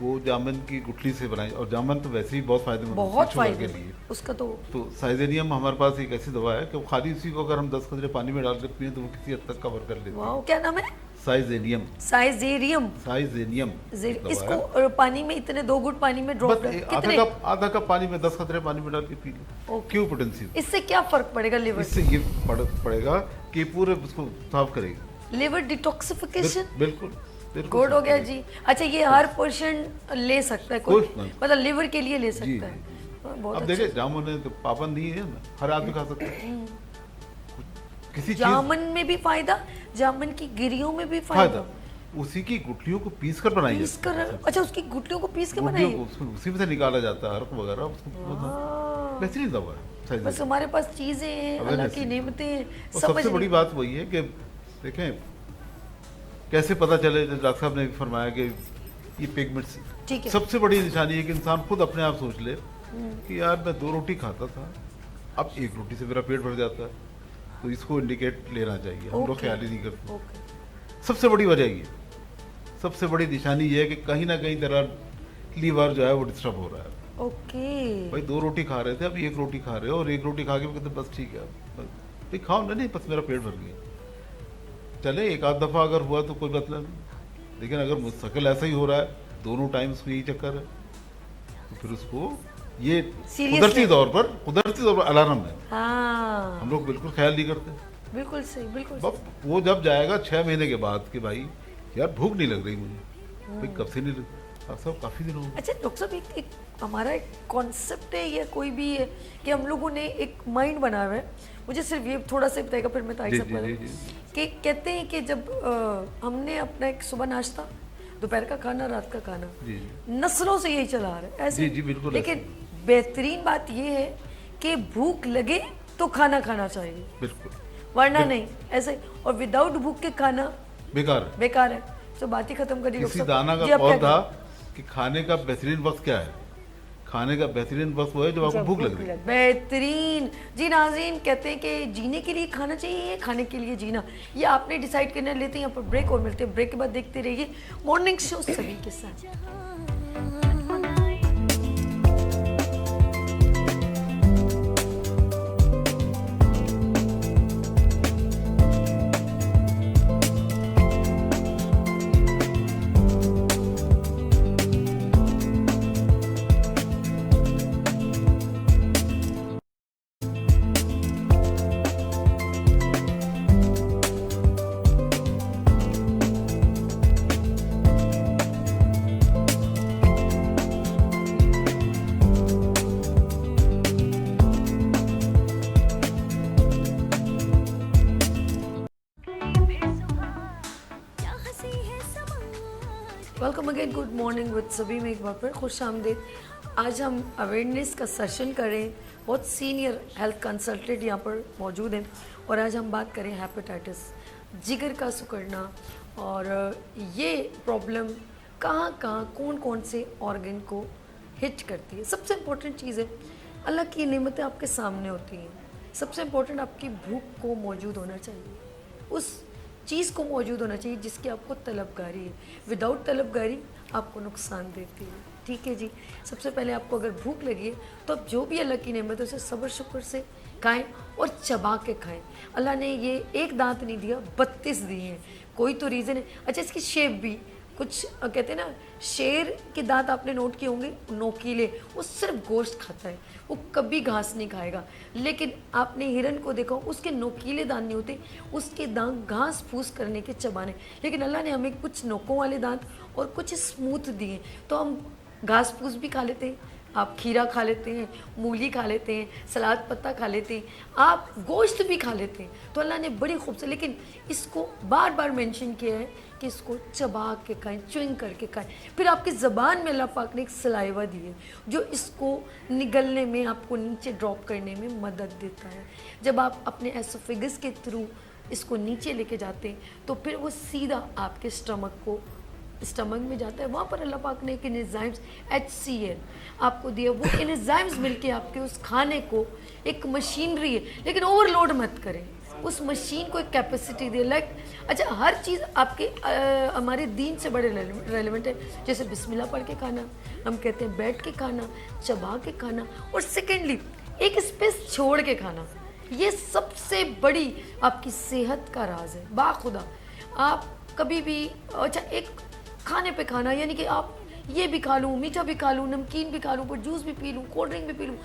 वो जामुन की गुठली से बनाई, और जामुन तो वैसे ही बहुत फायदेमंद होती है बहुत शुगर फायदे के लिए। उसका तो तो साइजेरियम हमारे पास एक ऐसी दवा है कि वो खाली उसी को अगर हम 10 कतरे पानी में डाल कर पिए तो वो किसी हद तक कवर कर लेती है। वाओ, क्या नाम है? साइजेरियम, साइजेरियम। साइजेरियम एक दवा इसको है। पानी में इतने 2 घुट पानी में ड्रॉप बस आधा कप पानी में 10 कतरे पानी में डाल के पी लो, क्यों पोटेंशियल। इससे क्या फर्क पड़ेगा लिवर? इससे ये पड़ेगा कि पूरे उसको साफ करेगा, लिवर डिटॉक्सिफिकेशन। बिल्कुल बिल्कुल गुड हो साफ गया करेगा। जी। अच्छा, ये हर पेशेंट ले सकता है कोई, कोई- मतलब लिवर के लिए ले जी, सकता जी, है? जी। बहुत अब अच्छा। देखिए जामुन है तो पाबंद नहीं है ना, हर आदमी खा सकता है। किसी चीज जामुन में भी फायदा, जामुन की गिरियों में भी फायदा। फायदा उसी की गुठलियों को पीस कर बनाई पीस जाती कर, अच्छा उसकी गुटलियों को पीस के है। गुठलियों बनाई। को उसी में से निकाला जाता है, अर्क वगैरह उसको हाँ। बेहतरीन दवा है बस साइजेरियम। हमारे पास चीजें हैं, अल्लाह Awareness की है। नेमतें हैं, और समझ सबसे बड़ी नहीं। बात वही है कि देखें कैसे पता चले, डॉक्टर साहब ने भी फरमाया कि ये पिगमेंट्स, ठीक है। सबसे बड़ी निशानी है कि इंसान खुद अपने आप सोच ले कि यार मैं 2 रोटी खाता था, अब 1 रोटी से मेरा पेट भर जाता है, तो इसको इंडिकेट लेना चाहिए। हम लोग ओके। ख्याल ही नहीं करते। ओके। सबसे बड़ी वजह ये, सबसे बड़ी निशानी ये है कि कहीं ना कहीं तेरा लीवर जो है वो डिस्टर्ब हो रहा है। ओके। भाई 2 रोटी खा रहे थे, अब 1 रोटी खा रहे हो, और 1 रोटी खा के भी कहते बस ठीक है, भाई खाओ ना, नहीं बस मेरा पेट भर गया। चले एक आध दफ़ा अगर हुआ तो कोई मतलब नहीं, लेकिन अगर मुस्तकिल ऐसा ही हो रहा है, दोनों टाइम उसको यही चक्कर है, तो फिर उसको ये Seriously? कुदरती तौर पर अलार्म है, हाँ हम लोग बिल्कुल ख्याल नहीं करते। बिल्कुल सही बिल्कुल बस वो जब जाएगा 6 महीने के बाद कि भाई यार भूख नहीं लग रही मुझे, भाई कब से नहीं लग, अब सब काफी दिन हो गए। अच्छा डॉक्टर साहब एक हमारा एक कॉन्सेप्ट है या कोई भी है कि हम लोगों ने एक माइंड बनाया हुआ है, मुझे सिर्फ ये थोड़ा सा बताएगा फिर मैं ताई जी, साहब जी, को जी, बताऊं। कि कहते हैं कि जब हमने अपना एक सुबह नाश्ता, दोपहर का खाना, रात का खाना, जी, नस्लों से यही चला आ रहा है ऐसे। जी, जी, बिल्कुल लेकिन बेहतरीन बात ये है कि भूख लगे तो खाना खाना चाहिए, बिल्कुल वरना नहीं ऐसे, और विदाउट भूख के खाना बेकार है। बेकार है। तो बात ही खत्म करी किसी डॉक्टर दाना साहब। जी, का आप क्या कौल था कि खाने का बेहतरीन वक्त क्या है, खाने का बेहतरीन वक्त वो है जब आपको भूख लग रही है। बेहतरीन। जी नाज़रीन, कहते हैं कि जीने के लिए खाना चाहिए, खाने के लिए जीना, ये आपने डिसाइड करना। लेते हैं यहाँ पर ब्रेक और मिलते हैं ब्रेक के बाद। देखते रहिए मॉर्निंग शो सभी के साथ। Welcome again, good morning with सभी में एक बार फिर खुश आमदीद। आज हम अवेयरनेस का सेशन करें, बहुत सीनियर हेल्थ कंसल्टेंट यहाँ पर मौजूद हैं और आज हम बात करें हेपेटाइटिस, जिगर का सिकुड़ना, और ये प्रॉब्लम कहाँ कहाँ कौन कौन से ऑर्गन को हिट करती है। सबसे इम्पोर्टेंट चीज़ है, अल्लाह की नेमतें आपके सामने होती हैं। सबसे इम्पोर्टेंट आपकी भूख को मौजूद होना चाहिए, उस चीज़ को मौजूद होना चाहिए जिसकी आपको तलबगारी है। विदाउट तलबगारी आपको नुकसान देती है। ठीक है जी। सबसे पहले आपको अगर भूख लगी है तो आप जो भी अल्लाह की नेमत है उसे सब्र शुक्र से खाएं और चबा के खाएं। अल्लाह ने ये एक दांत नहीं दिया, 32 दिए हैं, कोई तो रीज़न है। अच्छा, इसकी शेप भी कुछ कहते हैं ना, शेर के दांत आपने नोट किए होंगे, नोकीले, वो सिर्फ गोश्त खाता है, वो कभी घास नहीं खाएगा। लेकिन आपने हिरन को देखा, उसके नोकीले दांत नहीं होते, उसके दांत घास फूस करने के चबाने। लेकिन अल्लाह ने हमें कुछ नोकों वाले दांत और कुछ स्मूथ दिए, तो हम घास फूस भी खा लेते हैं, आप खीरा खा लेते हैं, मूली खा लेते हैं, सलाद पत्ता खा लेते हैं, आप गोश्त भी खा लेते हैं। तो अल्लाह ने बड़ी खूबसूरत, लेकिन इसको बार बार मेंशन किया है कि इसको चबा के खाएं, च्युइंग करके खाएं। फिर आपकी ज़बान में अल्लाह पाक ने एक सलाइवा दी है जो इसको निगलने में, आपको नीचे ड्रॉप करने में मदद देता है। जब आप अपने एसोफेगस के थ्रू इसको नीचे लेके जाते हैं तो फिर वो सीधा आपके स्टमक में जाता है। वहाँ पर अल्लाह पाक ने एक एंजाइम्स HCl आपको दिया, वो एंजाइम्स मिलके आपके उस खाने को, एक मशीनरी है, लेकिन ओवरलोड मत करें उस मशीन को, एक कैपेसिटी दे। लाइक अच्छा, हर चीज़ आपके हमारे दीन से बड़े रेलिवेंट है। जैसे बिस्मिल्लाह पढ़ के खाना, हम कहते हैं बैठ के खाना, चबा के खाना, और सेकेंडली एक स्पेस छोड़ के खाना। ये सबसे बड़ी आपकी सेहत का राज है। बाखुदा आप कभी भी, अच्छा, एक खाने पे खाना, यानी कि आप ये भी खा लूँ, मीठा भी खा लूँ, नमकीन भी खा लूँ, पर जूस भी पी लूँ, कोल्ड ड्रिंक भी पी लूँ,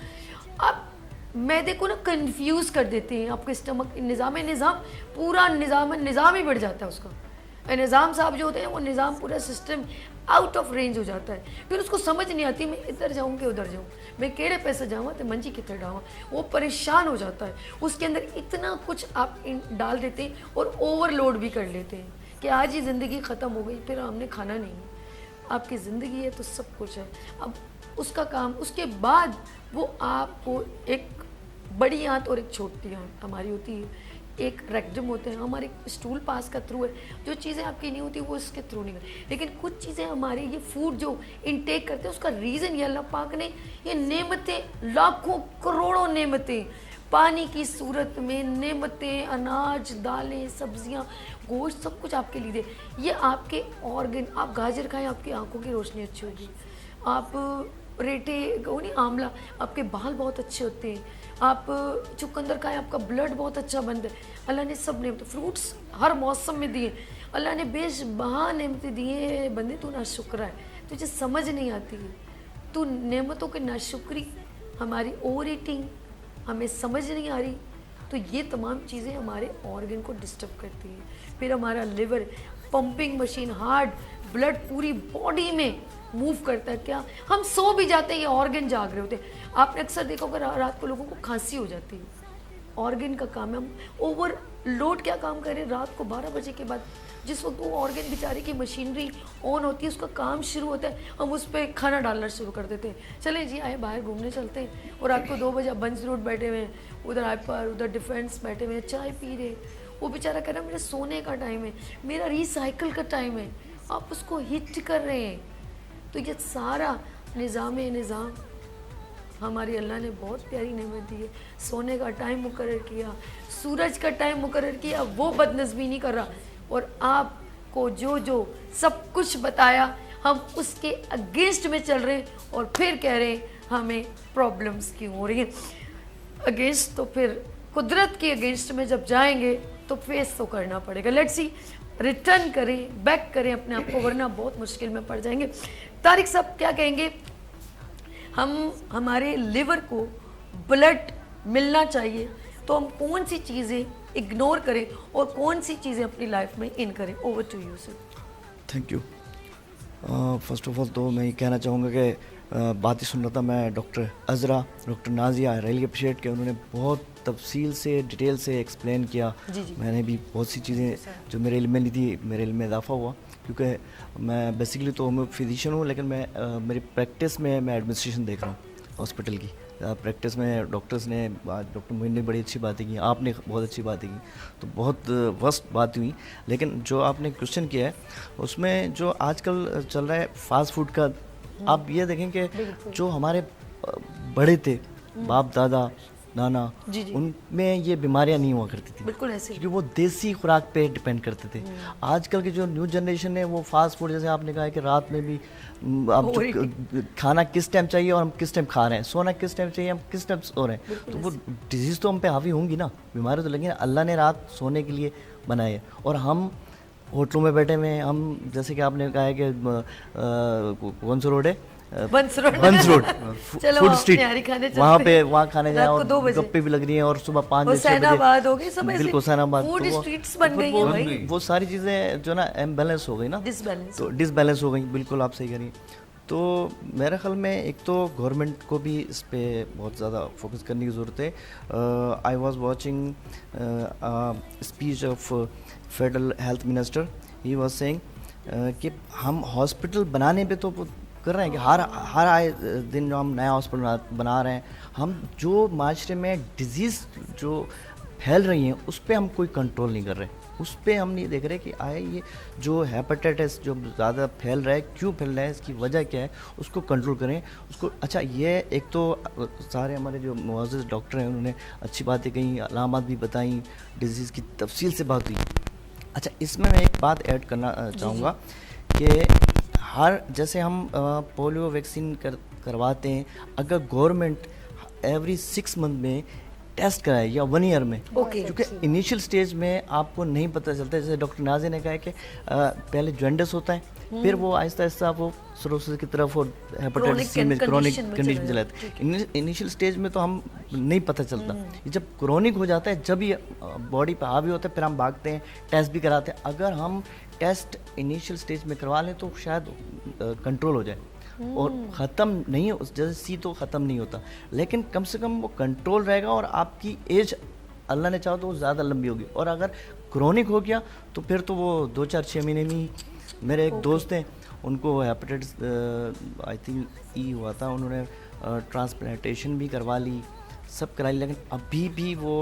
आप मैदे को ना कंफ्यूज कर देते हैं। आपके स्टमक निज़ाम पूरा निज़ाम ही बढ़ जाता है उसका। निज़ाम साहब जो होते हैं वो निज़ाम पूरा सिस्टम आउट ऑफ रेंज हो जाता है। फिर उसको समझ नहीं आती मैं इधर जाऊँ कि उधर जाऊँ, मैं केड़े पैसे जाऊँ तो मंजी कितने डाऊँ, वो परेशान हो जाता है। उसके अंदर इतना कुछ आप डाल देते हैं और ओवरलोड भी कर लेते हैं कि आज ही ज़िंदगी ख़त्म हो गई, फिर हमने खाना नहीं है। आपकी ज़िंदगी है तो सब कुछ है। अब उसका काम, उसके बाद वो आपको एक बड़ी आंत और एक छोटी आंत हमारी होती है, एक रेक्टम होते हैं, हमारे स्टूल पास का थ्रू है। जो चीज़ें आपकी नहीं होती वो इसके थ्रू नहीं करती। लेकिन कुछ चीज़ें हमारे, ये फूड जो इनटेक करते हैं, उसका रीज़न ये अल्लाह पाक ने ये नेमतें, लाखों करोड़ों नेमतें पानी की सूरत में, नेमतें, अनाज, दालें, सब्जियां, गोश्त, सब कुछ आपके लिए दे। ये आपके ऑर्गन, आप गाजर खाएं, आपकी आंखों की रोशनी अच्छी होगी। आप रेटे को नहीं, आंवला, आपके बाल बहुत अच्छे होते हैं। आप चुकंदर खाएं, आपका ब्लड बहुत अच्छा बनता है। अल्लाह ने सब नेमतें, फ्रूट्स हर मौसम में दिए। अल्लाह ने बेशबहा नेमतें दिए। बंदे तू नाशुक्र है, तुझे समझ नहीं आती है, तू नेमतों की नाशुक्री हमारी ओवर ईटिंग, हमें समझ नहीं आ रही, तो ये तमाम चीज़ें हमारे ऑर्गन को डिस्टर्ब करती हैं। फिर हमारा liver, pumping machine, heart, blood पूरी बॉडी में मूव करता है। क्या हम सो भी जाते हैं, ये ऑर्गन जाग रहे होते हैं। आपने अक्सर देखा होगा रात को लोगों को खांसी हो जाती है, ऑर्गन का काम है। हम ओवरलोड क्या काम करें, रात को 12 बजे के बाद जिस वक्त वो ऑर्गन बेचारे की मशीनरी ऑन होती है, उसका काम शुरू होता है, हम उस पर खाना डालना शुरू कर देते हैं। चले जी आए बाहर घूमने चलते हैं, और रात को 2 बजे बंस रोड बैठे हुए हैं, उधर हाइपर, उधर डिफेंस बैठे हुए हैं, चाय पी रहे। वो बेचारा कह रहा है मेरा सोने का टाइम है, मेरा रिसाइकिल का टाइम है, आप उसको हिट कर रहे हैं। तो ये सारा निज़ाम हमारी अल्लाह ने बहुत प्यारी नेमत दी है। सोने का टाइम मुकर्रर किया, सूरज का टाइम मुकर्रर किया, वो बदनज़मी नहीं कर रहा, और आपको जो सब कुछ बताया हम उसके अगेंस्ट में चल रहे हैं, और फिर कह रहे हैं हमें प्रॉब्लम्स क्यों हो रही हैं। अगेंस्ट तो फिर कुदरत के अगेंस्ट में जब जाएंगे तो फेस तो करना पड़ेगा। लेट्स सी, रिटर्न करें, बैक करें अपने आप को, वरना बहुत मुश्किल में पड़ जाएंगे। तारिक साहब क्या कहेंगे, हमारे लिवर को ब्लड मिलना चाहिए, तो हम कौन सी चीज़ें इग्नोर करें और कौन सी चीज़ें अपनी लाइफ में इन करें? Over to you sir. Thank you. First of all तो मैं ये कहना चाहूँगा कि बात ही सुन रहा था मैं doctor Azra, doctor Nazia, I really appreciate कि उन्होंने बहुत तफसील से, डिटेल से एक्सप्लेन किया। जी। मैंने भी बहुत सी चीज़ें जो मेरे इल्म में नहीं थी, मेरे इल्म में इजाफा हुआ, क्योंकि मैं बेसिकली तो होम्यो फिजिशियन हूँ, लेकिन मैं मेरी प्रैक्टिस में मैं एडमिनिस्ट्रेशन देख रहा हूँ हॉस्पिटल की। प्रैक्टिस में डॉक्टर्स ने, आज डॉक्टर मोइन ने बड़ी अच्छी बातें की, आपने बहुत अच्छी बातें की, तो बहुत वस्त बात हुई। लेकिन जो आपने क्वेश्चन किया है उसमें जो आजकल चल रहा है फास्ट फूड का, आप ये देखें कि जो हमारे बड़े थे, बाप दादा नाना, उनमें ये बीमारियां नहीं हुआ करती थी, बिल्कुल ऐसे, क्योंकि वो देसी खुराक पे डिपेंड करते थे। आजकल की जो न्यू जनरेशन है वो फास्ट फूड, जैसे आपने कहा कि रात में भी आप खाना किस टाइम चाहिए और हम किस टाइम खा रहे हैं, सोना किस टाइम चाहिए हम किस टाइम सो रहे हैं, तो वो डिजीज़ तो हम पे हावी होंगी ना, बीमारी तो लगेगी ना। अल्लाह ने रात सोने के लिए बनाई है, और हम होटलों में बैठे हुए हैं। हम जैसे कि आपने कहा है कि कौन सा रोड है, बंस रोड फूड स्ट्रीट, वहाँ खाने जाए, और गप्पे भी लग रही हैं, और सुबह 5 बजे 6 बजे बिल्कुल हुसैनाबाद, फूड स्ट्रीट्स बन गई हैं भाई। वो सारी चीज़ें जो ना इम्बैलेंस हो गई ना, तो डिसबैलेंस हो गई, बिल्कुल आप सही कह रही हैं। तो मेरे ख्याल में एक तो गवर्नमेंट को भी इस पर बहुत ज़्यादा फोकस करने की ज़रूरत है। I was watching speech of federal health minister, he was saying कि हम हॉस्पिटल बनाने पे तो कर रहे हैं कि हर आए दिन जो हम नया हॉस्पिटल बना रहे हैं, हम जो माशरे में डिजीज़ जो फैल रही हैं उस पर हम कोई कंट्रोल नहीं कर रहे, उस पर हम नहीं देख रहे कि आए ये जो हेपेटाइटिस जो ज़्यादा फैल रहा है, क्यों फैल रहा है, इसकी वजह क्या है, उसको कंट्रोल करें उसको। अच्छा, ये एक तो सारे हमारे जो मुअज़्ज़िज़ डॉक्टर हैं उन्होंने अच्छी बातें कही, अलामत भी बताई, डिजीज़ की तफसील से बात हुई। अच्छा, इसमें मैं एक बात ऐड करना चाहूँगा कि हर जैसे हम पोलियो वैक्सीन करवाते हैं, अगर गवर्नमेंट एवरी 6 मंथ में टेस्ट कराए या 1 ईयर में, क्योंकि इनिशियल स्टेज में आपको नहीं पता चलता, जैसे डॉक्टर नाज़िया ने कहा है कि पहले जॉन्डिस होता है, फिर वो आहिस्ता आहिस्ता वो सिरोसिस की तरफ और हेपेटाइटिस सी में क्रॉनिक कंडीशन चला जाता है। इनिशियल स्टेज में तो हम नहीं पता चलता, ये जब क्रॉनिक हो जाता है, जब ये बॉडी पे हावी होता है, फिर हम भागते हैं, टेस्ट भी कराते हैं। अगर हम टेस्ट इनिशियल स्टेज में करवा लें तो शायद कंट्रोल हो जाए, और ख़त्म नहीं हो, जैसे सी तो ख़त्म नहीं होता, लेकिन कम से कम वो कंट्रोल रहेगा, और आपकी एज अल्लाह ने चाहा तो वो ज़्यादा लंबी होगी। और अगर क्रॉनिक हो गया तो फिर तो वो 2-4-6 महीने में ही, मेरे एक दोस्त हैं उनको हेपेटाइटिस आई थिंक ई हुआ था, उन्होंने ट्रांसप्लांटेशन भी करवा ली, सब करा ली, लेकिन अभी भी वो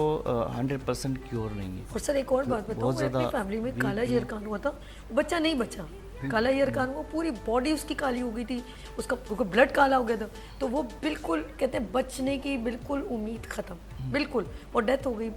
100% क्योर नहीं है। और सर एक और बात बताऊँ, अपनी फैमिली में काला ज़रकान हुआ था, बच्चा नहीं बचा, काला ज़रकान हुआ, पूरी बॉडी उसकी काली हो गई थी, उसका ब्लड काला हो गया था, तो वो बिल्कुल कहते हैं बचने की बिल्कुल उम्मीद ख़त्म, बिल्कुल, और डेथ हो गई।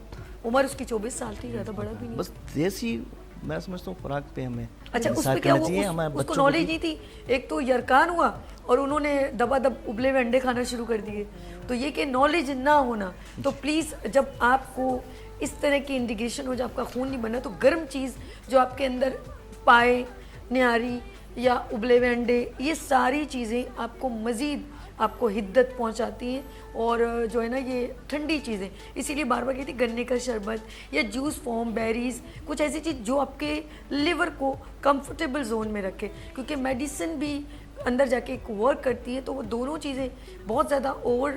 उम्र उसकी 24 साल थी, ज़्यादा बड़ा भी नहीं। बस देसी मैं समझता हूँ खुराक पे हमें अच्छा, उसमें क्या उसको नॉलेज नहीं थी, एक तो यरकान हुआ और उन्होंने दबादब उबले हुए अंडे खाना शुरू कर दिए। तो ये कि नॉलेज ना होना, तो प्लीज़ जब आपको इस तरह की इंडिकेशन हो, जब आपका खून नहीं बना, तो गर्म चीज़ जो आपके अंदर पाए, निहारी या उबले हुए अंडे, ये सारी चीज़ें आपको मज़ीद आपको हिद्दत पहुंचाती हैं और जो है ना ये ठंडी चीज़ें, इसीलिए बार बार कहती गन्ने का शरबत या जूस फॉर्म, बेरीज, कुछ ऐसी चीज़ जो आपके लिवर को कंफर्टेबल जोन में रखे, क्योंकि मेडिसिन भी अंदर जाके एक वर्क करती है, तो वो दोनों चीज़ें बहुत ज़्यादा ओवर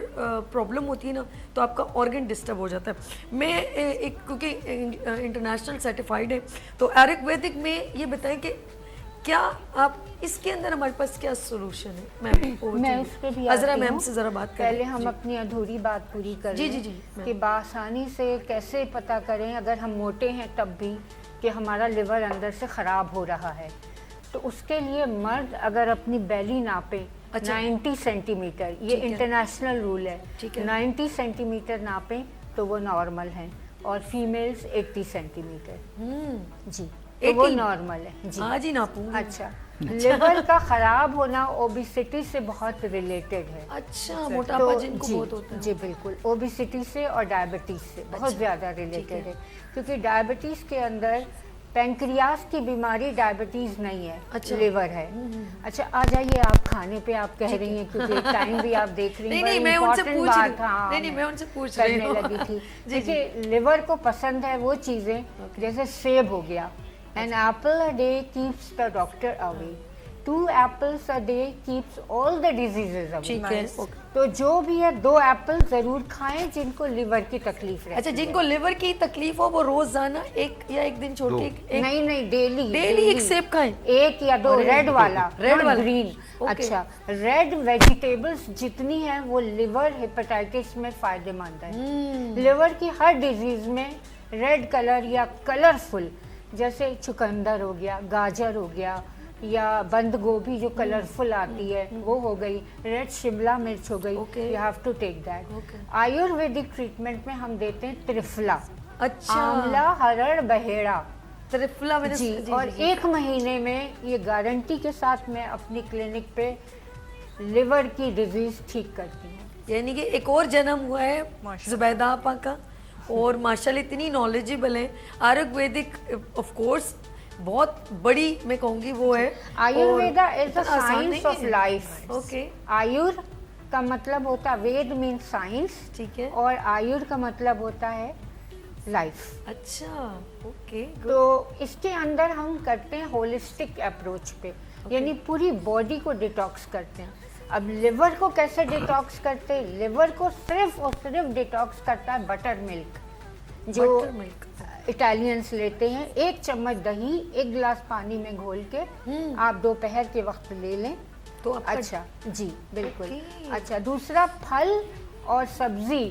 प्रॉब्लम होती है ना, तो आपका ऑर्गन डिस्टर्ब हो जाता है। मैं एक क्योंकि इंटरनेशनल सर्टिफाइड है, तो आयुर्वेदिक में ये बताएं कि क्या आप इसके अंदर हमारे पास क्या सोल्यूशन है मैम? मैं उस पर भी अजरा आती मैम हूँ। से ज़रा बात करें। पहले हम अपनी अधूरी बात पूरी कर जी, लें जी, जी, मैम। कि बासानी से कैसे पता करें अगर हम मोटे हैं तब भी कि हमारा लिवर अंदर से ख़राब हो रहा है। तो उसके लिए मर्द अगर अपनी बेली नापे अच्छा। 90 सेंटीमीटर, ये ठीक है। इंटरनेशनल रूल है, ठीक है। 90 सेंटीमीटर नापें तो वो नॉर्मल हैं, और फीमेल्स 80 सेंटीमीटर जी, तो वो 80? नॉर्मल है जी। आज ही नापूंगी। अच्छा, लिवर का खराब होना ओबिसिटी से बहुत रिलेटेड है। अच्छा, मोटापा जिनको जी, बहुत होता है। जी बिल्कुल, ओबिसिटी से और डायबिटीज से बहुत ज़्यादा रिलेटेड है, क्योंकि डायबिटीज के अंदर पेंक्रियास की बीमारी डायबिटीज नहीं है, अच्छा। लिवर है। अच्छा, आ जाइए आप खाने पे, आप कह रही हैं क्योंकि टाइम भी आप देख रही हैं, नहीं, बड़ी मैं उनसे important पूछ बात, रही- हाँ, नहीं, मैं उनसे पूछ रही करने हूँ। लगी थी। जी, देखिए, लिवर को पसंद है वो चीज़ें जैसे सेब हो गया, an apple a day keeps the doctor away, 2 apples a day keeps all the diseases away। ठीक है। तो जो भी है 2 एप्पल जरूर खाएं जिनको लिवर की तकलीफ रहती अच्छा, है। जिनको लिवर की तकलीफ हो वो रोजाना एक या एक दिन छोड़ के एक नहीं नहीं, डेली डेली एक सेब खाएं। एक या 2, रेड वाला, रेड वाला। ग्रीन। ओके। अच्छा, रेड वेजिटेबल्स जितनी है वो लिवर हेपेटाइटिस में फायदेमंद है। लिवर की हर डिजीज में रेड कलर या कलरफुल, जैसे चुकंदर हो गया, गाजर हो गया, या बंद गोभी जो कलरफुल आती है वो हो गई, रेड शिमला मिर्च हो गई, Okay. You have to take that. Okay. Ayurvedic treatment में हम देते हैं त्रिफला, अच्छा, आंवला, हरड़, बहेड़ा त्रिफला मैंने जी, और 1 महीने में ये गारंटी के साथ मैं अपनी क्लिनिक पे लिवर की डिजीज ठीक करती हूँ। यानी कि एक और जन्म हुआ है जुबैदा आपा का, और माशाल्लाह इतनी नॉलेजेबल है आयुर्वेदिक, ऑफ कोर्स बहुत बड़ी मैं कहूँगी वो है। आयुर्वेदा इज द इतना आसान साइंस नहीं ऑफ है। लाइफ। ओके, आयुर का मतलब होता है, वेद मीन साइंस, ठीक है। और आयुर का मतलब होता है लाइफ। अच्छा, ओके, गुड। तो इसके अंदर हम करते हैं होलिस्टिक अप्रोच पे, यानी पूरी बॉडी को डिटॉक्स करते हैं। अब लिवर को कैसे डिटॉक्स करते हैं? लिवर को सिर्फ और सिर्फ डिटॉक्स करता है बटर मिल्क, जो बटर मिल्क। इटालियंस लेते हैं। 1 चम्मच दही 1 गिलास पानी में घोल के आप दोपहर के वक्त ले लें तो आपका- अच्छा जी बिल्कुल। ओके। अच्छा, दूसरा, फल और सब्जी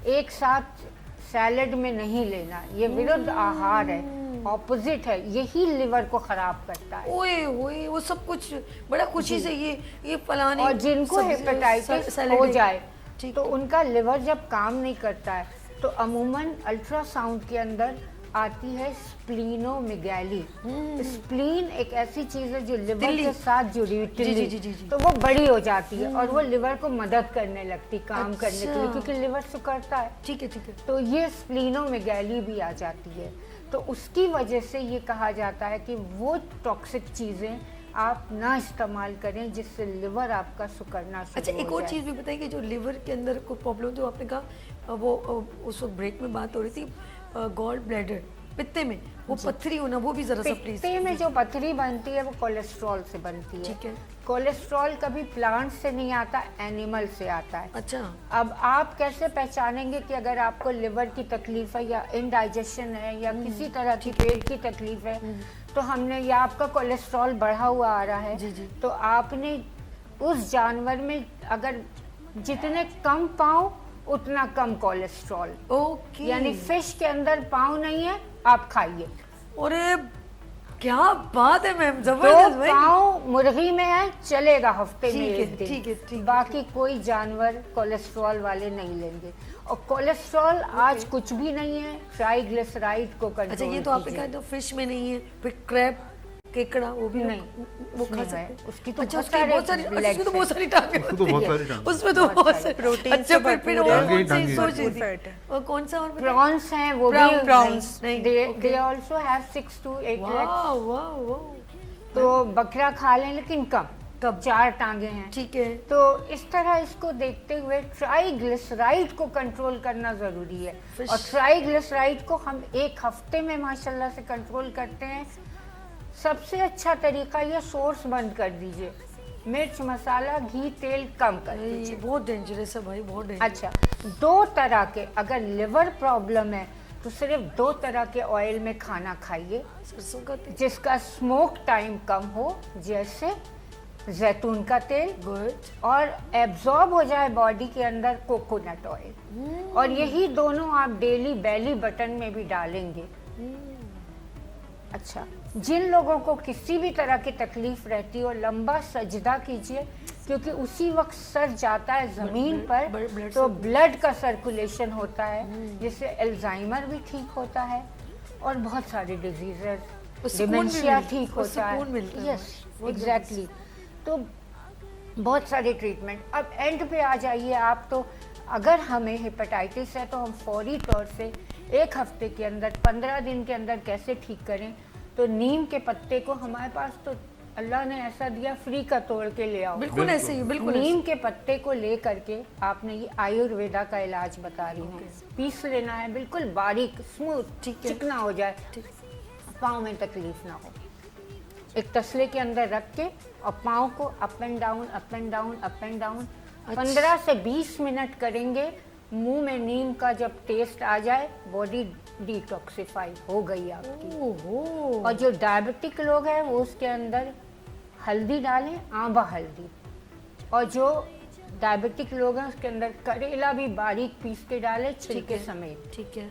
एक साथ सैलेड में नहीं लेना, ये विरुद्ध आहार है, ऑपोजिट है, यही लिवर को खराब करता है। ओए ओए, वो सब कुछ बड़ा खुशी से ये फलाने, और जिनको सब्जी- हेपेटाइटिस सैलेड हो है। जाए ठीक तो है। उनका लिवर जब काम नहीं करता है तो अमूमन अल्ट्रासाउंड के अंदर आती है स्प्लीनोमेगैली। स्प्लीन एक ऐसी चीज है जो लिवर तिल्ली। के साथ जुड़ी हुई, जी, तिल्ली। जी, जी, जी। तो वो बड़ी हो जाती है और वो लिवर को मदद करने लगती काम करने के लिए, अच्छा। क्योंकि लिवर सिकुड़ता है। ठीक है, ठीक है। तो ये स्प्लीनोमेगैली भी आ जाती है। तो उसकी वजह से ये कहा जाता है कि वो टॉक्सिक चीज़ें आप ना इस्तेमाल करें जिससे लिवर आपका सुकड़ना शुरू अच्छा, एक हो और जाए। चीज़ भी बताइए कि जो लिवर के अंदर कोई प्रॉब्लम, जो आपने कहा वो उस वक्त ब्रेक में बात हो रही थी, गॉल ब्लैडर, पित्ते में वो पत्थरी होना, वो भी जरा सा प्लीज। पित्ते में जो पथरी बनती है वो कोलेस्ट्रॉल से बनती है। ठीक है। कोलेस्ट्रॉल कभी प्लांट से नहीं आता, एनिमल से आता है। अच्छा, अब आप कैसे पहचानेंगे कि अगर आपको लिवर की तकलीफ है या इनडाइजेशन है या किसी तरह की पेट की तकलीफ है, तो हमने, या आपका कोलेस्ट्रॉल बढ़ा हुआ आ रहा है, जी, जी। तो आपने उस जानवर में अगर जितने कम पाओ उतना कम कोलेस्ट्रॉल, ओके, यानी फिश के अंदर पाँव नहीं है, आप खाइए। अरे क्या बात है मैम, तो जबरदस्त भाई। पाँव मुर्गी में है, चलेगा हफ्ते में ठीक है, 1 दिन, ठीक है, ठीक है, बाकी कोई जानवर कोलेस्ट्रॉल वाले नहीं लेंगे। और कोलेस्ट्रॉल आज कुछ भी नहीं है, ट्राइग्लिसराइड को कंट्रोल अच्छा, ये तो आपने कीजिए। कहा तो फिश में नहीं है, फिर क्रैब, केकड़ा, वो भी नहीं, वो उसमें खा है। सकते हैं। उसकी तो अच्छा, बहुत उसकी सारे बहुत सारी, अच्छा, legs उसमें तो बहुत हैं। सारी टांगें उसको तो होती बहुत हैं। सारी टांगें। उसमें तो बहुत सारी प्रोटीन अच्छा, से फिर भरपूर और है। कौन सी टांगें, सोच रही भरपूर फैट थी? है। और कौन सा और बताइए? प्रॉन्स हैं, वो भी Prawns, नहीं, they also have 6 to 8 legs। वाह वाह वाह। तो बकरा खा लें लेकिन कम, कब? 4 टांगे हैं। ठीक है। तो इस तरह इसको देखते हुए ट्राइग्लिसराइड को कंट्रोल करना ज़रूरी है। Fish. और ट्राइग्लिसराइड को हम 1 हफ्ते में माशाल्लाह से कंट्रोल करते हैं। सबसे अच्छा तरीका ये सोर्स बंद कर दीजिए, मिर्च मसाला घी तेल कम कर ये दीजिए। बहुत डेंजरस है भाई, बहुत डेंजरस। अच्छा, 2 तरह के, अगर लिवर प्रॉब्लम है तो सिर्फ 2 तरह के ऑयल में खाना खाइए सरसों का तेल। जिसका स्मोक टाइम कम हो, जैसे जैतून का तेल, गुड। और एब्जॉर्ब हो जाए बॉडी के अंदर कोकोनट ऑयल। और यही दोनों आप डेली बेली बटन में भी डालेंगे। अच्छा, जिन लोगों को किसी भी तरह की तकलीफ रहती हो, लंबा सजदा कीजिए, क्योंकि उसी वक्त सर जाता है जमीन पर blood तो ब्लड का सर्कुलेशन होता है, जिससे अल्जाइमर भी ठीक होता है और बहुत सारी डिजीजेस, सुकून भी डिमेंशिया मिलता- ठीक होता है। सुकून मिलता है। Yes, exactly. तो बहुत सारे ट्रीटमेंट। अब एंड पे आ जाइए आप, तो अगर हमें हेपेटाइटिस है तो हम फौरी तौर से 1 हफ्ते के अंदर 15 दिन के अंदर कैसे ठीक करें। तो नीम के पत्ते को हमारे पास तो अल्लाह ने ऐसा दिया, फ्री का तोड़ के ले आओ। बिल्कुल ऐसे ही, बिल्कुल ऐसे नीम के पत्ते को ले करके आपने, ये आयुर्वेदा का इलाज बता रही हूँ, पीस लेना है बिल्कुल बारीक, स्मूथ, ठीक है। चिकना हो जाए, पाँव में तकलीफ ना हो। एक तसले के अंदर रख के और पाँव को up and down up and down up and down 15 से 20 मिनट करेंगे। मुंह में नीम का जब टेस्ट आ जाए, बॉडी डिटॉक्सिफाई हो गई आपकी। ओहो। और जो डायबिटिक लोग हैं वो उसके अंदर हल्दी डालें, आंबा हल्दी। और जो डायबिटिक लोग हैं उसके अंदर करेला भी बारीक पीस के डालें, छिलके समेत। ठीक है।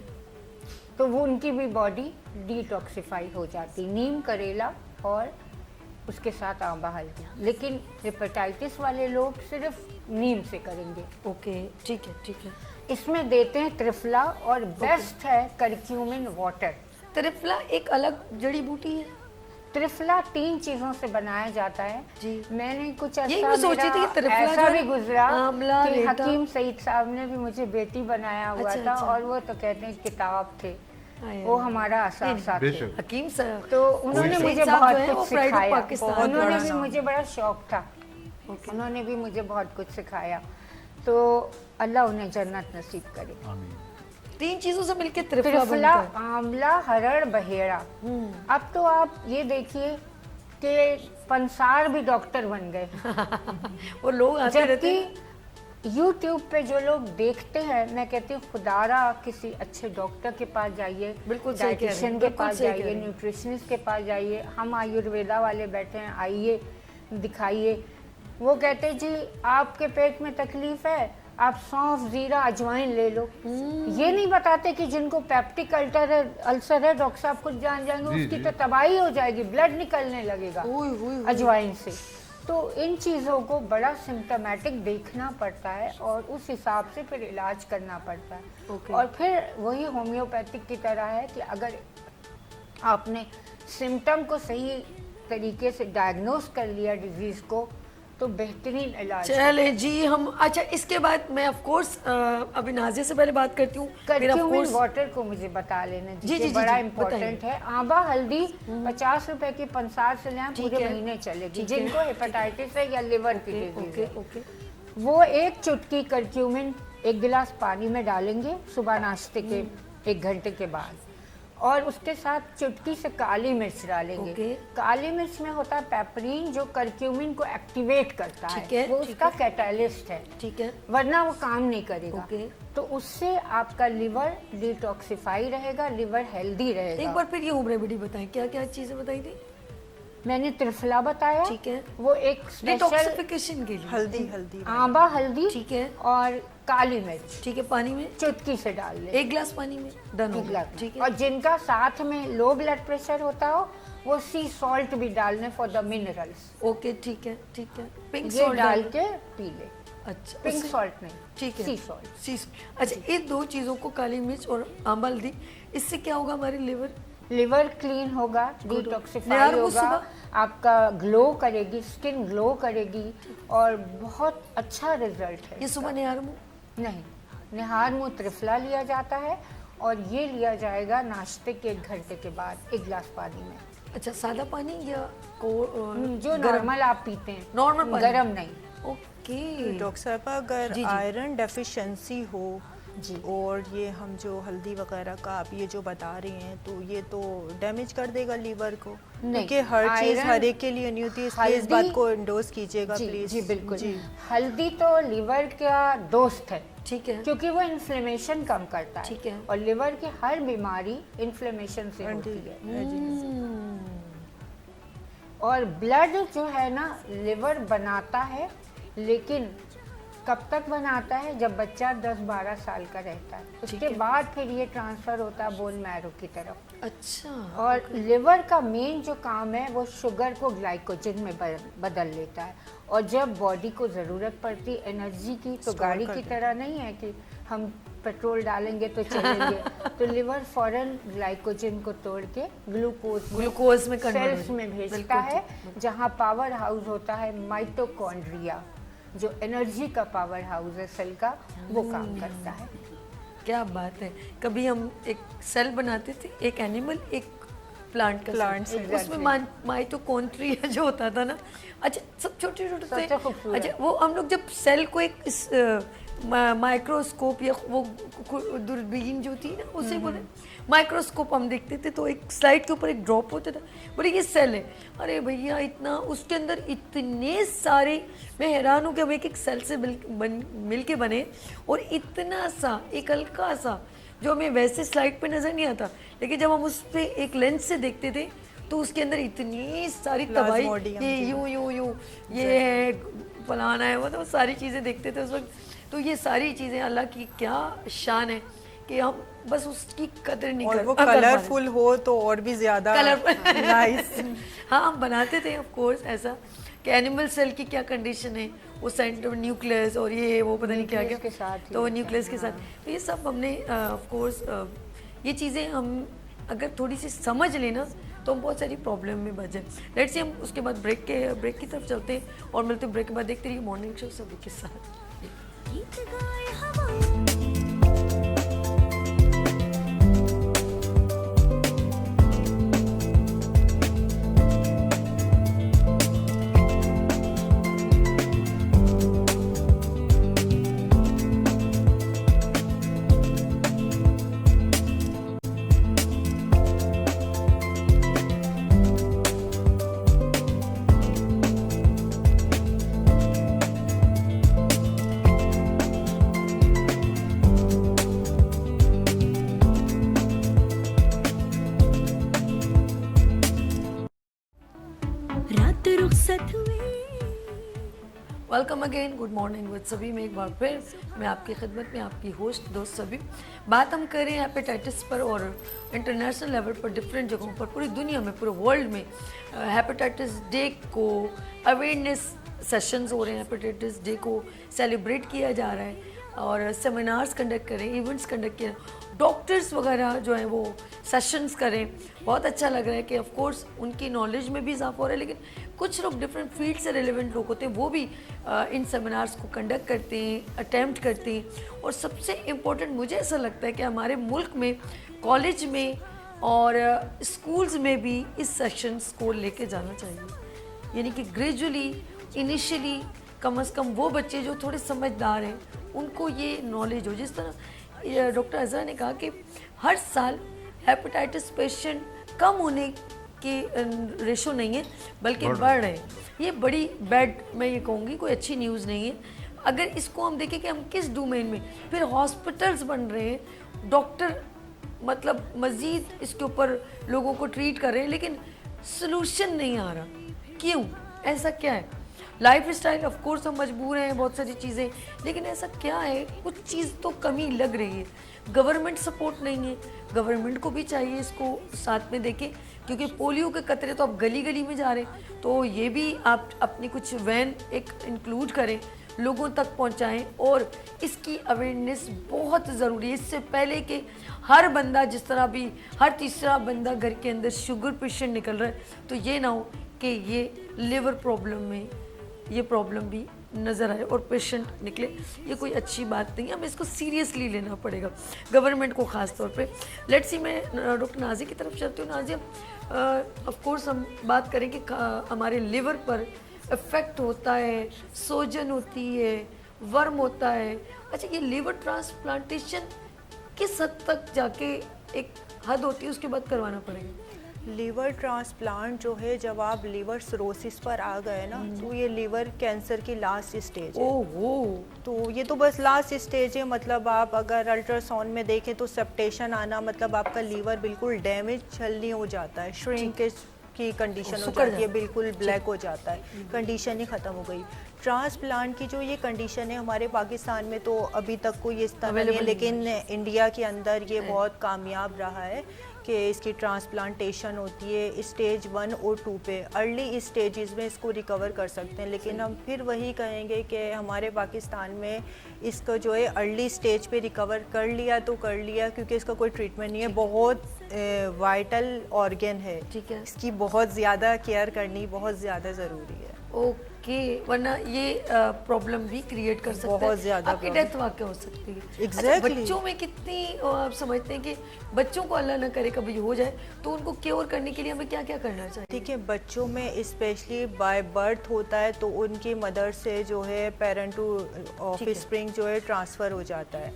तो वो उनकी भी बॉडी डिटॉक्सिफाई हो जाती। नीम, करेला और उसके साथ आंबा हल्दी। लेकिन हेपेटाइटिस वाले लोग सिर्फ नीम से करेंगे। ओके, ठीक है, ठीक है। इसमें देते हैं त्रिफला और बेस्ट है करक्यूमिन वाटर। त्रिफला एक अलग जड़ी बूटी है। त्रिफला 3 चीजों से बनाया जाता है जी। मैंने कुछ यही ऐसा मैं सोची थी कि त्रिफला जो ऐसा है भी ना, गुजरा आंवला, कि रेठा। हकीम सईद साहब ने भी मुझे बेटी बनाया हुआ अच्छा, था। अच्छा। और वो तो कहते हैं किताब थे, आया। वो हमारा असासा थे। बेशक। हकीम सर। तो उन्होंने सईद मुझे साहब जो है बहुत वो कुछ प्राइड ऑफ सिखाया। पाकिस्तान। उन्होंने बड़ा भी नाम। मुझे बड़ा शौक था, उन्होंने भी मुझे बहुत कुछ सिखाया। तो अल्लाह उन्हें जन्नत नसीब करे। आमीन। 3 चीजों से मिलके त्रिफला त्रिफला, बनता है। आंवला, हरड़, बहेड़ा। अब तो आप ये देखिए कि पंसार भी डॉक्टर बन गए। और लोग आते रहते हैं। जबकि YouTube पे जो लोग देखते हैं, मैं कहती हूँ खुदारा किसी अच्छे डॉक्टर के पास जाइए, बिल्कुल सही कह रहे हैं, डाइटिशियन के बिल्कुल पास सही कह जाइए, रहे हैं। न्यूट्रिशनिस्ट के पास जाइए। हम आयुर्वेदा वाले बैठे हैं, आइए दिखाइए। वो कहते जी आपके पेट में तकलीफ है, आप सौंफ, जीरा, अजवाइन ले लो। ये नहीं बताते कि जिनको पेप्टिक अल्सर है, डॉक्टर साहब खुद जान जाएंगे जी, उसकी जी। तो तबाही हो जाएगी, ब्लड निकलने लगेगा ओए, ओए, ओए। अजवाइन से। तो इन चीज़ों को बड़ा सिम्टोमेटिक देखना पड़ता है और उस हिसाब से फिर इलाज करना पड़ता है। ओके। और फिर वही होम्योपैथिक की तरह है कि अगर आपने सिम्टम को सही तरीके से डायग्नोस कर लिया डिजीज़ को, तो बेहतरीन इलाज है। चले जी हम। अच्छा, इसके बाद मैं ऑफ कोर्स अभी नाजिया से पहले बात करती हूँ। फिर of करक्यूमिन course- वाटर को मुझे बता लेना जी, जी, जी, जी, बड़ा जी, इम्पोर्टेंट है। आंबा हल्दी 50 रुपए की पंसार से लें, ठीक पूरे है। महीने चलेगी। ठीक है। जिनको हेपेटाइटिस है या लिवर की डिजीज ओके, है, ओके। वो 1 चुटकी करक्यूमिन 1 गिलास पानी में डालेंगे सुबह नाश्ते के 1 घंटे के बाद। और उसके साथ चुटकी से काली मिर्च डालेंगे। ओके। काली मिर्च में होता है पेपरिन, जो करक्यूमिन को एक्टिवेट करता ठीक है, वो ठीक उसका है। कैटालिस्ट है, ठीक है। वरना वो काम नहीं करेगा। ओके। तो उससे आपका लिवर डिटॉक्सिफाई रहेगा, लिवर हेल्दी रहेगा। एक बार फिर ये होम रेमेडी बताएं, क्या क्या चीजें बताई थी? मैंने त्रिफला बताया, ठीक है। वो एक स्पेशल डिटॉक्सिफिकेशन के लिए। हल्दी आंबा हल्दी, ठीक है। और काली मिर्च ठीक है, पानी में चुटकी से डाल ले। 1 गिलास पानी में डन हो एक गया। गिलास। ठीक और है। जिनका साथ में लो ब्लड प्रेशर होता हो, वो सी सॉल्ट भी डालने फॉर द मिनरल्स। ओके, ठीक है, ठीक है। पिंक ये सॉल्ट डाल के पी ले। अच्छा, पिंक उससे- सॉल्ट नहीं, ठीक है। सी सॉल्ट। अच्छा, इन 2 चीजों को, काली मिर्च और आंबा हल्दी, इससे क्या होगा? हमारी लिवर लिवर क्लीन होगा, निहार डिटॉक्सिफाई वो होगा, सुबह- आपका ग्लो करेगी, स्किन ग्लो करेगी और बहुत अच्छा रिजल्ट है। ये सुबह निहार मुंह? नहीं, निहार मुँह त्रिफला लिया जाता है और ये लिया जाएगा नाश्ते के 1 घंटे के बाद 1 गिलास पानी में। अच्छा, सादा पानी या को जो नॉर्मल आप पीते हैं, नॉर्मल पानी, गरम नहीं। ओके। डॉक्टर साहब अगर जी, जी। आयरन डेफिशिएंसी हो जी। और ये हम जो हल्दी वगैरह का आप ये जो बता रहे हैं तो ये तो डैमेज कर देगा लीवर को, क्योंकि हर चीज़ आयरन- हर एक के लिए नहीं होती है, इसलिए इस हल्दी- बात को इंडोर्स कीजिएगा जी प्लीज। जी बिल्कुल। हल्दी तो लिवर का दोस्त है, ठीक है। क्योंकि वो इन्फ्लेमेशन कम करता है। ठीक है। और लिवर की हर बीमारी इन्फ्लेमेशन से होती है। और ब्लड जो है ना, लिवर बनाता है, लेकिन कब तक बनाता है? जब बच्चा 10-12 साल का रहता है, उसके बाद फिर ये ट्रांसफ़र होता है बोन मैरो की तरफ। अच्छा। और लिवर का मेन जो काम है वो शुगर को ग्लाइकोजन में बदल लेता है। और जब बॉडी को ज़रूरत पड़ती एनर्जी की, तो गाड़ी की तरह नहीं है कि हम पेट्रोल डालेंगे तो चलेंगे। तो लिवर फौरन ग्लाइकोजन को तोड़ के ग्लूकोज में convert सेल्स में भेजता बिल्कुल है, जहाँ पावर हाउस होता है माइटोकॉन्ड्रिया, जो एनर्जी का पावर हाउस है सेल का, वो काम करता है। क्या बात है। कभी हम एक सेल बनाते थे, एक एनिमल, एक प्लांट का Plant सेल। cell, उसमें माइटोकॉन्ड्रिया जो होता था ना, अच्छा सब छोटे छोटे सबसे थे। खूबसूरत। अच्छा, वो हम लोग जब सेल को एक माइक्रोस्कोप या वो दूरबीन जो थी ना, उसे बोले माइक्रोस्कोप, हम देखते थे तो एक स्लाइड के ऊपर एक ड्रॉप होता था, बोले ये सेल है। अरे भैया, इतना उसके अंदर इतने सारे, मैं हैरान हूँ कि हम एक सेल से मिल के बने, और इतना सा एक हल्का सा जो हमें वैसे स्लाइड पे नजर नहीं आता, लेकिन जब हम उस पर एक लेंस से देखते थे तो उसके अंदर इतनी सारी तबाही, Plasmodium, ये जी। यूं ये है, फलाना है, वो तो सारी चीज़ें देखते थे उस वक्त। तो ये सारी चीज़ें अल्लाह की क्या शान है कि हम बस उसकी कदर नहीं और कर वो कर पा रहे। कलरफुल हो तो और भी ज्यादा Colourful। नाइस। हाँ, हम बनाते थे ऑफ कोर्स ऐसा कि एनिमल सेल की क्या कंडीशन है, वो सेंटर न्यूक्लियस और ये वो पता नहीं क्या न्यूक्लियस क्या, के साथ ही तो होता है, न्यूक्लियस के साथ, तो ये सब हमने ऑफ कोर्स ये चीज़ें हम अगर थोड़ी सी समझ लेना तो हम बहुत सारी प्रॉब्लम में बच जाए। लेट्स से हम उसके बाद ब्रेक की तरफ चलते हैं और मिलते हैं ब्रेक के बाद। देखते रहिए मॉर्निंग शो सभी के साथ। गीत गाए हवा रात रुखसत हुई। Welcome again, good morning with सभी में एक बार फिर मैं आपकी खिदमत में आपकी होस्ट दोस्त सभी। बात हम कर रहे हैं हेपेटाइटिस पर और इंटरनेशनल लेवल पर डिफरेंट जगहों पर पूरी दुनिया में, पूरे वर्ल्ड में हेपेटाइटिस डे को अवेयरनेस सेशंस हो रहे हैं, हेपेटाइटिस डे को सेलिब्रेट किया जा रहा है और सेमिनार्स कंडक्ट करें, इवेंट्स कंडक्ट किए, डॉक्टर्स वगैरह जो हैं वो सेशंस करें। बहुत अच्छा लग रहा है कि ऑफ कोर्स उनकी नॉलेज में भी इजाफा हो रहा है, लेकिन कुछ लोग डिफरेंट फील्ड से रिलेवेंट लोग होते हैं, वो भी इन सेमिनार्स को कंडक्ट करते हैं, अटैम्प्ट करते हैं। और सबसे इम्पोर्टेंट मुझे ऐसा लगता है कि हमारे मुल्क में कॉलेज में और स्कूल्स में भी इस सेशंस को लेके जाना चाहिए, यानी कि ग्रेजुअली इनिशियली कम से कम वो बच्चे जो थोड़े समझदार हैं उनको ये नॉलेज हो। जिस तरह डॉक्टर अजहर ने कहा कि हर साल हेपेटाइटिस पेशेंट कम होने की रेशो नहीं है बल्कि बढ़ रहे हैं। ये बड़ी बैड, मैं ये कहूँगी, कोई अच्छी न्यूज़ नहीं है। अगर इसको हम देखें कि हम किस डोमेन में, फिर हॉस्पिटल्स बन रहे हैं, डॉक्टर मतलब मज़ीद इसके ऊपर लोगों को ट्रीट कर रहे हैं, लेकिन सलूशन नहीं आ रहा। क्यों? ऐसा क्या है? लाइफ स्टाइल ऑफ कोर्स हम मजबूर हैं, बहुत सारी चीज़ें, लेकिन ऐसा क्या है, कुछ चीज़ तो कमी लग रही है। गवर्नमेंट सपोर्ट नहीं है, गवर्नमेंट को भी चाहिए इसको साथ में देखें, क्योंकि पोलियो के कतरे तो अब गली गली में जा रहे हैं, तो ये भी आप अपनी कुछ वैन एक इंक्लूड करें, लोगों तक पहुंचाएं और इसकी अवेयरनेस बहुत ज़रूरी है। इससे पहले कि हर बंदा, जिस तरह भी हर तीसरा बंदा घर के अंदर शुगर पेशेंट निकल रहा है, तो ये ना हो कि ये लिवर प्रॉब्लम में ये प्रॉब्लम भी नज़र आए और पेशेंट निकले, ये कोई अच्छी बात नहीं है, हमें इसको सीरियसली लेना पड़ेगा गवर्नमेंट को ख़ास तौर पे। लेट्स सी, मैं डॉक्टर नाज़िया की तरफ चलती हूँ। नाज़िया, ऑफ कोर्स हम बात करें कि हमारे लिवर पर इफ़ेक्ट होता है, सोजन होती है, वर्म होता है। अच्छा, ये लिवर ट्रांसप्लांटेशन किस हद तक जाके एक हद होती है उसके बाद करवाना पड़ेगा? लीवर ट्रांसप्लांट जो है, जब आप लीवर सिरोसिस पर आ गए ना, तो ये लीवर कैंसर की लास्ट स्टेज है। ओहो, तो ये तो बस लास्ट स्टेज है। मतलब आप अगर अल्ट्रासाउंड में देखें तो सेप्टेशन आना मतलब आपका लीवर बिल्कुल डैमेज छलनी हो जाता है, श्रिंकेज की कंडीशन हो सुकर जाती है, जाता है। बिल्कुल ब्लैक हो जाता है, कंडीशन ही ख़त्म हो गई। ट्रांसप्लांट की जो ये कंडीशन है हमारे पाकिस्तान में तो अभी तक कोई इस तरह नहीं है, Available लेकिन इंडिया के अंदर ये है। बहुत कामयाब रहा है कि इसकी ट्रांसप्लांटेशन होती है स्टेज 1 और 2 पे। अर्ली स्टेजेस में इसको रिकवर कर सकते हैं, लेकिन हम फिर वही कहेंगे कि हमारे पाकिस्तान में इसको जो है अर्ली स्टेज पे रिकवर कर लिया तो कर लिया, क्योंकि इसका कोई ट्रीटमेंट नहीं है। बहुत वाइटल ऑर्गन है, ठीक है। इसकी बहुत ज़्यादा केयर करनी बहुत ज़्यादा ज़रूरी है। ओके, वरना ये प्रॉब्लम भी क्रिएट कर सकता है, बहुत ज़्यादा आपकी problem। डेथ वाकई हो सकती है। अच्छा, Exactly। बच्चों में कितनी आप समझते हैं कि बच्चों को अल्लाह ना करे कभी हो जाए तो उनको क्योर करने के लिए हमें क्या क्या करना चाहिए? ठीक है, बच्चों में स्पेशली बाय बर्थ होता है तो उनकी मदर से जो है पेरेंट टू ऑफ स्प्रिंग जो है ट्रांसफ़र हो जाता है।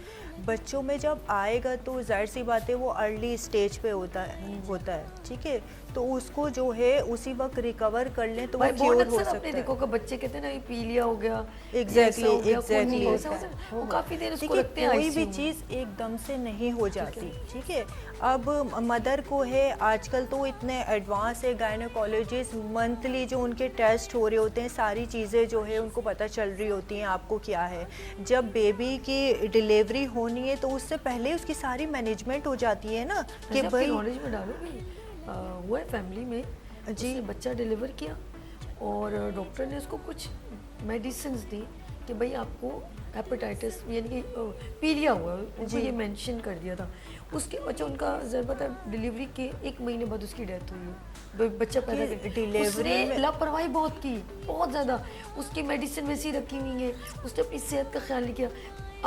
बच्चों में जब आएगा तो जाहिर सी बात है वो अर्ली स्टेज पे होता है, ठीक है। तो उसको जो है उसी वक्त रिकवर कर लें तो वो भाई बहुत क्योर हो अक्सर सकता आपने है। देखो कि बच्चे कहते हैं ना ये पीलिया हो गया, एग्जैक्टली ऐसा हो गया, एग्जैक्टली खून नहीं हो गया, वो काफी देर उसको देखिए, रखते हैं कोई भी ICU में। चीज़ एकदम से नहीं हो जाती, ठीक है। अब मदर को है, आजकल तो इतने एडवांस है गायनेकोलॉजिस्ट, मंथली जो उनके टेस्ट हो रहे होते हैं, सारी चीज़ें जो है उनको पता चल रही होती हैं आपको क्या है। जब बेबी की डिलीवरी होनी है तो उससे पहले उसकी सारी मैनेजमेंट हो जाती है ना कि कि भाई भाई नॉलेज में डालो भी हुआ है फैमिली में जी। उसने बच्चा डिलीवर किया और डॉक्टर ने उसको कुछ मेडिसिन दी कि भाई आपको हेपेटाइटिस यानी कि पीलिया हुआ है, उनको ये मेंशन कर दिया था। उसके अच्छा, उनका ज़रा पता डिलीवरी के 1 महीने बाद उसकी डेथ हुई है, बच्चा पैदा कि कर। डिलीवरी उसने में- लापरवाही बहुत की, बहुत ज़्यादा। उसकी मेडिसिन वैसी रखी हुई है, उसने अपनी सेहत का ख्याल नहीं किया।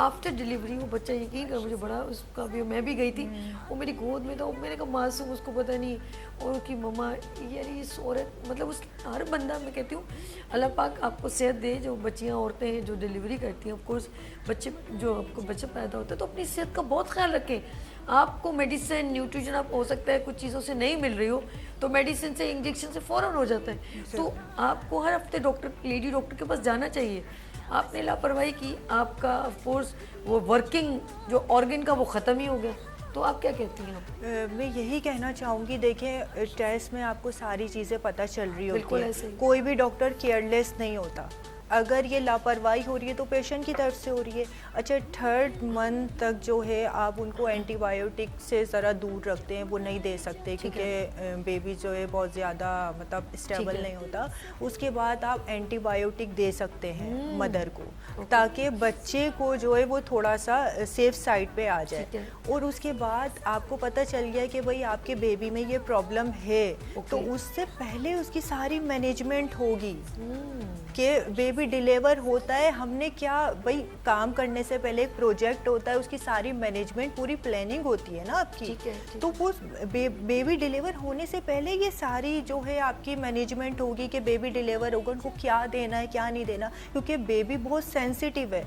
आफ्टर डिलीवरी वो बच्चा, यकीन कर मुझे बड़ा उसका भी, मैं भी गई थी, वो मेरी गोद में था, वो मैंने कहा मासूम, उसको पता नहीं। और उसकी मम्मा, यार ये औरत, मतलब उस हर बंदा, मैं कहती हूँ अल्लाह पाक आपको सेहत दे। जो बच्चियाँ औरतें हैं जो डिलीवरी करती हैं, ऑफकोर्स बच्चे जो आपको बच्चा पैदा होता है तो अपनी सेहत का बहुत ख्याल रखें। आपको मेडिसिन न्यूट्रिशन आप हो सकता है कुछ चीज़ों से नहीं मिल रही हो तो मेडिसिन से, इंजेक्शन से फ़ौरन हो जाता है। तो आपको हर हफ्ते डॉक्टर, लेडी डॉक्टर के पास जाना चाहिए। आपने लापरवाही की, आपका ऑफकोर्स वो वर्किंग जो ऑर्गन का वो ख़त्म ही हो गया। तो आप क्या कहती हैं आप? मैं यही कहना चाहूँगी, देखें टेस्ट में आपको सारी चीज़ें पता चल रही होती बिल्कुल है, ऐसे ही। कोई भी डॉक्टर केयरलेस नहीं होता। अगर ये लापरवाही हो रही है तो पेशेंट की तरफ से हो रही है। अच्छा, 3rd मंथ तक जो है आप उनको एंटीबायोटिक से ज़रा दूर रखते हैं, वो नहीं दे सकते क्योंकि बेबी जो है बहुत ज़्यादा मतलब स्टेबल नहीं होता। उसके बाद आप एंटीबायोटिक दे सकते हैं मदर को, ताकि बच्चे को जो है वो थोड़ा सा सेफ साइड पे आ जाए। ठीक है। और उसके बाद आपको पता चल गया कि भाई आपके बेबी में ये प्रॉब्लम है, तो उससे पहले उसकी सारी मैनेजमेंट होगी कि बेबी डिलीवर होता है, हमने क्या भाई काम करने से पहले एक प्रोजेक्ट होता है, उसकी सारी मैनेजमेंट पूरी प्लानिंग होती है ना आपकी। ठीक है, ठीक। तो वो बेबी डिलीवर होने से पहले ये सारी जो है आपकी मैनेजमेंट होगी कि बेबी डिलीवर होगा, उनको क्या देना है क्या नहीं देना, क्योंकि बेबी बहुत सेंसिटिव है,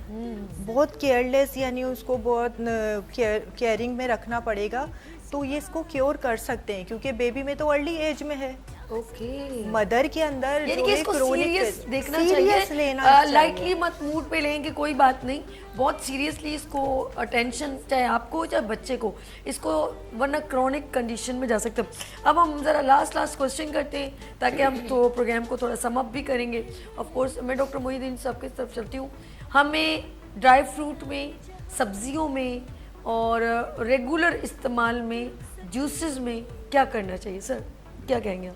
बहुत केयरलेस, यानी उसको बहुत केयरिंग में रखना पड़ेगा। तो ये इसको क्योर कर सकते हैं क्योंकि बेबी में तो अर्ली एज में है, ओके, मदर के अंदर यानी जो कि है इसको chronic सीरियस देखना serious चाहिए, लेना चाहिए। लाइटली मत मूड पे लेंगे, कोई बात नहीं, बहुत सीरियसली इसको अटेंशन, चाहे आपको चाहे बच्चे को, इसको, वरना क्रॉनिक कंडीशन में जा सकते हैं। अब हम ज़रा लास्ट क्वेश्चन करते हैं ताकि हम तो प्रोग्राम को थोड़ा सम अप भी करेंगे। ऑफ कोर्स मैं डॉक्टर मोहिउद्दीन साहब की तरफ चलती हूँ। हमें ड्राई फ्रूट में, सब्जियों में और रेगुलर इस्तेमाल में, जूसेस में क्या करना चाहिए सर, क्या कहेंगे आप?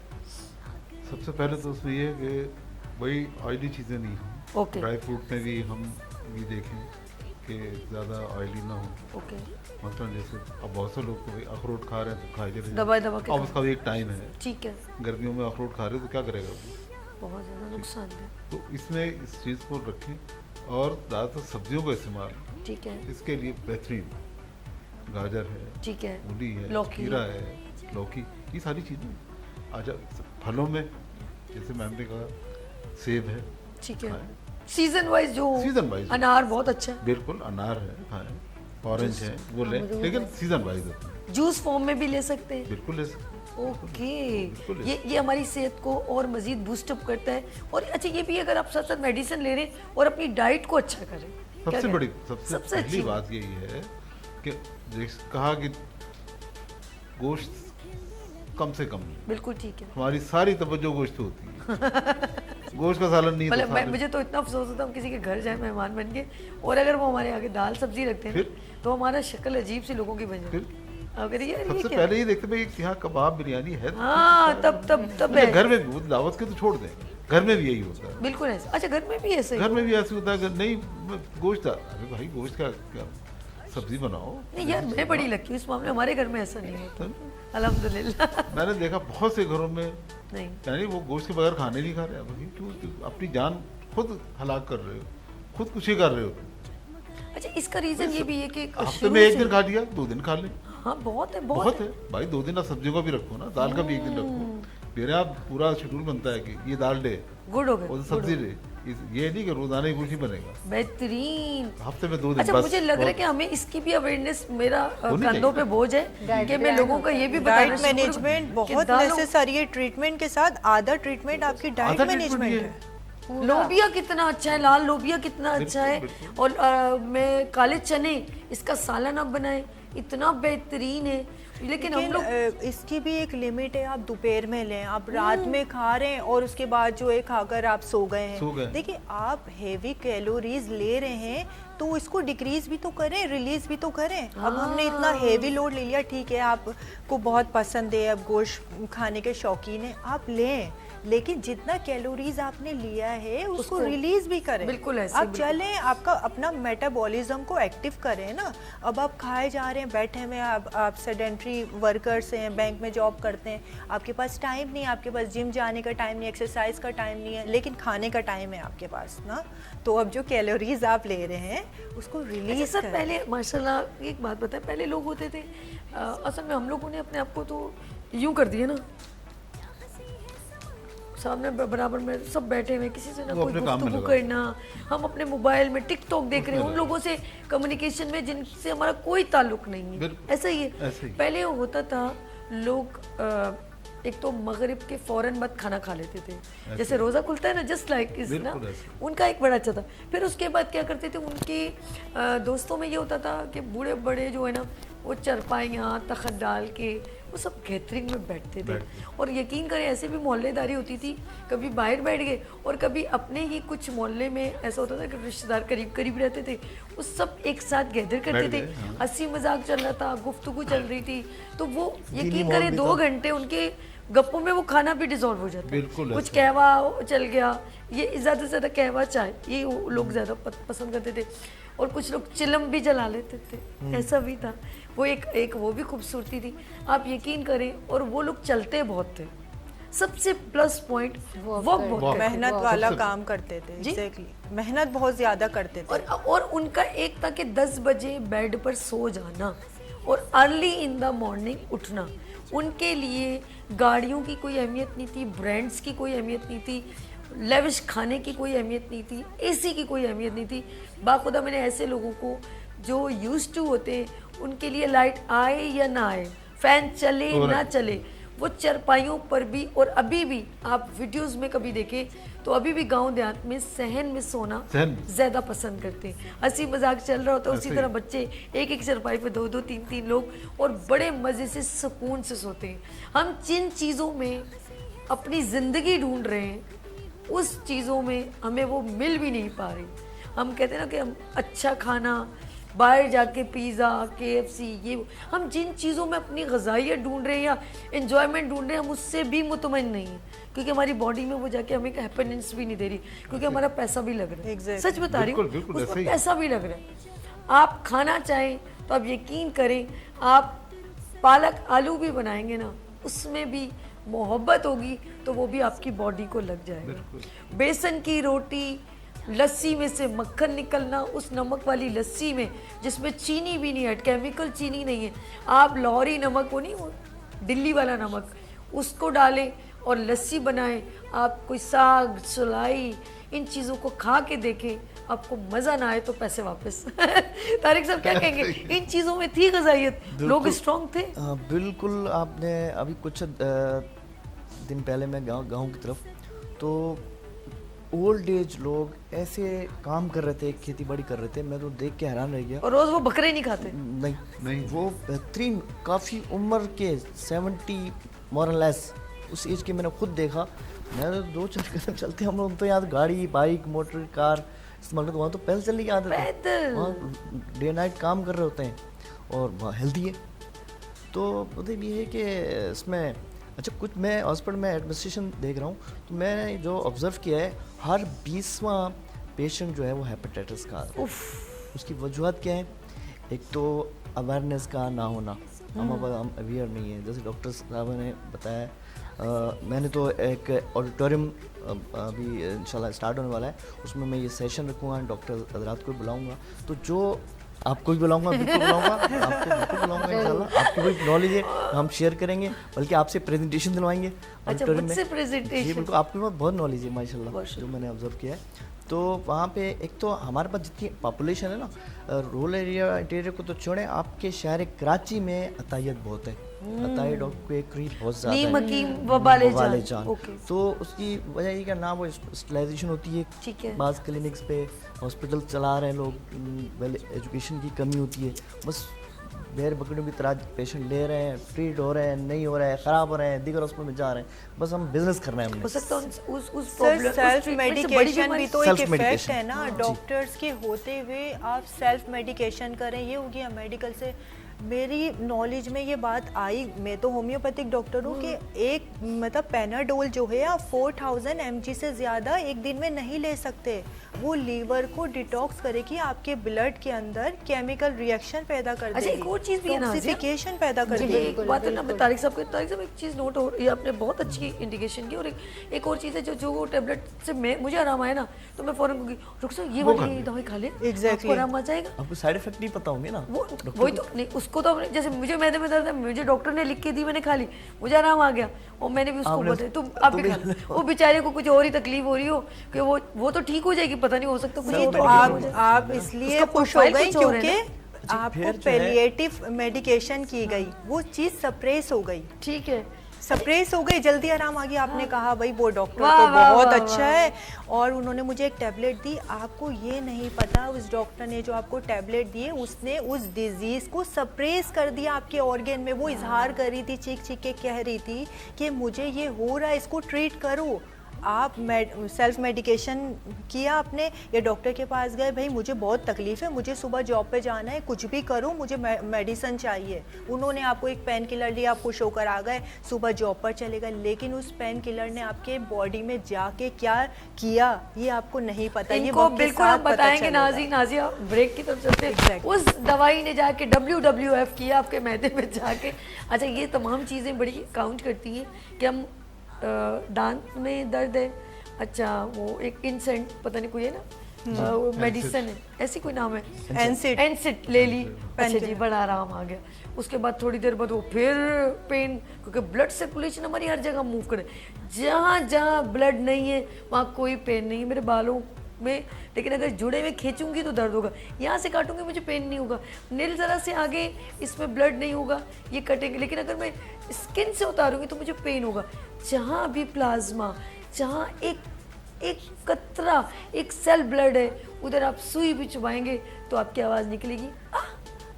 सबसे पहले तो उसमें ये है कि वही ऑयली चीज़ें नहीं हों। ओके। ड्राई फ्रूट में भी हम ये देखें कि ज़्यादा ऑयली ना हो। ओके, मतलब जैसे अब बहुत से लोग तो भाई अखरोट खा रहे हैं तो खाई ले रहे हैं। दबा के अब उसका भी एक टाइम है। ठीक है। गर्मियों में अखरोट खा रहे हैं तो क्या करेगा वो? बहुत ज़्यादा नुकसानदेह। तो इसमें इस चीज़ को रखें और ज़्यादातर सब्जियों का इस्तेमाल ठीक है, इसके लिए बेहतरीन, गाजर है, ठीक है, मूली है, लौकी। खीरा है, लौकी, ये सारी चीज़ें। अच्छा, फलों में जैसे मैम ने कहा सेब है, ठीक है। खाएं। सीजन वाइज जो सीजन वाइज अनार बहुत अच्छा है, बिल्कुल, अनार है खाएं, ऑरेंज है वो लें, अमरूद लेकिन है। सीजन वाइज होता है, जूस फॉर्म में भी ले सकते हैं। बिल्कुल ले सकते हैं। ओके, बिल्कुल। ये हमारी सेहत को और मजीद बूस्टअप करता है। और अच्छा ये भी अगर आप साथ साथ मेडिसिन ले रहे हैं और अपनी डाइट को अच्छा करें, क्या सबसे कहें? बड़ी सबसे अच्छी पहली बात यही है कि कहा कि गोश्त कम से कम लें। बिल्कुल ठीक है। हमारी सारी तवज्जो गोश्त पे होती है, गोश्त का सालन नहीं मतलब तो मैं सालन। मुझे तो इतना अफसोस होता है हम किसी के घर जाए मेहमान बन के और अगर वो हमारे आगे दाल सब्जी रखते हैं ना, फिर? तो हमारा शक्ल अजीब सी लोगों की बन जाती फिर? है। अगर यार ये सबसे क्या, पहले ये देखते भाई कि यहाँ कबाब बिरयानी है, हाँ तब है। घर में वो दावत के तो छोड़ दें, घर में भी यही होता है। बिल्कुल ऐसा। अच्छा घर में भी ऐसे ही? घर में भी ऐसे होता है, अगर नहीं गोश्त, अरे भाई गोश्त का क्या सब्जी बनाओ। नहीं यार मैं बड़ी लकी हूँ इस मामले में, हमारे घर में ऐसा नहीं होता अल्हम्दुलिल्लाह। मैंने देखा बहुत से घरों में नहीं यानी वो गोश्त के बगैर खाने नहीं खा रहे। भाई क्यों अपनी जान खुद हलाक कर रहे हो, खुद कुछ ही कर रहे हो। अच्छा इसका रीजन ये भी है कि हफ्ते शुरू में एक से- दिन खा लिया, 2 दिन खा लें, हाँ बहुत है बहुत है भाई। 2 दिन आप सब्जियों का भी रखो ना, दाल का भी एक दिन रखो। मेरा पूरा शेड्यूल बनता है कि ये दाल डे गुड हो गए, और good सब्जी हो गए। डे, ये नहीं कि रोजाना ही कुछ ही बनेगा, बेहतरीन। हफ्ते में 2 दिन अच्छा बस। मुझे लग रहा है और कि हमें इसकी भी अवेयरनेस मेरा होनी कंधों पे बोझ है कि मैं लोगों का ये भी बताना डाइट शुरू करूं मैनेजमेंट कि बहुत दालों- नेसेसरी है। ट्रीटमेंट के साथ आधा ट्रीटमेंट आपकी डाइट आधा treatment मैनेजमेंट ये है। लोबिया कितना अच्छा है, लाल लोबिया कितना अच्छा है। बिल्कुल। और मैं काले चने इसका सालन आप बनाएं, इतना बेहतरीन है। लेकिन हम लोग इसकी भी एक लिमिट है। आप दोपहर में लें, आप रात में खा रहे हैं और उसके बाद जो है खाकर आप सो गए सो गए। हैं। देखिए आप हेवी कैलोरीज ले रहे हैं तो इसको डिक्रीज भी तो करें, रिलीज भी तो करें। अब हमने इतना हेवी लोड ले लिया, ठीक है आपको बहुत पसंद है, अब गोश्त खाने के शौकीन है, आप लें, लेकिन जितना कैलोरीज आपने लिया है उसको उसको रिलीज भी करें। बिल्कुल ऐसे, आप बिल्कुल। चलें, आपका अपना मेटाबॉलिज्म को एक्टिव करें ना। अब आप खाए जा रहे हैं, बैठे में आप सेडेंट्री वर्कर्स हैं, बैंक में जॉब करते हैं, आपके पास टाइम नहीं, आपके पास जिम जाने का टाइम नहीं, एक्सरसाइज का टाइम नहीं है, लेकिन खाने का टाइम है आपके पास ना। तो अब जो कैलोरीज आप ले रहे हैं उसको अच्छा रिलीज सर करें। पहले माशाल्लाह एक बात बताएं, पहले लोग होते थे असल में हम लोगों ने अपने आप को तो यूं कर दिया ना, सामने बराबर में सब बैठे हुए, किसी से ना वो कोई अपने काम में गुफ्तगू लगा। करना, हम अपने मोबाइल में टिकटॉक देख रहे हैं, उन लोगों से कम्युनिकेशन में जिनसे हमारा कोई ताल्लुक नहीं है। बिल्कुल। ऐसा ही है। ऐसे ही। पहले होता था लोग एक तो मगरिब के फौरन बाद खाना खा लेते थे, जैसे रोज़ा खुलता है ना, जस्ट लाइक इस ना, बिल्कुल ऐसे। उनका एक बड़ा अच्छा था। फिर उसके बाद क्या करते थे, उनके दोस्तों में ये होता था कि बूढ़े बड़े जो है ना वो चरपाइयाँ तखत डाल के वो सब गैदरिंग में बैठते थे। और यकीन करें ऐसे भी मोहल्लेदारी होती थी, कभी बाहर बैठ गए और कभी अपने ही कुछ मोहल्ले में ऐसा होता था कि रिश्तेदार करीब करीब रहते थे, वो सब एक साथ गैदर करते बैठ थे, गए, हाँ। हंसी मजाक चल रहा था, गुफ्तगू चल रही थी, तो वो दीनी यकीन माहौल करें भी 2 था। घंटे उनके गप्पों में वो खाना भी डिजॉल्व हो जाता है। बिल्कुल कुछ ऐसा। कहवा चल गया, ये ज़्यादा से ज़्यादा कहवा चाय ये वो लोग ज़्यादा पसंद करते थे, और कुछ लोग चिलम भी जला लेते थे, ऐसा भी था। वो एक वो भी खूबसूरती थी, आप यकीन करें। और वो लोग चलते बहुत थे, सबसे प्लस पॉइंट वॉक बहुत करते थे। मेहनत वाला सबसे- काम करते थे। जी। एग्जैक्टली, मेहनत बहुत ज्यादा करते थे। और उनका एक था कि 10 बजे बेड पर सो जाना और अर्ली इन द मॉर्निंग उठना। उनके लिए गाड़ियों की कोई अहमियत नहीं थी, ब्रांड्स की कोई अहमियत नहीं थी, लेविश खाने की कोई अहमियत नहीं थी, एसी की कोई अहमियत नहीं थी। बाखुदा मैंने ऐसे लोगों को जो यूज्ड टू होते हैं, उनके लिए लाइट आए या ना आए, फैन चले ना चले, वो चरपाइयों पर भी, और अभी भी आप वीडियोस में कभी देखें तो अभी भी गांव देहात में सहन में सोना सहन। ज्यादा पसंद करते हैं। हंसी मजाक चल रहा होता है, उसी ऐसे तरह ही। बच्चे एक एक चरपाई पे 2-2 3-3 लोग, और बड़े मजे से सुकून से सोते हैं। हम जिन चीजों में अपनी जिंदगी ढूंढ रहे हैं, उस चीजों में हमें वो मिल भी नहीं पा रही। हम कहते हैं ना कि हम अच्छा खाना, बाहर जाके पिज़्ज़ा, KFC, ये हम जिन चीज़ों में अपनी ग़िज़ाइयत ढूंढ रहे हैं या इन्जॉयमेंट ढूंढ रहे हैं, हम उससे भी मुतमईन नहीं हैं, क्योंकि हमारी बॉडी में वो जाके हमें हैप्पीनेस भी नहीं दे रही, क्योंकि हमारा पैसा भी लग रहा है। Exactly. सच बता रही हूँ, बिल्कुल, बिल्कुल, ऐसा उसमें ही। पैसा भी लग रहा है। आप खाना चाहें तो आप यकीन करें, आप पालक आलू भी बनाएंगे ना, उसमें भी मोहब्बत होगी तो वो भी आपकी बॉडी को लग जाएगा। बिल्कुल। बेसन की रोटी, लस्सी में से मक्खन निकलना, उस नमक वाली लस्सी में जिसमें चीनी भी नहीं है, केमिकल चीनी नहीं है, आप लाहौरी नमक, वो नहीं, वो दिल्ली वाला नमक, उसको डालें और लस्सी बनाएं। आप कोई साग, सुलाई, इन चीज़ों को खा के देखें, आपको मज़ा ना आए तो पैसे वापस। तारिक साहब क्या कहेंगे, इन चीज़ों में थी ग़िज़ाइयत, लोग स्ट्रॉन्ग थे? बिल्कुल। आपने अभी कुछ दिन पहले मैं गाँव की तरफ, तो ओल्ड एज लोग ऐसे काम कर रहे थे, खेती बाड़ी कर रहे थे, मैं तो देख के हैरान रह गया। और रोज़ वो बकरे नहीं खाते? नहीं, वो बेहतरीन, काफ़ी उम्र के 70 मोरलेस उस एज के मैंने खुद देखा। मैं तो 2-4 कदम चलते, हम लोग तो यहाँ गाड़ी, बाइक, मोटर, कार इस्तेमाल करते, वहाँ तो पैदल चलने की आदत है, वहाँ डे नाइट काम कर रहे होते हैं और वहाँ हेल्दी है। तो मतलब ये है कि इसमें अच्छा, कुछ मैं हॉस्पिटल में एडमिनिस्ट्रेशन देख रहा हूँ, तो मैंने जो ऑब्ज़र्व किया है, हर 20वां पेशेंट जो है वो हेपेटाइटिस का है। उसकी वजूहत क्या है? एक तो अवेयरनेस का ना होना, हम अवेयर नहीं है। जैसे डॉक्टर साहब ने बताया, मैंने तो एक ऑडिटोरियम अभी इंशाल्लाह स्टार्ट होने वाला है, उसमें मैं ये सेशन रखूँगा, डॉक्टर हजरात को बुलाऊँगा, तो जो आपको भी बुलाऊंगा, बिल्कुल बुलाऊंगा, आपको बिल्कुल बुलाऊंगा इंशाल्लाह। आपकी कोई नॉलेज है हम शेयर करेंगे, बल्कि आपसे प्रेजेंटेशन दिलवाएंगे। अच्छा, मुझसे प्रेजेंटेशन? जी बिल्कुल, आपके पास बहुत नॉलेज है माशाल्लाह, जो मैंने ऑब्जर्व किया है। तो वहाँ पे एक तो हमारे पास जितनी पॉपुलेशन है ना, रूरल एरिया, इंटीरियर को तो छोड़ें, आपके शहर कराची में अतायत बहुत है, अतायत के करीब बहुत ज़्यादा है, नीम हकीम, वबाले जान। तो उसकी वजह ये कि ना वो स्पेशलाइजेशन होती है, ठीक है, बाज़ क्लिनिक्स पे हॉस्पिटल चला रहे हैं लोग, वेल एजुकेशन की कमी होती है, बस बैर बकरियों की तरह पेशेंट ले रहे हैं, ट्रीट हो रहे हैं, नहीं हो रहा है, ख़राब हो रहे हैं, दीगर हॉस्पिटल में जा रहे हैं, बस हम बिजनेस करना है हमने। हो सकता है उस सर, सेल्फ मेडिकेशन भी तो एक इफेक्ट है ना, हाँ, डॉक्टर्स के होते हुए आप सेल्फ मेडिकेशन करें, ये हो गया मेडिकल से। मेरी नॉलेज में ये बात आई, मैं तो होम्योपैथिक डॉक्टर हूँ, कि एक मतलब पेनाडोल जो है आप 4000 mg से ज़्यादा एक दिन में नहीं ले सकते। वो लीवर को डिटॉक्स करेगी, आपके ब्लड के अंदर केमिकल रिएक्शन पैदा कर देगी। अच्छा, एक और चीज़ भी है ना, टॉक्सिफिकेशन पैदा कर देगी। एक बात है ना, मैं तारिक साहब एक चीज़ नोट हो रही है, आपने बहुत अच्छी इंडिकेशन की। और एक और चीज़ है, जो वो टेबलेट से मुझे आराम आया ना, तो मैं फ़ौरन कहूँगी रुक सर ये वाली दवाई खा ले, आपको आराम आ जाएगा। आपको साइड इफेक्ट नहीं पता होंगे ना, वही तो नहीं, उसको तो जैसे मुझे मैदे में दर्द है, मुझे डॉक्टर ने लिख के दी, मैंने खा ली, मुझे आराम आ गया, और मैंने भी उसको बताया तुम आप भी खा लो। वो बेचारे को कुछ और ही तकलीफ हो रही हो कि वो तो ठीक हो जाएगी, पता नहीं, हो सकता कुछ तो आप इसलिए खुश हो गए क्योंकि आपको पैलिएटिव मेडिकेशन की गई, वो चीज़ सप्रेस हो गई। ठीक है, सप्रेस हो गई, जल्दी आराम आ गया। आपने कहा भाई वो डॉक्टर तो बहुत अच्छा है, और उन्होंने मुझे एक टैबलेट दी। आपको ये नहीं पता उस डॉक्टर ने जो आपको टैबलेट दिए, उसने उस डिजीज को सप्रेस कर दिया आपके ऑर्गन में। वो इजहार कर रही थी, चीख चीख के कह रही थी कि मुझे ये हो रहा है, इसको ट्रीट करो। आप सेल्फ मेडिकेशन किया आपने, या डॉक्टर के पास गए, भाई मुझे बहुत तकलीफ है, मुझे सुबह जॉब पे जाना है, कुछ भी करो, मुझे मेडिसिन चाहिए। उन्होंने आपको एक पेन किलर दिया, आप खुश होकर आ गए, सुबह जॉब पर चले गए। लेकिन उस पेन किलर ने आपके बॉडी में जाके क्या किया, ये आपको नहीं पता। ये बिल्कुल हम बताएंगे। नाजिया ब्रेक की तरफ चलते हैं। उस दवाई ने जाके WWF किया आपके मैदे में जाके। अच्छा, ये तमाम चीज़ें बड़ी काउंट करती हैं कि हम दांत में दर्द है, अच्छा वो एक इंसेंट पता नहीं कोई है ना, मेडिसिन है, ऐसी कोई नाम है, एनसिट ले ली, अच्छा जी बड़ा आराम आ गया। उसके बाद थोड़ी देर बाद वो फिर पेन, क्योंकि ब्लड सर्कुलेशन हमारी हर जगह मूव करे, जहाँ जहाँ ब्लड नहीं है वहाँ कोई पेन नहीं है मेरे बालों में, लेकिन अगर जुड़े में खींचूंगी तो दर्द होगा, यहाँ से काटूंगी मुझे पेन नहीं होगा, नील ज़रा से आगे इसमें ब्लड नहीं होगा, ये कटेंगे, लेकिन अगर मैं स्किन से उतारूंगी तो मुझे पेन होगा। जहाँ भी प्लाज्मा, जहाँ एक कतरा, एक सेल ब्लड है, उधर आप सुई भी चुभाएंगे तो आपकी आवाज़ निकलेगी,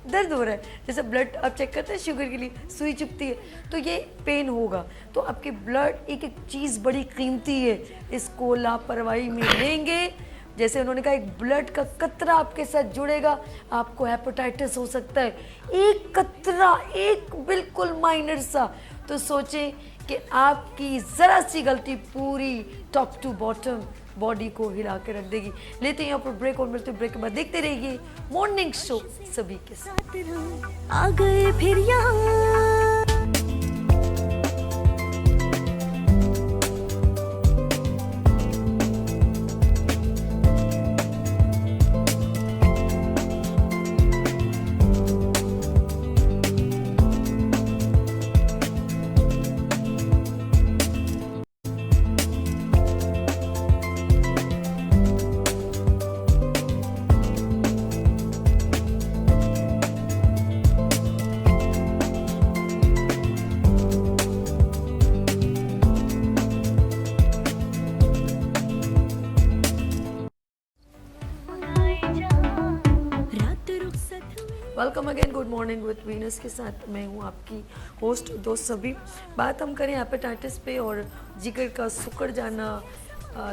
दर्द हो रहा है। जैसे ब्लड आप चेक करते हैं शुगर के लिए, सुई चुभती है तो ये पेन होगा। तो आपके ब्लड एक एक चीज़ बड़ी कीमती है, इसको लापरवाही में लेंगे, जैसे उन्होंने कहा एक ब्लड का कतरा आपके साथ जुड़ेगा, आपको हेपेटाइटिस हो सकता है, एक कतरा, एक बिल्कुल माइनर सा। तो सोचें कि आपकी ज़रा सी गलती पूरी टॉप टू बॉटम बॉडी को हिला के रख देगी। लेते हैं यहाँ पर ब्रेक, और मिलते ब्रेक के बाद देखते रहिए मॉर्निंग शो सभी के साथ। आ गए फिर यहाँ welcome again, good morning with Venus के साथ मैं हूँ आपकी होस्ट दोस्त सभी। बात हम करें हेपेटाइटिस पे और जिगर का सिकुड़ जाना,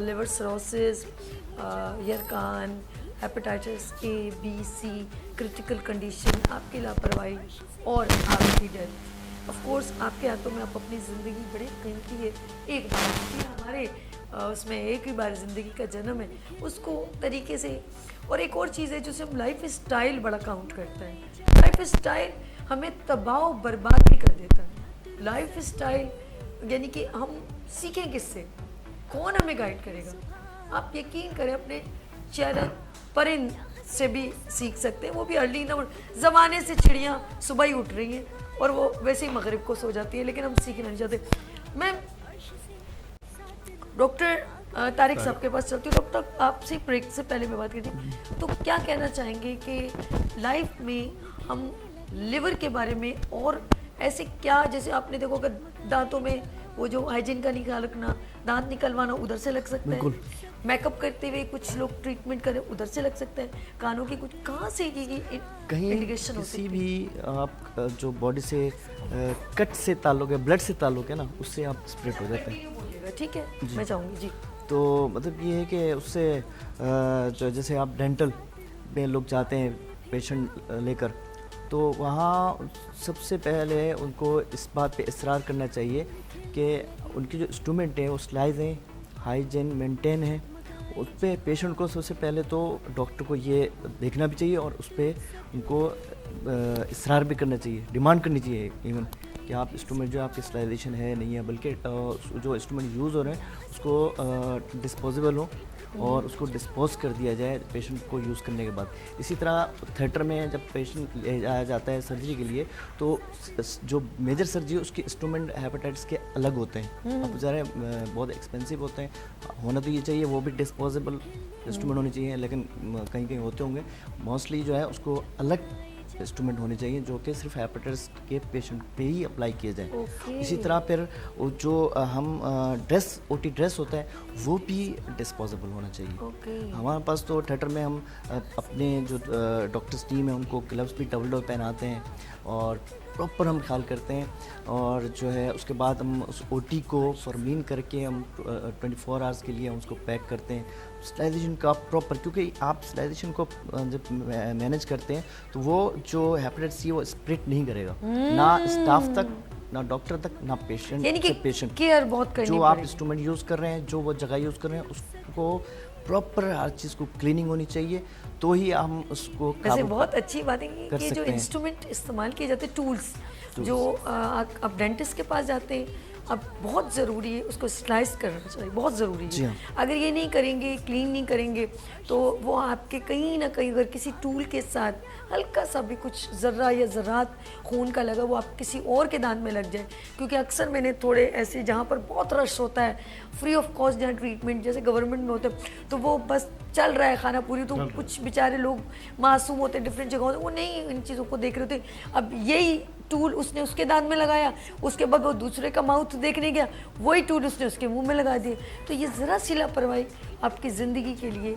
लिवर सिरोसिस, यरकान, hepatitis A, B, C, critical condition, आपकी लापरवाही और आपकी डेथ। ऑफ कोर्स आपके हाथों में आप अपनी ज़िंदगी बड़ी कीमती है, एक बार की हमारे उसमें एक ही बार ज़िंदगी का जन्म है, उसको तरीके से। और एक और चीज़ है जिसे हम लाइफ स्टाइल बड़ा काउंट करता है। लाइफ स्टाइल हमें तबाह बर्बाद भी कर देता है। लाइफ स्टाइल यानी कि हम सीखें किससे, कौन हमें गाइड करेगा? आप यकीन करें अपने चेहरे परिंद से भी सीख सकते हैं, वो भी अर्ली इन ज़माने से चिड़ियाँ सुबह ही उठ रही हैं और वो वैसे ही मगरिब को सो जाती है, लेकिन हम सीखना नहीं चाहते। मैं डॉक्टर तारिक साहब के पास चलती हूँ। डॉक्टर आपसे ब्रेक से पहले मैं बात करती हूँ, तो क्या कहना चाहेंगे कि लाइफ में हम लिवर के बारे में और ऐसे क्या, जैसे आपने देखो कि दांतों में वो जो हाइजीन का निकाल रखना, दांत निकलवाना उधर से लग सकता है, मेकअप करते हुए कुछ लोग ट्रीटमेंट करें उधर से लग सकता है, कानों की कुछ कहाँ से कहीं इंडिकेशन होती किसी है? भी आप जो बॉडी से कट से ताल्लुक है, ब्लड से ताल्लुक है ना, उससे आप स्प्रेड हो जाते हैं। बोलिएगा, ठीक है, मैं चाहूँगी जी। तो मतलब ये है कि उससे जो जैसे आप डेंटल में लोग जाते हैं पेशेंट लेकर, तो वहाँ सबसे पहले उनको इस बात पे इसरार करना चाहिए कि उनकी जो इंस्ट्रूमेंट है वो स्लाइज हैं, हाइजीन मेंटेन है। उस पर पेशेंट को सबसे पहले तो डॉक्टर को ये देखना भी चाहिए और उस पर उनको इसरार भी करना चाहिए, डिमांड करनी चाहिए इवन कि आप इंस्ट्रूमेंट जो आपकी स्टलाइजेशन है नहीं है, बल्कि जो इंस्ट्रूमेंट यूज़ हो रहे हैं उसको डिस्पोजेबल हो और उसको डिस्पोज कर दिया जाए पेशेंट को यूज़ करने के बाद। इसी तरह थिएटर में जब पेशेंट ले जाया जाता है सर्जरी के लिए, तो जो मेजर सर्जरी है उसके इंस्ट्रूमेंट हेपेटाइटिस के अलग होते हैं। अब ज़रा बहुत एक्सपेंसिव होते हैं, होना तो ये चाहिए वो भी डिस्पोजेबल इंस्ट्रूमेंट होने चाहिए, लेकिन कहीं कहीं होते होंगे। मोस्टली जो है उसको अलग इंस्ट्रूमेंट होने चाहिए जो कि सिर्फ हेपेटाइटिस के पेशेंट पे ही अप्लाई किए जाए। इसी तरह फिर वो जो हम ड्रेस ओटी ड्रेस होता है वो भी डिस्पोजेबल होना चाहिए। हमारे पास तो थिएटर में हम अपने जो डॉक्टर्स टीम है उनको ग्लव्स भी डबल डबल पहनाते हैं और प्रॉपर हम ख्याल करते हैं, और जो है उसके बाद हम उस ओटी को फॉर्मीन करके हम 24 आवर्स के लिए हम उसको पैक करते हैं। स्टलाइजेशन का प्रॉपर, क्योंकि आप स्टलाइजेशन को जब मैनेज करते हैं तो वो जो हेपेटाइटिस सी वो स्प्रेड नहीं करेगा, ना स्टाफ तक, ना डॉक्टर तक, ना पेशेंट यानी कि पेशेंट केयर बहुत करनी जो आप पड़ेगी। इंस्ट्रूमेंट यूज़ कर रहे हैं, जो वो जगह यूज़ कर रहे हैं, उसको प्रॉपर हर चीज़ को क्लीनिंग होनी चाहिए, तो ही हम उसको वैसे बहुत अच्छी बात है कर कि जो सकते हैं। इंस्ट्रूमेंट इस्तेमाल किए जाते हैं, टूल्स जो आप डेंटिस्ट के पास जाते हैं, अब बहुत ज़रूरी है उसको स्लाइस करना चाहिए, बहुत ज़रूरी जी है। हाँ। अगर ये नहीं करेंगे, क्लीन नहीं करेंगे, तो वो आपके कहीं ना कहीं अगर किसी टूल के साथ हल्का सा भी कुछ ज़र्रा या ज़रात खून का लगा, वो आप किसी और के दांत में लग जाए। क्योंकि अक्सर मैंने थोड़े ऐसे जहाँ पर बहुत रश होता है, फ्री ऑफ कॉस्ट जहाँ ट्रीटमेंट जैसे गवर्नमेंट में होता है, तो वो बस चल रहा है खाना पूरी, तो कुछ बेचारे लोग मासूम होते हैं डिफरेंट जगहों से, वो नहीं इन चीज़ों को देख रहे होते। अब यही टूल उसने उसके दांत में लगाया, उसके बाद वो दूसरे का माउथ देखने गया, वही टूल उसने उसके मुंह में लगा दिया। तो ये ज़रा सी लापरवाही आपकी ज़िंदगी के लिए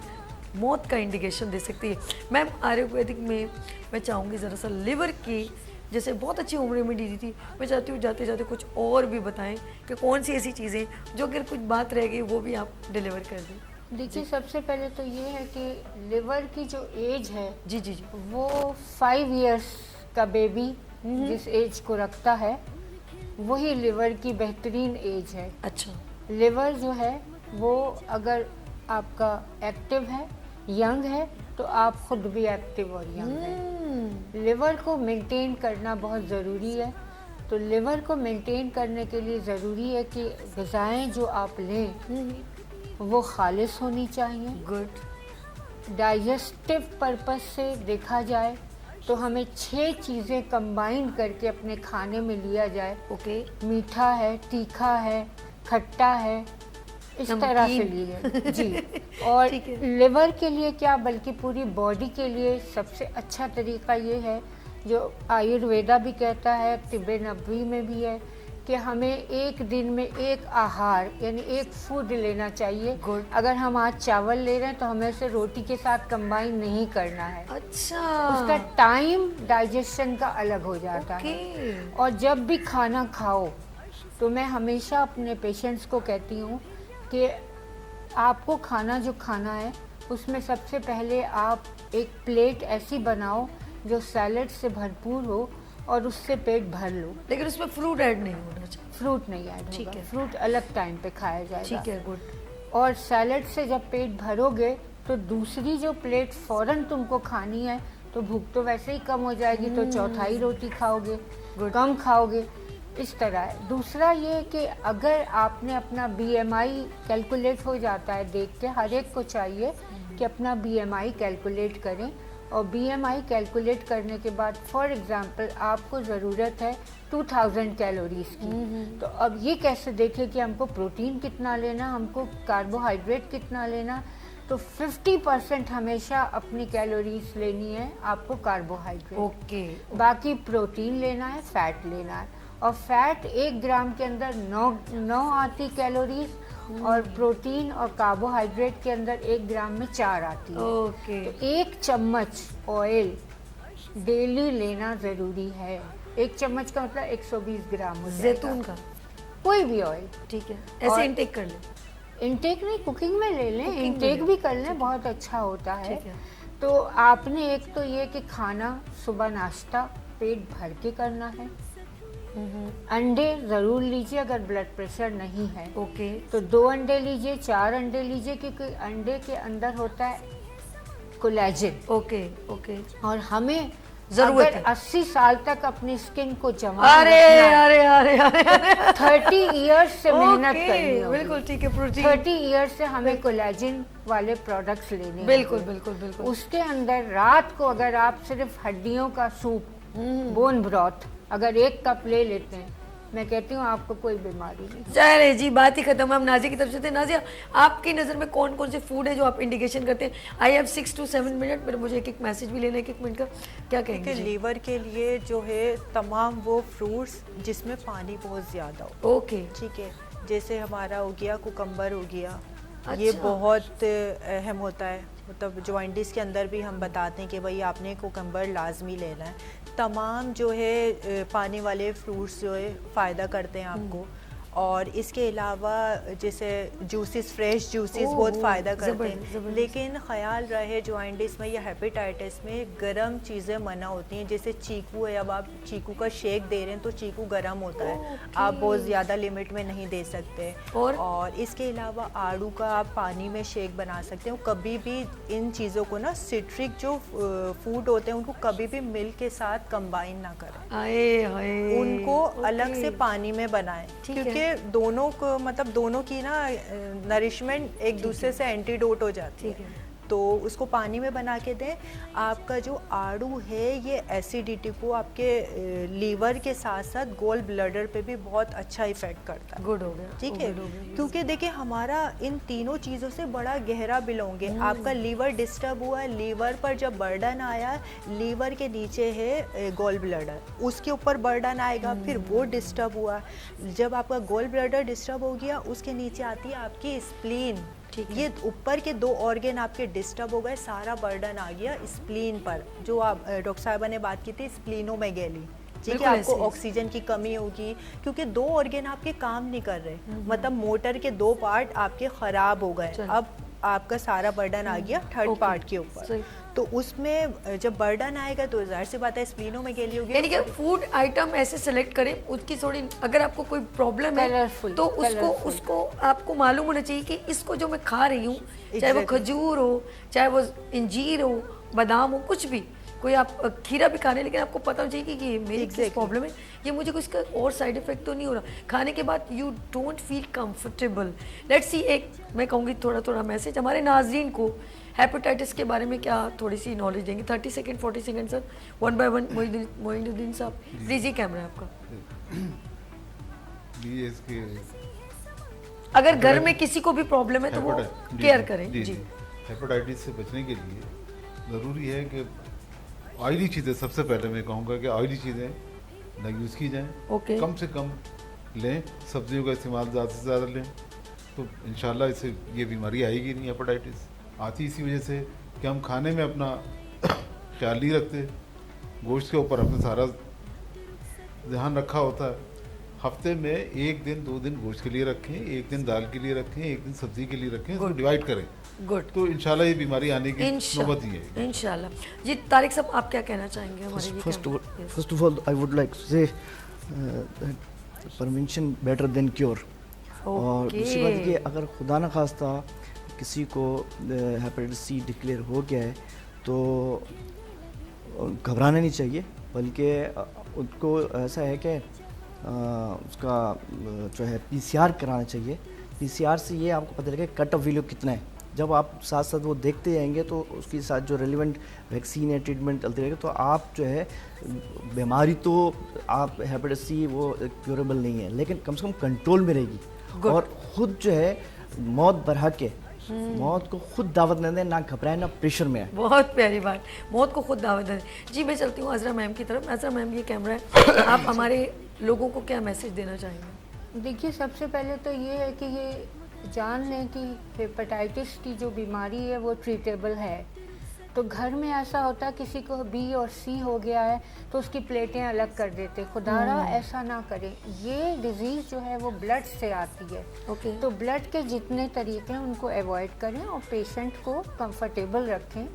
मौत का इंडिकेशन दे सकती है। मैम आयुर्वेदिक में मैं चाहूँगी ज़रा सा लिवर की, जैसे बहुत अच्छी उम्र में दी थी, मैं चाहती हूँ जाते जाते कुछ और भी बताएं कि कौन सी ऐसी चीज़ें जो अगर कुछ बात रह गई वो भी आप डिलीवर कर दें। देखिए, सबसे पहले तो ये है कि लिवर की जो एज है जी जी जी। वो 5 इयर्स का बेबी जिस एज को रखता है वही लिवर की बेहतरीन एज है। अच्छा। लिवर जो है वो अगर आपका एक्टिव है, यंग है, तो आप खुद भी एक्टिव और यंग हैं। लिवर को मेंटेन करना बहुत ज़रूरी है। तो लिवर को मेंटेन करने के लिए ज़रूरी है कि ग़िज़ाएँ जो आप लें वो खालिस होनी चाहिए। गुड। डाइजेस्टिव पर्पस से देखा जाए तो हमें 6 चीज़ें कंबाइन करके अपने खाने में लिया जाए। ओके। मीठा है, तीखा है, खट्टा है, इस तरह से लिए जी। और ठीक है। लिवर के लिए क्या, बल्कि पूरी बॉडी के लिए सबसे अच्छा तरीका ये है जो आयुर्वेदा भी कहता है, तिब्बे नबवी में भी है, कि हमें एक दिन में एक आहार यानी एक फूड लेना चाहिए। Good. अगर हम आज चावल ले रहे हैं तो हमें उसे रोटी के साथ कंबाइन नहीं करना है। अच्छा उसका टाइम डाइजेशन का अलग हो जाता है। ओके और जब भी खाना खाओ तो मैं हमेशा अपने पेशेंट्स को कहती हूँ कि आपको खाना जो खाना है उसमें सबसे पहले आप एक प्लेट ऐसी बनाओ जो सैलड से भरपूर हो और उससे पेट भर लो। लेकिन उसमें फ्रूट ऐड नहीं होना चाहिए। फ्रूट नहीं ऐड ठीक होगा, है। फ्रूट अलग टाइम पे खाया जाएगा। ठीक है गुड। और सैलड से जब पेट भरोगे तो दूसरी जो प्लेट फौरन तुमको खानी है तो भूख तो वैसे ही कम हो जाएगी, तो चौथाई रोटी खाओगे, कम खाओगे, इस तरह है। दूसरा ये कि अगर आपने अपना BMI कैलकुलेट हो जाता है देख के, हर एक को चाहिए कि अपना BMI कैलकुलेट करें। और BMI कैलकुलेट करने के बाद फॉर एग्जांपल आपको ज़रूरत है 2000 कैलोरीज की, तो अब ये कैसे देखें कि हमको प्रोटीन कितना लेना, हमको कार्बोहाइड्रेट कितना लेना। तो 50% हमेशा अपनी कैलोरीज लेनी है आपको कार्बोहाइड्रेट, ओके बाकी प्रोटीन लेना है, फैट लेना है। और फैट 1 ग्राम के अंदर 9 आती कैलोरीज, और प्रोटीन और कार्बोहाइड्रेट के अंदर 1 ग्राम में 4 आती है। ओके तो 1 चम्मच ऑयल डेली लेना ज़रूरी है। 1 चम्मच का मतलब 120 ग्राम हो जाएगा। जैतून का कोई भी ऑयल ठीक है, और- ऐसे इनटेक कर ले। इंटेक नहीं, कुकिंग में ले लें, Cooking में इंटेक लें। भी कर लें, बहुत अच्छा होता है। ठीक है। तो आपने एक तो ये कि खाना सुबह नाश्ता पेट भर के करना है। अंडे ज़रूर लीजिए अगर ब्लड प्रेशर नहीं है ओके तो 2 अंडे लीजिए, 4 अंडे लीजिए, क्योंकि अंडे के अंदर होता है कोलेजन। ओके ओके और हमें जरूरत अगर है। 80 साल तक अपनी स्किन को जमा अरे रखना है, अरे अरे अरे 30 इयर्स से मेहनत ओके, करनी होगी। बिल्कुल ठीक है, प्रोटीन 30 इयर्स से हमें कोलेजन वाले प्रोडक्ट्स लेने बिल्कुल होंगे। बिल्कुल बिल्कुल उसके अंदर रात को अगर आप सिर्फ हड्डियों का सूप, बोन ब्रॉथ अगर 1 कप ले लेते हैं, मैं कहती हूँ आपको कोई बीमारी नहीं। चले जी, बात ही खत्म। हम नाजिया की तरफ से थे। नाजिया, आपकी नज़र में कौन कौन से फूड है जो आप इंडिकेशन करते हैं? आई हैव 6 to 7 मिनट, पर मुझे एक मैसेज भी लेना है 1 मिनट का। क्या देखिए कहेंगे जी? लीवर के लिए जो है तमाम वो फ्रूट्स जिसमें पानी बहुत ज़्यादा हो, ओके ठीक है, जैसे हमारा हो गया कुकम्बर हो गया, ये अच्छा। बहुत अहम होता है। मतलब जॉइंटिस के अंदर भी हम बताते हैं कि भाई आपने कुकम्बर लाजमी लेना है। तमाम जो है पानी वाले फ्रूट्स जो है फ़ायदा करते हैं आपको। और इसके अलावा जैसे जूसेस, फ्रेश जूसेस ओह, बहुत ओह, फ़ायदा करते ज़बरदस्त, हैं। ज़बरदस्त। लेकिन ख्याल रहे जॉइंटिस में या हेपेटाइटिस में गर्म चीज़ें मना होती हैं। जैसे चीकू है, अब आप चीकू का शेक दे रहे हैं तो चीकू गर्म होता है, आप बहुत ज़्यादा लिमिट में नहीं दे सकते। और इसके अलावा आड़ू का आप पानी में शेक बना सकते हो। कभी भी इन चीज़ों को ना सिट्रिक जो फूड होते हैं उनको कभी भी मिल्क के साथ कंबाइन ना करें, आए हाय, उनको ओके। अलग से पानी में बनाएं, ठीक है। क्योंकि दोनों को मतलब दोनों की ना नरिशमेंट एक दूसरे से एंटीडोट हो जाती ठीक है। है। तो उसको पानी में बना के दें। आपका जो आड़ू है ये एसिडिटी को आपके लीवर के साथ साथ गोल ब्लडर पे भी बहुत अच्छा इफेक्ट करता है। गुड हो गया, ठीक है, गुड हो गया। क्योंकि देखिए हमारा इन तीनों चीज़ों से बड़ा गहरा बिलोंग है। आपका लीवर डिस्टर्ब हुआ है, लीवर पर जब बर्डन आया, लीवर के नीचे है गोल ब्लडर, उसके ऊपर बर्डन आएगा, फिर वो डिस्टर्ब हुआ। जब आपका गोल ब्लडर डिस्टर्ब हो गया, उसके नीचे आती है आपकी स्प्लीन। ये ऊपर के 2 ऑर्गन आपके डिस्टर्ब हो गए, सारा बर्डन आ गया स्प्लीन पर, जो आप डॉक्टर साहिबा ने बात की थी स्प्लीनोमेगेली। ठीक है, बिल्कुल आपको ऐसे ही। ऑक्सीजन की कमी होगी क्योंकि 2 ऑर्गन आपके काम नहीं कर रहे, मतलब मोटर के 2 पार्ट आपके खराब हो गए। अब आपका सारा बर्डन आ गया 3rd पार्ट के ऊपर। सही। तो उसमें जब बर्डन आएगा तो जाहिर सी बात है स्प्लीनोमेगेली होगी। यानी कि फूड आइटम ऐसे सेलेक्ट करें, उसकी थोड़ी अगर आपको कोई प्रॉब्लम है Colourful, तो colourful। उसको आपको मालूम होना चाहिए कि इसको जो मैं खा रही हूँ, चाहे वो Exactly। खजूर हो, चाहे वो इंजीर हो, बादाम हो, कुछ भी, कोई आप खीरा भी खा रहे हैं, लेकिन आपको पता होना चाहिए कि ये मेरी किस Exactly। प्रॉब्लम है, ये मुझे कुछ का और साइड इफेक्ट तो नहीं हो रहा। खाने के बाद you don't feel comfortable. Let's see, एक मैं कहूँगी थोड़ा थोड़ा मैसेज हमारे नाजरीन को हेपेटाइटिस के बारे में क्या थोड़ी सी नॉलेज देंगे? 30 second 40 second sir, 1 by 1। Moinuddin साहब प्लीज, ये कैमरा है आपका। ये इसके अगर घर में किसी को भी प्रॉब्लम है तो वो केयर करें जी। हेपेटाइटिस से बचने के लिए ज़रूरी है कि ऑयली चीज़ें, सबसे पहले मैं कहूँगा कि ऑयली चीज़ें ना यूज़ की जाएं। ओके। कम से कम लें, सब्जियों का इस्तेमाल ज़्यादा से ज़्यादा लें, तो इंशाल्लाह इससे ये बीमारी आएगी नहीं। हेपेटाइटिस आती इसी वजह से कि हम खाने में अपना ख्याल नहीं रखते, गोश्त के ऊपर हमने सारा ध्यान रखा होता है। हफ्ते में 1 दिन 2 दिन गोश्त के लिए रखें, 1 दिन दाल के लिए रखें, 1 दिन सब्जी के लिए रखें, इसको डिवाइड करें, गुड, तो इंशाल्लाह ये बीमारी आने की नौबत ही है। इंशाल्लाह। जी तारिक साहब, आप क्या कहना चाहेंगे हमारे ये First camp? of all, I would like to say that prevention better than cure. और दूसरी बात कि अगर खुदा न खास्ता किसी को हेपेटाइटिस सी डिक्लेयर हो गया है तो घबराना नहीं चाहिए, बल्कि उनको ऐसा है कि उसका जो है PCR कराना चाहिए। PCR से ये आपको पता लगेगा कट ऑफ वैल्यू कितना है। जब आप साथ साथ वो देखते जाएंगे तो उसके साथ जो रेलिवेंट वैक्सीन या ट्रीटमेंट चलती रहेगी, तो आप जो है बीमारी तो आप हेपेटाइटिस सी वो क्यूरेबल नहीं है, लेकिन कम से कम कंट्रोल में रहेगी। और ख़ुद जो है मौत बरहक है, मौत को खुद दावत न दें, ना घबराएं, ना प्रेशर में है। बहुत प्यारी बात, मौत को खुद दावत दें। जी मैं चलती हूँ अजरा मैम की तरफ। अजरा मैम, ये कैमरा है, आप हमारे लोगों को क्या मैसेज देना चाहेंगे? देखिए, सबसे पहले तो ये है कि ये जान लें कि हेपेटाइटिस की जो बीमारी है वो ट्रीटेबल है। तो घर में ऐसा होता है किसी को B और C हो गया है तो उसकी प्लेटें अलग कर देते, खुदारा ऐसा ना करें। ये डिजीज़ जो है वो ब्लड से आती है। ओके। तो ब्लड के जितने तरीके हैं उनको अवॉइड करें और पेशेंट को कंफर्टेबल रखें,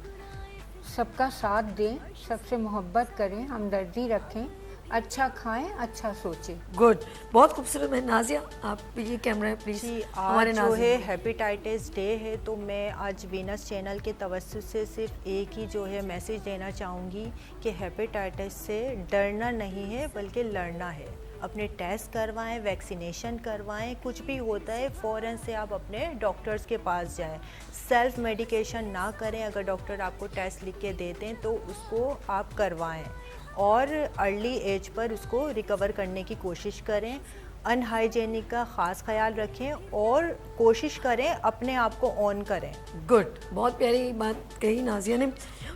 सबका साथ दें, सबसे मोहब्बत करें, हमदर्दी रखें, अच्छा खाएं, अच्छा सोचें। गुड, बहुत खूबसूरत है। नाजिया, आप ये कैमरा है प्लीज। जी, हमारे आज जो नाज़रीन है हेपेटाइटिस डे है, तो मैं आज वीनस चैनल के तवज्जुह से सिर्फ एक ही जो है मैसेज देना चाहूँगी कि हेपेटाइटिस से डरना नहीं है बल्कि लड़ना है। अपने टेस्ट करवाएं, वैक्सीनेशन करवाएं, कुछ भी होता है फ़ौरन से आप अपने डॉक्टर्स के पास जाएं। सेल्फ मेडिकेशन ना करें, अगर डॉक्टर आपको टेस्ट लिख के देते हैं तो उसको आप करवाएं और अर्ली एज पर उसको रिकवर करने की कोशिश करें। अनहाइजेनिक का ख़ास ख्याल रखें और कोशिश करें अपने आप को ऑन करें। गुड, बहुत प्यारी बात कही नाजिया ने।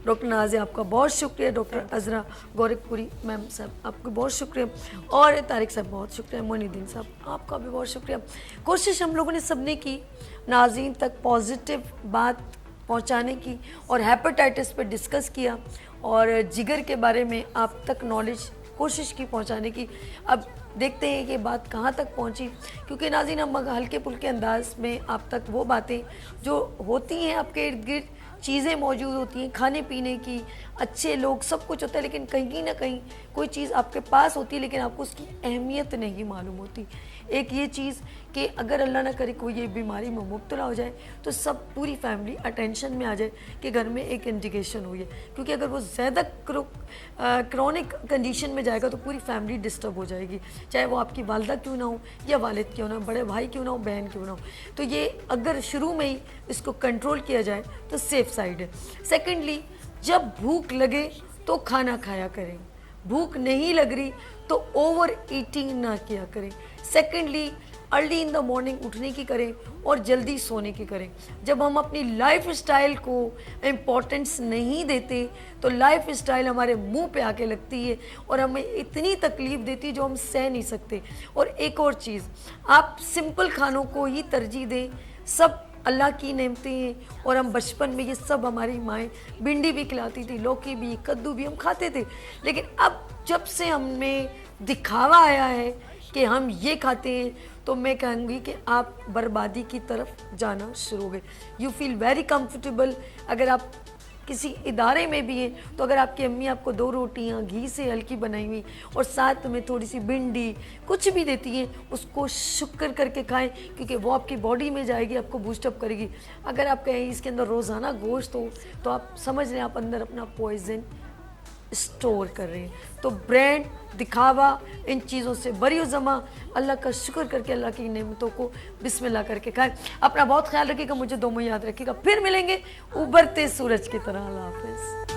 डॉक्टर नाजिया आपका बहुत शुक्रिया, डॉक्टर अजरा गोरखपुरी मैम साहब आपको बहुत शुक्रिया, और तारिक साहब बहुत शुक्रिया, मोइनुद्दीन साहब आपका भी बहुत शुक्रिया। कोशिश हम लोगों ने सबने की नाज़रीन तक पॉजिटिव बात पहुंचाने की और हेपेटाइटिस पे डिस्कस किया और जिगर के बारे में आप तक नॉलेज कोशिश की पहुंचाने की। अब देखते हैं कि बात कहाँ तक पहुंची, क्योंकि नाज़रीन हम हल्के फुल्के अंदाज में आप तक वो बातें जो होती हैं, आपके इर्द गिर्द चीज़ें मौजूद होती हैं, खाने पीने की, अच्छे लोग, सब कुछ होता है, लेकिन कहीं ना कहीं कोई चीज़ आपके पास होती है लेकिन आपको उसकी अहमियत नहीं मालूम होती। एक ये चीज़ कि अगर अल्लाह ना करे कोई ये बीमारी में मुब्तला हो जाए तो सब पूरी फैमिली अटेंशन में आ जाए कि घर में एक इंडिकेशन हुई है, क्योंकि अगर वो ज़्यादा क्रॉनिक कंडीशन में जाएगा तो पूरी फैमिली डिस्टर्ब हो जाएगी, चाहे वो आपकी वालदा क्यों ना हो या वालिद क्यों ना हो, बड़े भाई क्यों ना हो, बहन क्यों ना हो। तो ये अगर शुरू में ही इसको कंट्रोल किया जाए तो सेफ साइड है। सेकेंडली, जब भूख लगे तो खाना खाया करें, भूख नहीं लग रही तो ओवर ईटिंग ना किया करें। Secondly, early in the morning उठने की करें और जल्दी सोने की करें। जब हम अपनी लाइफ स्टाइल को इम्पोर्टेंस नहीं देते तो लाइफ स्टाइल हमारे मुंह पे आके लगती है और हमें इतनी तकलीफ़ देती है जो हम सह नहीं सकते। और एक और चीज़, आप सिंपल खानों को ही तरजीह दें। सब अल्लाह की नेमतें हैं और हम बचपन में ये सब हमारी माएँ भिंडी भी खिलाती थी, लौकी भी, कद्दू भी हम खाते थे, लेकिन अब जब से हमें दिखावा आया है कि हम ये खाते हैं तो मैं कहूँगी कि आप बर्बादी की तरफ जाना शुरू हो गए। You feel very comfortable. अगर आप किसी इदारे में भी हैं तो अगर आपकी अम्मी आपको 2 रोटियां घी से हल्की बनाई हुई और साथ में थोड़ी सी भिंडी कुछ भी देती हैं, उसको शुक्र करके खाएं, क्योंकि वो आपकी बॉडी में जाएगी, आपको बूस्टअप करेगी। अगर आप कहें इसके अंदर रोज़ाना गोश्त हो तो आप समझ लें आप अंदर अपना पॉइजन स्टोर कर रहे हैं। तो ब्रांड, दिखावा, इन चीज़ों से बरी जमा, अल्लाह का शुक्र करके अल्लाह की नेमतों को बिस्मिल्लाह करके खाएं। अपना बहुत ख्याल रखिएगा, मुझे 2 याद रखिएगा। फिर मिलेंगे उभरते सूरज की तरह। अल्लाह हाफ़िज़।